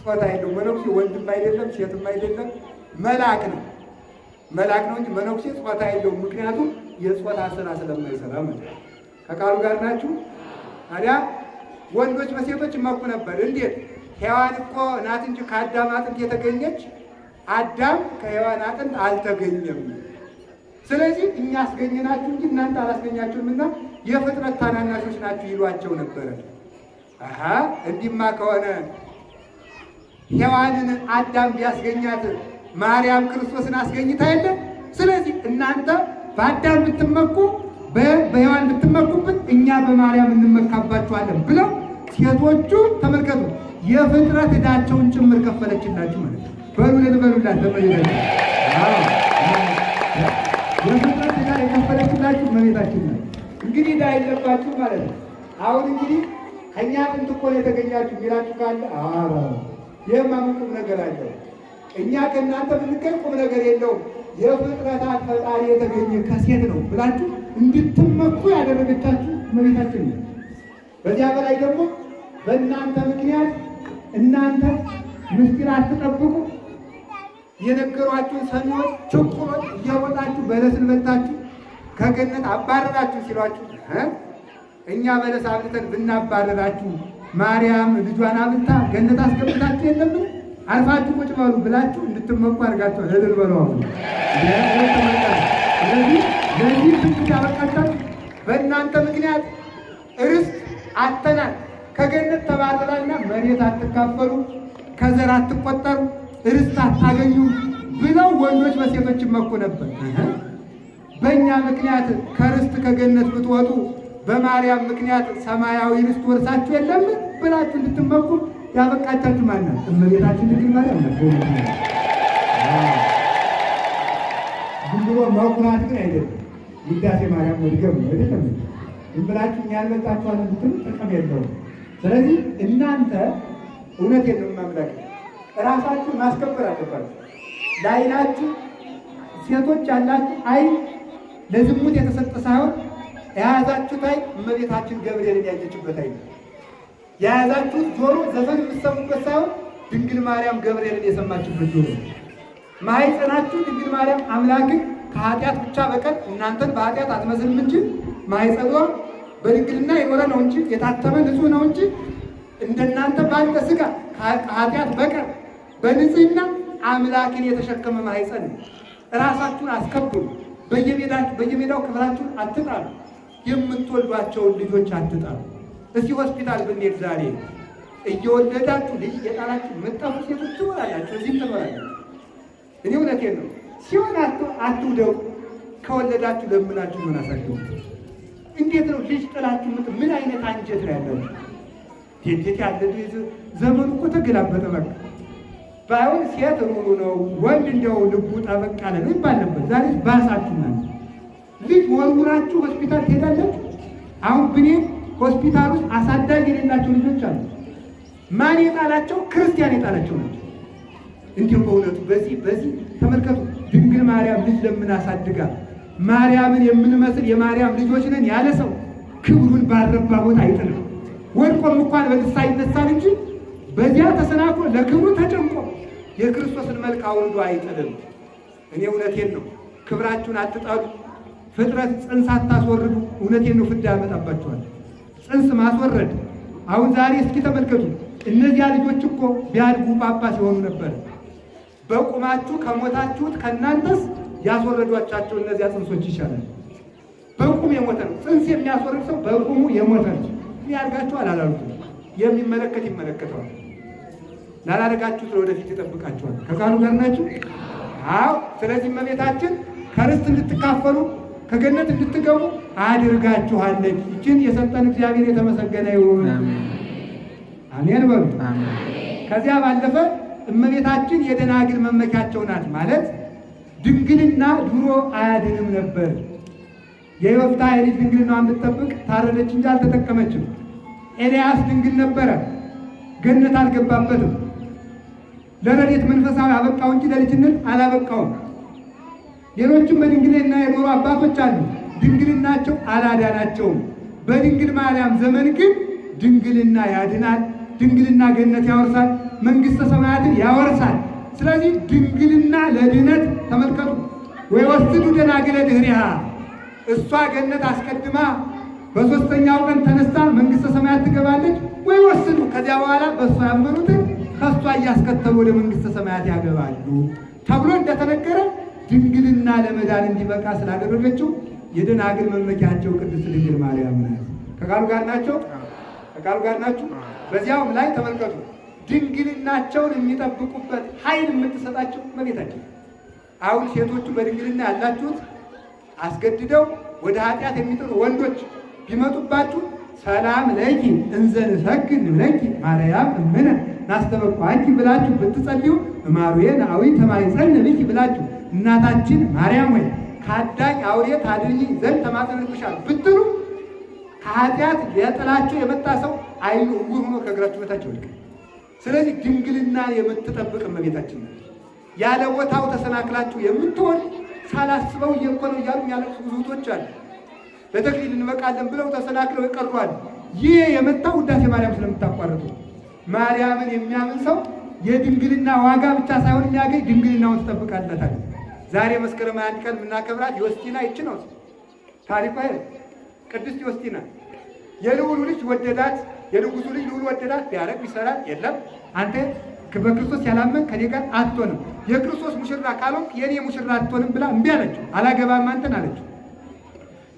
ጾታ የለውም። መነኩሴ ወንድም አይደለም ሴትም አይደለም፣ መልአክ ነው። መልአክ ነው እንጂ መነኩሴ ጾታ የለውም። ምክንያቱም የጾታ ስራ ስለማይሰራ ማለት ነው። ከቃሉ ጋር ናችሁ። ታዲያ ወንዶች በሴቶች ይመኩ ነበር። እንዴት? ሔዋን እኮ ናት እንጂ ከአዳም አጥንት የተገኘች፣ አዳም ከሔዋን አጥንት አልተገኘም። ስለዚህ እኛ አስገኘናችሁ እንጂ እናንተ አላስገኛችሁምና የፍጥረት ታናናሾች ናችሁ ይሏቸው ነበረ። አሃ እንዲማ ከሆነ ሔዋንን አዳም ቢያስገኛት ማርያም ክርስቶስን አስገኝታ የለ። ስለዚህ እናንተ በአዳም ብትመኩ በሔዋን ብትመኩብን እኛ በማርያም እንመካባችኋለን ብለው ሴቶቹ ተመልከቱ የፍጥረት ዕዳቸውን ጭምር ከፈለችላችሁ ማለት ነው። በሉላት ለመሄዳችሁ የፍጥረት ዕዳ የከፈለችላችሁ እመቤታችን ናት። እንግዲህ ዕዳ የለባችሁ ማለት ነው። አሁን እንግዲህ ከእኛ ጥንት እኮ ነው የተገኛችሁ ሚላችሁ ካለ ይህማ ምን ቁም ነገር አለው? እኛ ከእናንተ ብንገኝ ቁም ነገር የለውም። የፍጥረታት ፈጣሪ የተገኘ ከሴት ነው ብላችሁ እንድትመኩ ያደረገቻችሁ እመቤታችን ነው። በዚያ በላይ ደግሞ በእናንተ ምክንያት እናንተ ምስጢር አትጠብቁ፣ የነገሯችሁን ሰሚዎች ችኩሎች እያወጣችሁ በለስን በልታችሁ ከገነት አባረራችሁ ሲሏችሁ እኛ በለስ አብልተን ብናባረራችሁ ማርያም ልጇን አብልታ ገነት አስገብታችሁ የለምን? አልፋችሁ ቁጭ በሉ ብላችሁ እንድትመኩ አድርጋችኋል። እልል በሉ አሁን። ስለዚህ ለዚህ ትምክህት ያበቃቻችሁ በእናንተ ምክንያት ርስት አጥተናል፣ ከገነት ተባረራልና መሬት አትካፈሉ፣ ከዘር አትቆጠሩ፣ ርስት አታገኙ ብለው ወንዶች በሴቶች ይመኩ ነበር። በእኛ ምክንያት ከርስት ከገነት ብትወጡ በማርያም ምክንያት ሰማያዊ ርስት ወርሳችሁ የለም ብላችሁ እንድትመኩ ያበቃቻችሁ ማናት? እመቤታችን ድንግል ማርያም ናት። ዝም ብሎ መኩራት ግን አይደለም። ውዳሴ ማርያም መድገም ነው አይደለም። ዝም ብላችሁ እኛ ያልመጣችኋለን ብትሉ ጥቅም የለውም። ስለዚህ እናንተ እውነቴን ነው የማምላክ እራሳችሁን ማስከበር አለባችሁ። ለዓይናችሁ ሴቶች ያላችሁ ዓይን ለዝሙት የተሰጠ ሳይሆን የያዛችሁት ዓይን እመቤታችን ገብርኤልን ያየችበት ዓይን፣ የያዛችሁት ጆሮ ዘፈን የምትሰሙበት ሳይሆን ድንግል ማርያም ገብርኤልን የሰማችበት ጆሮ፣ ማኅፀናችሁ ድንግል ማርያም አምላክን ከኃጢአት ብቻ በቀር እናንተን በኃጢአት አትመስልም እንጂ ማኅፀኗ በድንግልና የኖረ ነው እንጂ የታተመ ንጹሕ ነው እንጂ እንደናንተ ባለ ሥጋ ከኃጢአት በቀር በንጽሕና አምላክን የተሸከመ ማኅፀን ነው። ራሳችሁን አስከብሩ። በየሜዳው ክፍላችሁን አትጣሉ። የምትወልዷቸውን ልጆች አትጣሉ። እስቲ ሆስፒታል ብንሄድ ዛሬ እየወለዳችሁ ልጅ የጣላችሁ የምትጠፉ ሴቶች ትኖራላችሁ፣ እዚህም ትኖራላችሁ። እኔ እውነቴን ነው። ሲሆን አትውደው። ከወለዳችሁ ለምናችሁ ምን አሳድጉ። እንዴት ነው ልጅ ጥላችሁ ምን አይነት አንጀት ነው ያላችሁ? እንዴት ያለ ዘመኑ እኮ ተገላበጠ። በቃ ባይሆን ሴት ሩሩ ነው፣ ወንድ እንደው ልቡ ጠበቅ ያለ ነው ይባል ነበር። ዛሬ ባሳችሁ ናት። ልጅ ወርውራችሁ ሆስፒታል ትሄዳላችሁ። አሁን ብኔን ሆስፒታል ውስጥ አሳዳጊ የሌላቸው ልጆች አሉ። ማን የጣላቸው? ክርስቲያን የጣላቸው ናቸው። እንዲሁ በእውነቱ በዚህ ተመልከቱ። ድንግል ማርያም ልጅ ለምን አሳድጋ ማርያምን የምንመስል የማርያም ልጆች ነን ያለ ሰው ክብሩን ባረባ ቦታ አይጥልም። ወድቆም እንኳን በንስሐ ይነሳል እንጂ በዚያ ተሰናክሎ ለክብሩ ተጨንቆ የክርስቶስን መልክ አውርዶ አይጥልም። እኔ እውነቴን ነው። ክብራችሁን አትጣሉ። ፍጥረት ጽንስ አታስወርዱ። እውነቴን ነው። ፍዳ ያመጣባችኋል ጽንስ ማስወረድ። አሁን ዛሬ እስኪ ተመልከቱ። እነዚያ ልጆች እኮ ቢያድጉ ጳጳስ ሲሆኑ ነበር። በቁማችሁ ከሞታችሁት ከእናንተስ ያስወረዷቻቸው እነዚያ ጽንሶች ይሻላል። በቁም የሞተ ነው ጽንስ የሚያስወርድ ሰው በቁሙ የሞተ ነው። ያርጋችኋል አላሉትም። የሚመለከት ይመለከተዋል። ላላደጋችሁት ለወደፊት ይጠብቃችኋል። ከቃሉ ጋር ናችሁ? አዎ። ስለዚህ እመቤታችን ከርስት እንድትካፈሉ ከገነት እንድትገቡ አድርጋችኋለች። ይችን የሰጠን እግዚአብሔር የተመሰገነ ይሁን። አሜን በሉ። ከዚያ ባለፈ እመቤታችን የደናግል መመኪያቸው ናት ማለት ድንግልና ድሮ አያድንም ነበር። የዮፍታሔ ልጅ ድንግልናዋን ብትጠብቅ ታረደች እንጂ አልተጠቀመችም። ኤልያስ ድንግል ነበረ፣ ገነት አልገባበትም። ለረድኤት መንፈሳዊ አበቃው እንጂ ለልጅነት አላበቃውም። ሌሎችም በድንግልና የኖሩ አባቶች አሉ፣ ድንግልናቸው አላዳናቸውም። በድንግል ማርያም ዘመን ግን ድንግልና ያድናል። ድንግልና ገነት ያወርሳል፣ መንግሥተ ሰማያትን ያወርሳል። ስለዚህ ድንግልና ለድነት ተመልከቱ። ወይወስዱ ደናግለ ድኅሪሃ፣ እሷ ገነት አስቀድማ በሦስተኛው ቀን ተነስታ መንግሥተ ሰማያት ትገባለች። ወይወስዱ፣ ከዚያ በኋላ በእሷ ያመኑትን ከእሷ እያስከተሉ ወደ መንግሥተ ሰማያት ያገባሉ ተብሎ እንደተነገረ ድንግልና ለመዳን እንዲበቃ ስላደረገችው የደናግል መመኪያቸው ቅድስት ድንግል ማርያም ናት። ከቃሉ ጋር ናቸው? ከቃሉ ጋር ናችሁ? በዚያውም ላይ ተመልከቱ። ድንግልናቸውን የሚጠብቁበት ኃይል የምትሰጣቸው እመቤታችን። አሁን ሴቶቹ በድንግልና ያላችሁት አስገድደው ወደ ኃጢአት የሚጥሩ ወንዶች ቢመጡባችሁ ሰላም ለኪ እንዘ ንሰግድ ለኪ ማርያም እምነ ናስተበቋኪ ብላችሁ ብትጸልዩ እማሩዬ ናዊ ተማይጸን ልኪ ብላችሁ እናታችን ማርያም ወይ ከአዳኝ አውሬ ታድኝ ዘንድ ተማጽነንብሻል ብትሉ ከኃጢአት ሊያጠላችሁ የመጣ ሰው አይኑ ዕውር ሆኖ ከእግራችሁ በታች ይወድቃል። ስለዚህ ድንግልና የምትጠብቅ እመቤታችን ነው። ያለ ቦታው ተሰናክላችሁ የምትሆን ሳላስበው እየኮነው እያሉ ያለቅሱ ብዙ እህቶች አሉ። ለተክሊል እንበቃለን ብለው ተሰናክለው ይቀርቷል። ይህ የመጣው ውዳሴ ማርያም ስለምታቋርጡ። ማርያምን የሚያምን ሰው የድንግልና ዋጋ ብቻ ሳይሆን የሚያገኝ ድንግልናውን ትጠብቃለታል። ዛሬ መስከረም 21 ቀን የምናከብራት ዮስቲና ይች ነው ታሪኳ። ቅድስት ዮስቲና የልዑሉ ልጅ ወደዳት፣ የንጉሱ ልጅ ልዑሉ ወደዳት። ቢያረግ ቢሰራት የለም አንተ በክርስቶስ ያላመን ከኔ ጋር አትሆንም፣ የክርስቶስ ሙሽራ ካልሆንክ የኔ ሙሽራ አትሆንም ብላ እምቢ አለችው። አላገባም አንተን አለችው።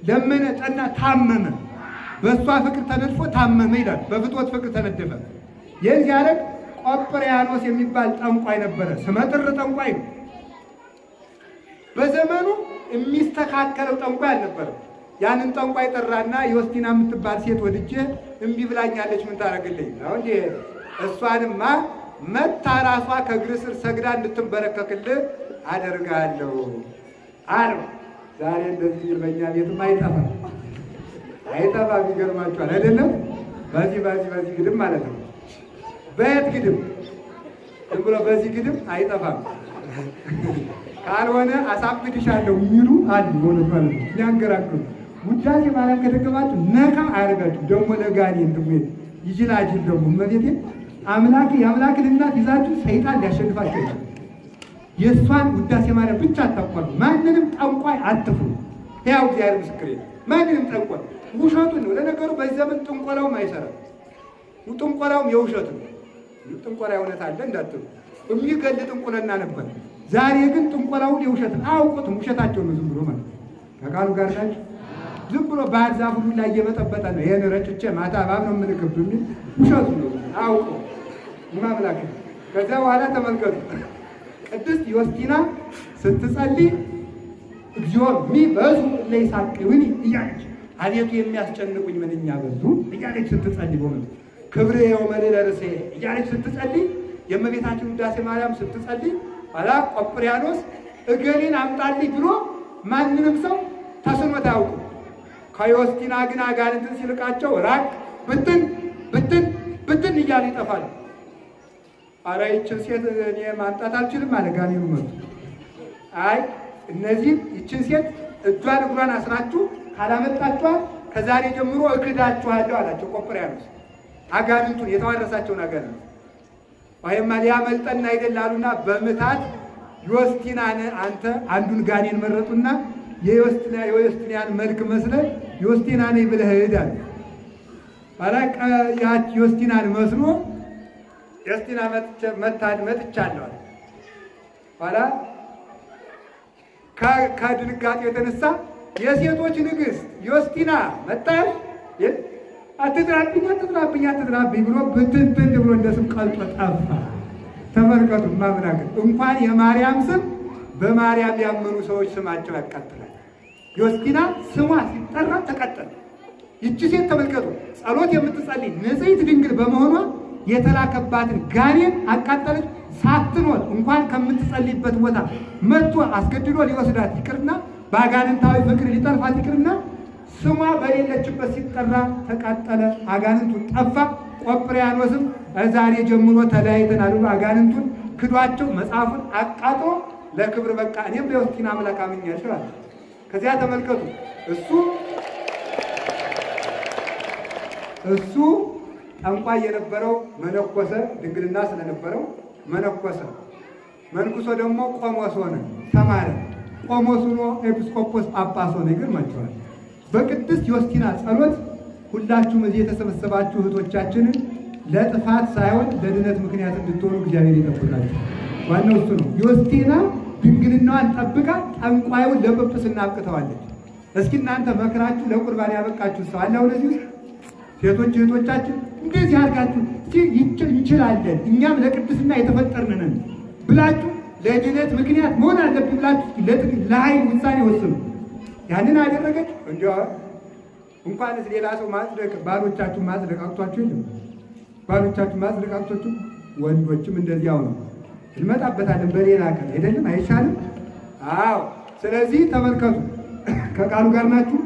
ለመነ፣ ጠና፣ ታመመ። በእሷ ፍቅር ተነድፎ ታመመ ይላል። በፍትወት ፍቅር ተነደፈ። ይህን ሲያደርግ ቆጵርያኖስ የሚባል ጠንቋይ ነበረ። ስመጥር ጠንቋይ ነው። በዘመኑ የሚስተካከለው ጠንቋይ አልነበረም። ያንን ጠንቋይ ጠራና ዮስቲና የምትባል ሴት ወድጄ እምቢ ብላኛለች፣ ምን ታደርግልኝ ነው እንዴ? እሷንማ መታ ራሷ ከእግር ስር ሰግዳ እንድትንበረከክልህ አደርጋለሁ አለው። ዛሬ እንደዚህ በእኛ ቤትም አይጠፋም። ይገርማችኋል አይደለም? በዚህ ግድም ማለት ነው። በየት ግድም? ዝም ብሎ በዚህ ግድም አይጠፋም። ካልሆነ አሳብድሻለሁ የሚሉ አሉ። ሆነት ማለት ነው ሊያንገራግሩ። ውዳሴ ማርያም ከደገማችሁ ነካ አያደርጋችሁ። ደግሞ ለጋኔ እንደሚሄድ ይጅላጅል ደግሞ እመቤቴ የአምላክን እናት ይዛችሁ ሰይጣን ሊያሸንፋችሁ ይችላል። የእሷን ውዳሴ ማርያም ብቻ አታቋሉ። ማንንም ጠንቋይ አትፍሩ። ያው እግዚአብሔር ምስክሬ፣ ማንንም ጠንቋይ ውሸቱን ነው። ለነገሩ በዚህ ዘመን ጥንቆላውም አይሰራም። ጥንቆላውም የውሸት ነው። ጥንቆላ እውነት አለ እንዳትሉ፣ የሚገል ጥንቆለና ነበር። ዛሬ ግን ጥንቆላውን የውሸትን አውቁትም። ውሸታቸው ነው ዝም ብሎ ማለት ነው። ከቃሉ ጋር ናቸው። ዝም ብሎ ባህር ዛፍ ሁሉ ላይ እየመጠበጠ ነው። ይሄን ረጭቼ ማታ እባብ ነው የምልክብ የሚል ውሸቱ ነው አውቁ ማምላክ። ከዚያ በኋላ ተመልከቱ፣ ቅድስት ዮስቲና ስትጸልይ እግዚኦ ሚበዙ ለይሳቅዩኒ እያለች አቤቱ የሚያስጨንቁኝ ምንኛ በዙ እያለች ስትጸልይ፣ በእውነቱ ክብሬ የውመልዕለ ርእሴ እያለች ስትጸልይ፣ የእመቤታችን ውዳሴ ማርያም ስትጸልይ ኋላ ቆጵርያኖስ እገሌን አምጣልኝ ብሎ ማንንም ሰው ተስኖት አያውቅም። ከዮስቲና ግን አጋንንትን ሲልቃቸው ራቅ ብትን ብትን ብትን እያሉ ይጠፋሉ። ኧረ ይችን ሴት እኔ ማምጣት አልችልም አለ ጋኔኑ መጡ። አይ እነዚህ ይችን ሴት እጇን እግሯን አስራችሁ ካላመጣችኋት ከዛሬ ጀምሮ እክዳችኋለሁ አላቸው። ቆጵርያኖስ አጋንንቱን የተዋረሳቸውን አጋንንት ወይም ሊያመልጠን አይደላሉና በምታት ዮስቲናን አንተ አንዱን ጋኔን መረጡና የዮስቲናን መልክ መስለ ዮስቲና ነኝ ብለህ ሄዳል። አላቀ ያች ዮስቲናን መስሎ ዮስቲና መጥቻለሁ። ኋላ ከድንጋጤ የተነሳ የሴቶች ንግሥት ዮስቲና መጣሽ፣ አትጥራብኝ ብሎ ብትንትን ብሎ እንደ ስም ቀልጦ ጠፋ። ተመልከቱ ማምናገር እንኳን የማርያም ስም በማርያም ያመኑ ሰዎች ስማቸው ያቃጥላል። ዮስቲና ስሟ ሲጠራ ተቃጠለ። ይቺ ሴት ተመልከቱ፣ ጸሎት የምትጸልይ ንጽሕት ድንግል በመሆኗ የተላከባትን ጋኔን አቃጠለች። ሳትኖር እንኳን ከምትጸልይበት ቦታ መጥቶ አስገድዶ ሊወስዳት ይቅርና በአጋንንታዊ ፍቅር ሊጠልፋት ይቅርና ስሟ በሌለችበት ሲጠራ ተቃጠለ። አጋንንቱ ጠፋ። ቆጵርያኖስም ዛሬ ጀምሮ ተለያይተናል ብሎ አጋንንቱን ክዷቸው መጽሐፉን አቃጥሎ ለክብር በቃ። እኔም በዮስቲና አምላክ አምኛለሁ አለ። ከዚያ ተመልከቱ እሱ ጠንቋይ የነበረው መነኮሰ፣ ድንግልና ስለነበረው መነኮሰ። መንኩሶ ደግሞ ቆሞስ ሆነ፣ ተማረ። ቆሞስ ሆኖ ኤጲስቆጶስ ጳጳስ ሆነ። ይገርማችኋል። በቅድስት ዮስቲና ጸሎት ሁላችሁም እዚህ የተሰበሰባችሁ እህቶቻችንን ለጥፋት ሳይሆን ለድነት ምክንያት እንድትሆኑ እግዚአብሔር ይጠብቃችሁ። ዋናው እሱ ነው። ዮስቲና ድንግልናዋን ጠብቃ ጠንቋዩን ለጵጵስና አብቅተዋለች። እስኪ እናንተ መክራችሁ ለቁርባን ያበቃችሁ ሰው አለ? እነዚህ ውስጥ ሴቶች እህቶቻችን እንደዚህ አድርጋችሁ እንችላለን እኛም ለቅድስና የተፈጠርን ነን ብላችሁ ለድነት ምክንያት መሆን አለብን ብላችሁ ለኃይል ውሳኔ ወስኑ። ያንን አደረገች። እንኳንስ ሌላ ሰው ማጽደቅ ባሎቻችሁ ማጽደቅ አቅቷችሁ የለም። ባሎቻችሁ ማጽደቅ አቅቷችሁ ወንዶችም እንደዚያው ነው። እንመጣበታለን በሌላ ቀን አይደለም? አይሻልም? አዎ። ስለዚህ ተመልከቱ፣ ከቃሉ ጋር ናችሁ።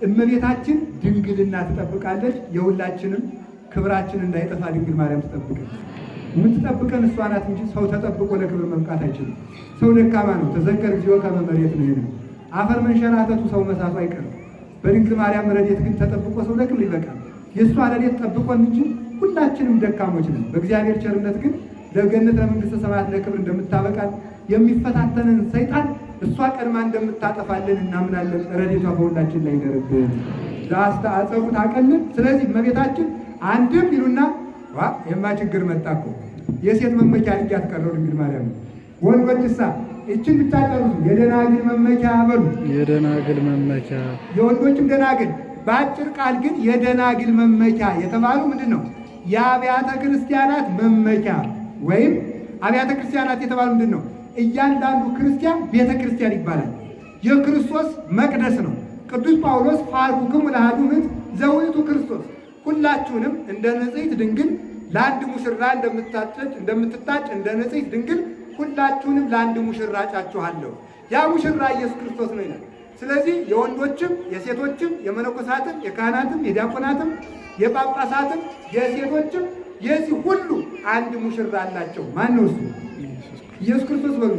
እመቤታችን ድንግልና ትጠብቃለች። የሁላችንም ክብራችን እንዳይጠፋ ድንግል ማርያም ትጠብቀን። የምትጠብቀን እሷ ናት እንጂ ሰው ተጠብቆ ለክብር መብቃት አይችልም። ሰው ደካማ ነው። ተዘከር እግዚኦ ከመ መሬት ነው። ይሄ አፈር መንሸራተቱ ሰው መሳቱ አይቀርም። በድንግል ማርያም ረድኤት ግን ተጠብቆ ሰው ለክብር ይበቃል። የእሷ ረድኤት ጠብቆን እንጂ ሁላችንም ደካሞች ነን። በእግዚአብሔር ቸርነት ግን ለገነት ለመንግሥተ ሰማያት ለክብር እንደምታበቃል የሚፈታተንን ሰይጣን እሷ ቀድማ እንደምታጠፋልን እናምናለን። ረድኤቷ በሁላችን ላይ ይደርብን። ለአስተአጸቡ ታቀልን። ስለዚህ እመቤታችን አንድም ይሉና የማ ችግር መጣ እኮ የሴት መመኪያ ልጅ ያትቀረው ድንግል ማርያም ነው። ወንዶችሳ እችን ብቻ ጨርሱ። የደናግል መመኪያ በሉ። የደናግል መመኪያ የወንዶችም ደናግል። በአጭር ቃል ግን የደናግል መመኪያ የተባሉ ምንድን ነው? የአብያተ ክርስቲያናት መመኪያ ወይም አብያተ ክርስቲያናት የተባሉ ምንድን ነው? እያንዳንዱ ክርስቲያን ቤተ ክርስቲያን ይባላል። የክርስቶስ መቅደስ ነው። ቅዱስ ጳውሎስ ፋልኩክሙ ለአሐዱ ምዕት ዘውእቱ ክርስቶስ፣ ሁላችሁንም እንደ ንጽሕት ድንግል ለአንድ ሙሽራ እንደምትታጭ እንደ ንጽሕት ድንግል ሁላችሁንም ለአንድ ሙሽራ ጫችኋለሁ። ያ ሙሽራ ኢየሱስ ክርስቶስ ነው ይላል። ስለዚህ የወንዶችም የሴቶችም የመነኮሳትም የካህናትም የዲያቆናትም የጳጳሳትም የሴቶችም የዚህ ሁሉ አንድ ሙሽራ አላቸው። ማን ነው እሱ? ኢየሱስ ክርስቶስ በሉ።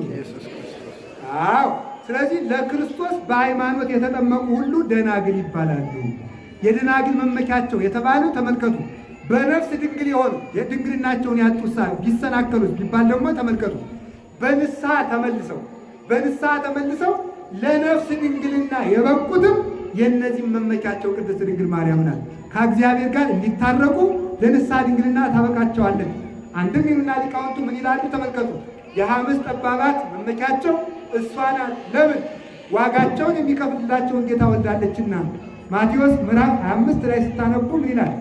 አዎ። ስለዚህ ለክርስቶስ በሃይማኖት የተጠመቁ ሁሉ ደናግል ይባላሉ። የደናግል መመኪያቸው የተባለው ተመልከቱ። በነፍስ ድንግል የሆኑ የድንግልናቸውን ያጡሳ ቢሰናከሉት ቢባል ደግሞ ተመልከቱ። በንስሐ ተመልሰው ለነፍስ ድንግልና የበቁትም የእነዚህም መመኪያቸው ቅድስት ድንግል ማርያም ናት። ከእግዚአብሔር ጋር እንዲታረቁ ለንስሐ ድንግልና ታበቃቸዋለች። አንድም ይሉና ሊቃውንቱ ምን ይላሉ? ተመልከቱ። የሐምስት ጠባባት መመኪያቸው እሷ ናት። ለምን? ዋጋቸውን የሚከፍልላቸውን ጌታ ወልዳለችና። ማቴዎስ ምዕራፍ 25 ላይ ስታነቡ ምን ይላል?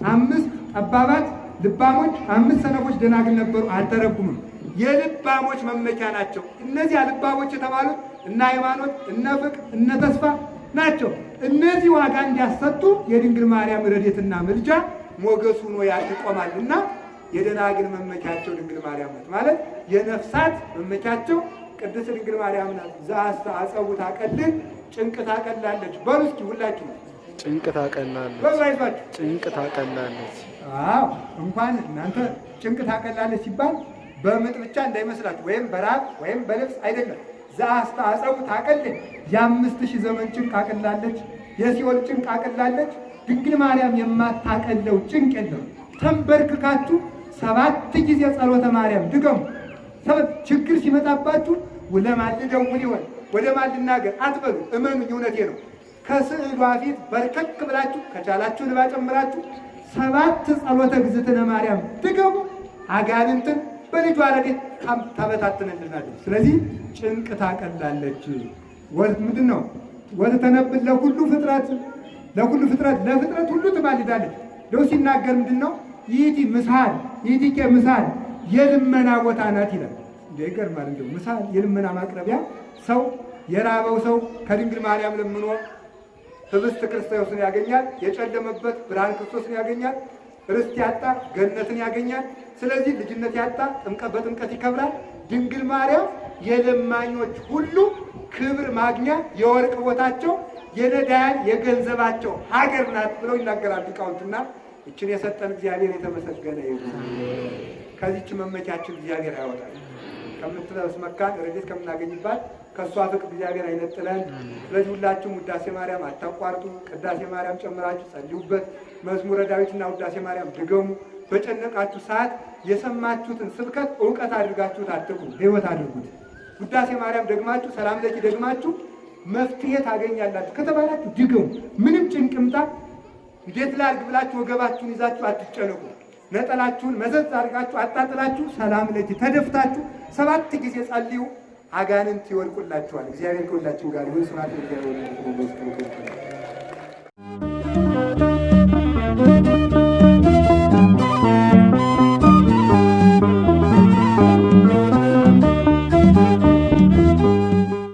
5 ጠባባት ልባሞች፣ 5 ሰነፎች ደናግል ነበሩ፣ አልተረጉምም። የልባሞች መመኪያ ናቸው። እነዚያ ልባሞች የተባሉት እነ ሃይማኖት፣ እነ ፍቅር፣ እነ ተስፋ ናቸው። እነዚህ ዋጋ እንዲያሰጡ የድንግል ማርያም ረድኤትና ምልጃ ሞገሱ ሆኖ ይቆማልና የደናግል መመኪያቸው ድንግል ማርያም ናት። ማለት የነፍሳት መመኪያቸው ቅድስት ድንግል ማርያም ናት። ዘአስተአጸቡ ታቀልን ጭንቅ ታቀላለች። በሉ እስኪ ሁላችሁ ጭንቅ ታቀላለች። በሉ አይዟችሁ። ጭንቅ ታቀላለች። አዎ እንኳን እናንተ ጭንቅ ታቀላለች ሲባል በምጥ ብቻ እንዳይመስላችሁ፣ ወይም በራብ ወይም በልብስ አይደለም። ዘአስተአጸው ታቀልል የ5000 ዘመን ጭንቅ አቀላለች። የሲኦል ጭንቅ አቀላለች። ድንግል ማርያም የማታቀለው ጭንቅ የለም። ተንበርክካችሁ 7 ጊዜ ጸሎተ ማርያም ድገሙ። ችግር ሲመጣባችሁ ለማን ልደውል ይሆን ወደ ማን ልናገር አትበሉ። እመኑኝ፣ እውነቴ ነው። ከስዕሏ ፊት በርከክ ብላችሁ ከቻላችሁ ልባ ጨምራችሁ 7 ጸሎተ እግዝእትነ ማርያም ድገሙ። አጋንንትን በልጇ ረድኤት ታበታትንልናለች። ስለዚህ ጭንቅ ታቀላለች። ምንድን ነው? ወትተነብል ለሁሉ ፍጥረት ለፍጥረት ሁሉ ትማልዳለች። ለው ሲናገር ምንድን ነው? ይእቲ ምሳል ይእቲኬ ምሳል የልመና ቦታ ናት ይላል። ይገርማል። እንደው ምሳል የልመና ማቅረቢያ ሰው የራበው ሰው ከድንግል ማርያም ለምኖ ህብስተ ክርስቶስን ያገኛል። የጨለመበት ብርሃን ክርስቶስን ያገኛል። ርስት ያጣ ገነትን ያገኛል። ስለዚህ ልጅነት ያጣ በጥምቀት ይከብራል። ድንግል ማርያም የለማኞች ሁሉ ክብር ማግኛ የወርቅ ቦታቸው የነዳያን የገንዘባቸው ሀገር ናት ብለው ይናገራል ሊቃውንትና ይችን የሰጠን እግዚአብሔር የተመሰገነ ይሁን። ከዚች መመኪያችን እግዚአብሔር ያወጣል። ከምትለብስ መካን ረድኤት ከምናገኝባት ከእሷ ፍቅር እግዚአብሔር አይነጥለን። ስለዚህ ሁላችሁም ውዳሴ ማርያም አታቋርጡ። ቅዳሴ ማርያም ጨምራችሁ ጸልዩበት። መዝሙረ ዳዊትና ውዳሴ ማርያም ድገሙ። በጨነቃችሁ ሰዓት የሰማችሁትን ስብከት እውቀት አድርጋችሁት አትቁሙ፣ ሕይወት አድርጉት። ውዳሴ ማርያም ደግማችሁ ሰላም ለኪ ደግማችሁ መፍትሄ ታገኛላችሁ ከተባላችሁ ድገሙ። ምንም ጭንቅምታ እንዴት ላድርግ ብላችሁ ወገባችሁን ይዛችሁ አትጨነቁ። ነጠላችሁን መዘዝ አድርጋችሁ አጣጥላችሁ ሰላም ለኪ ተደፍታችሁ 7 ጊዜ ጸልዩ። አጋንንት ይወድቁላችኋል። እግዚአብሔር ከሁላችን ጋር ይሁን። ስብሐት ለእግዚአብሔር።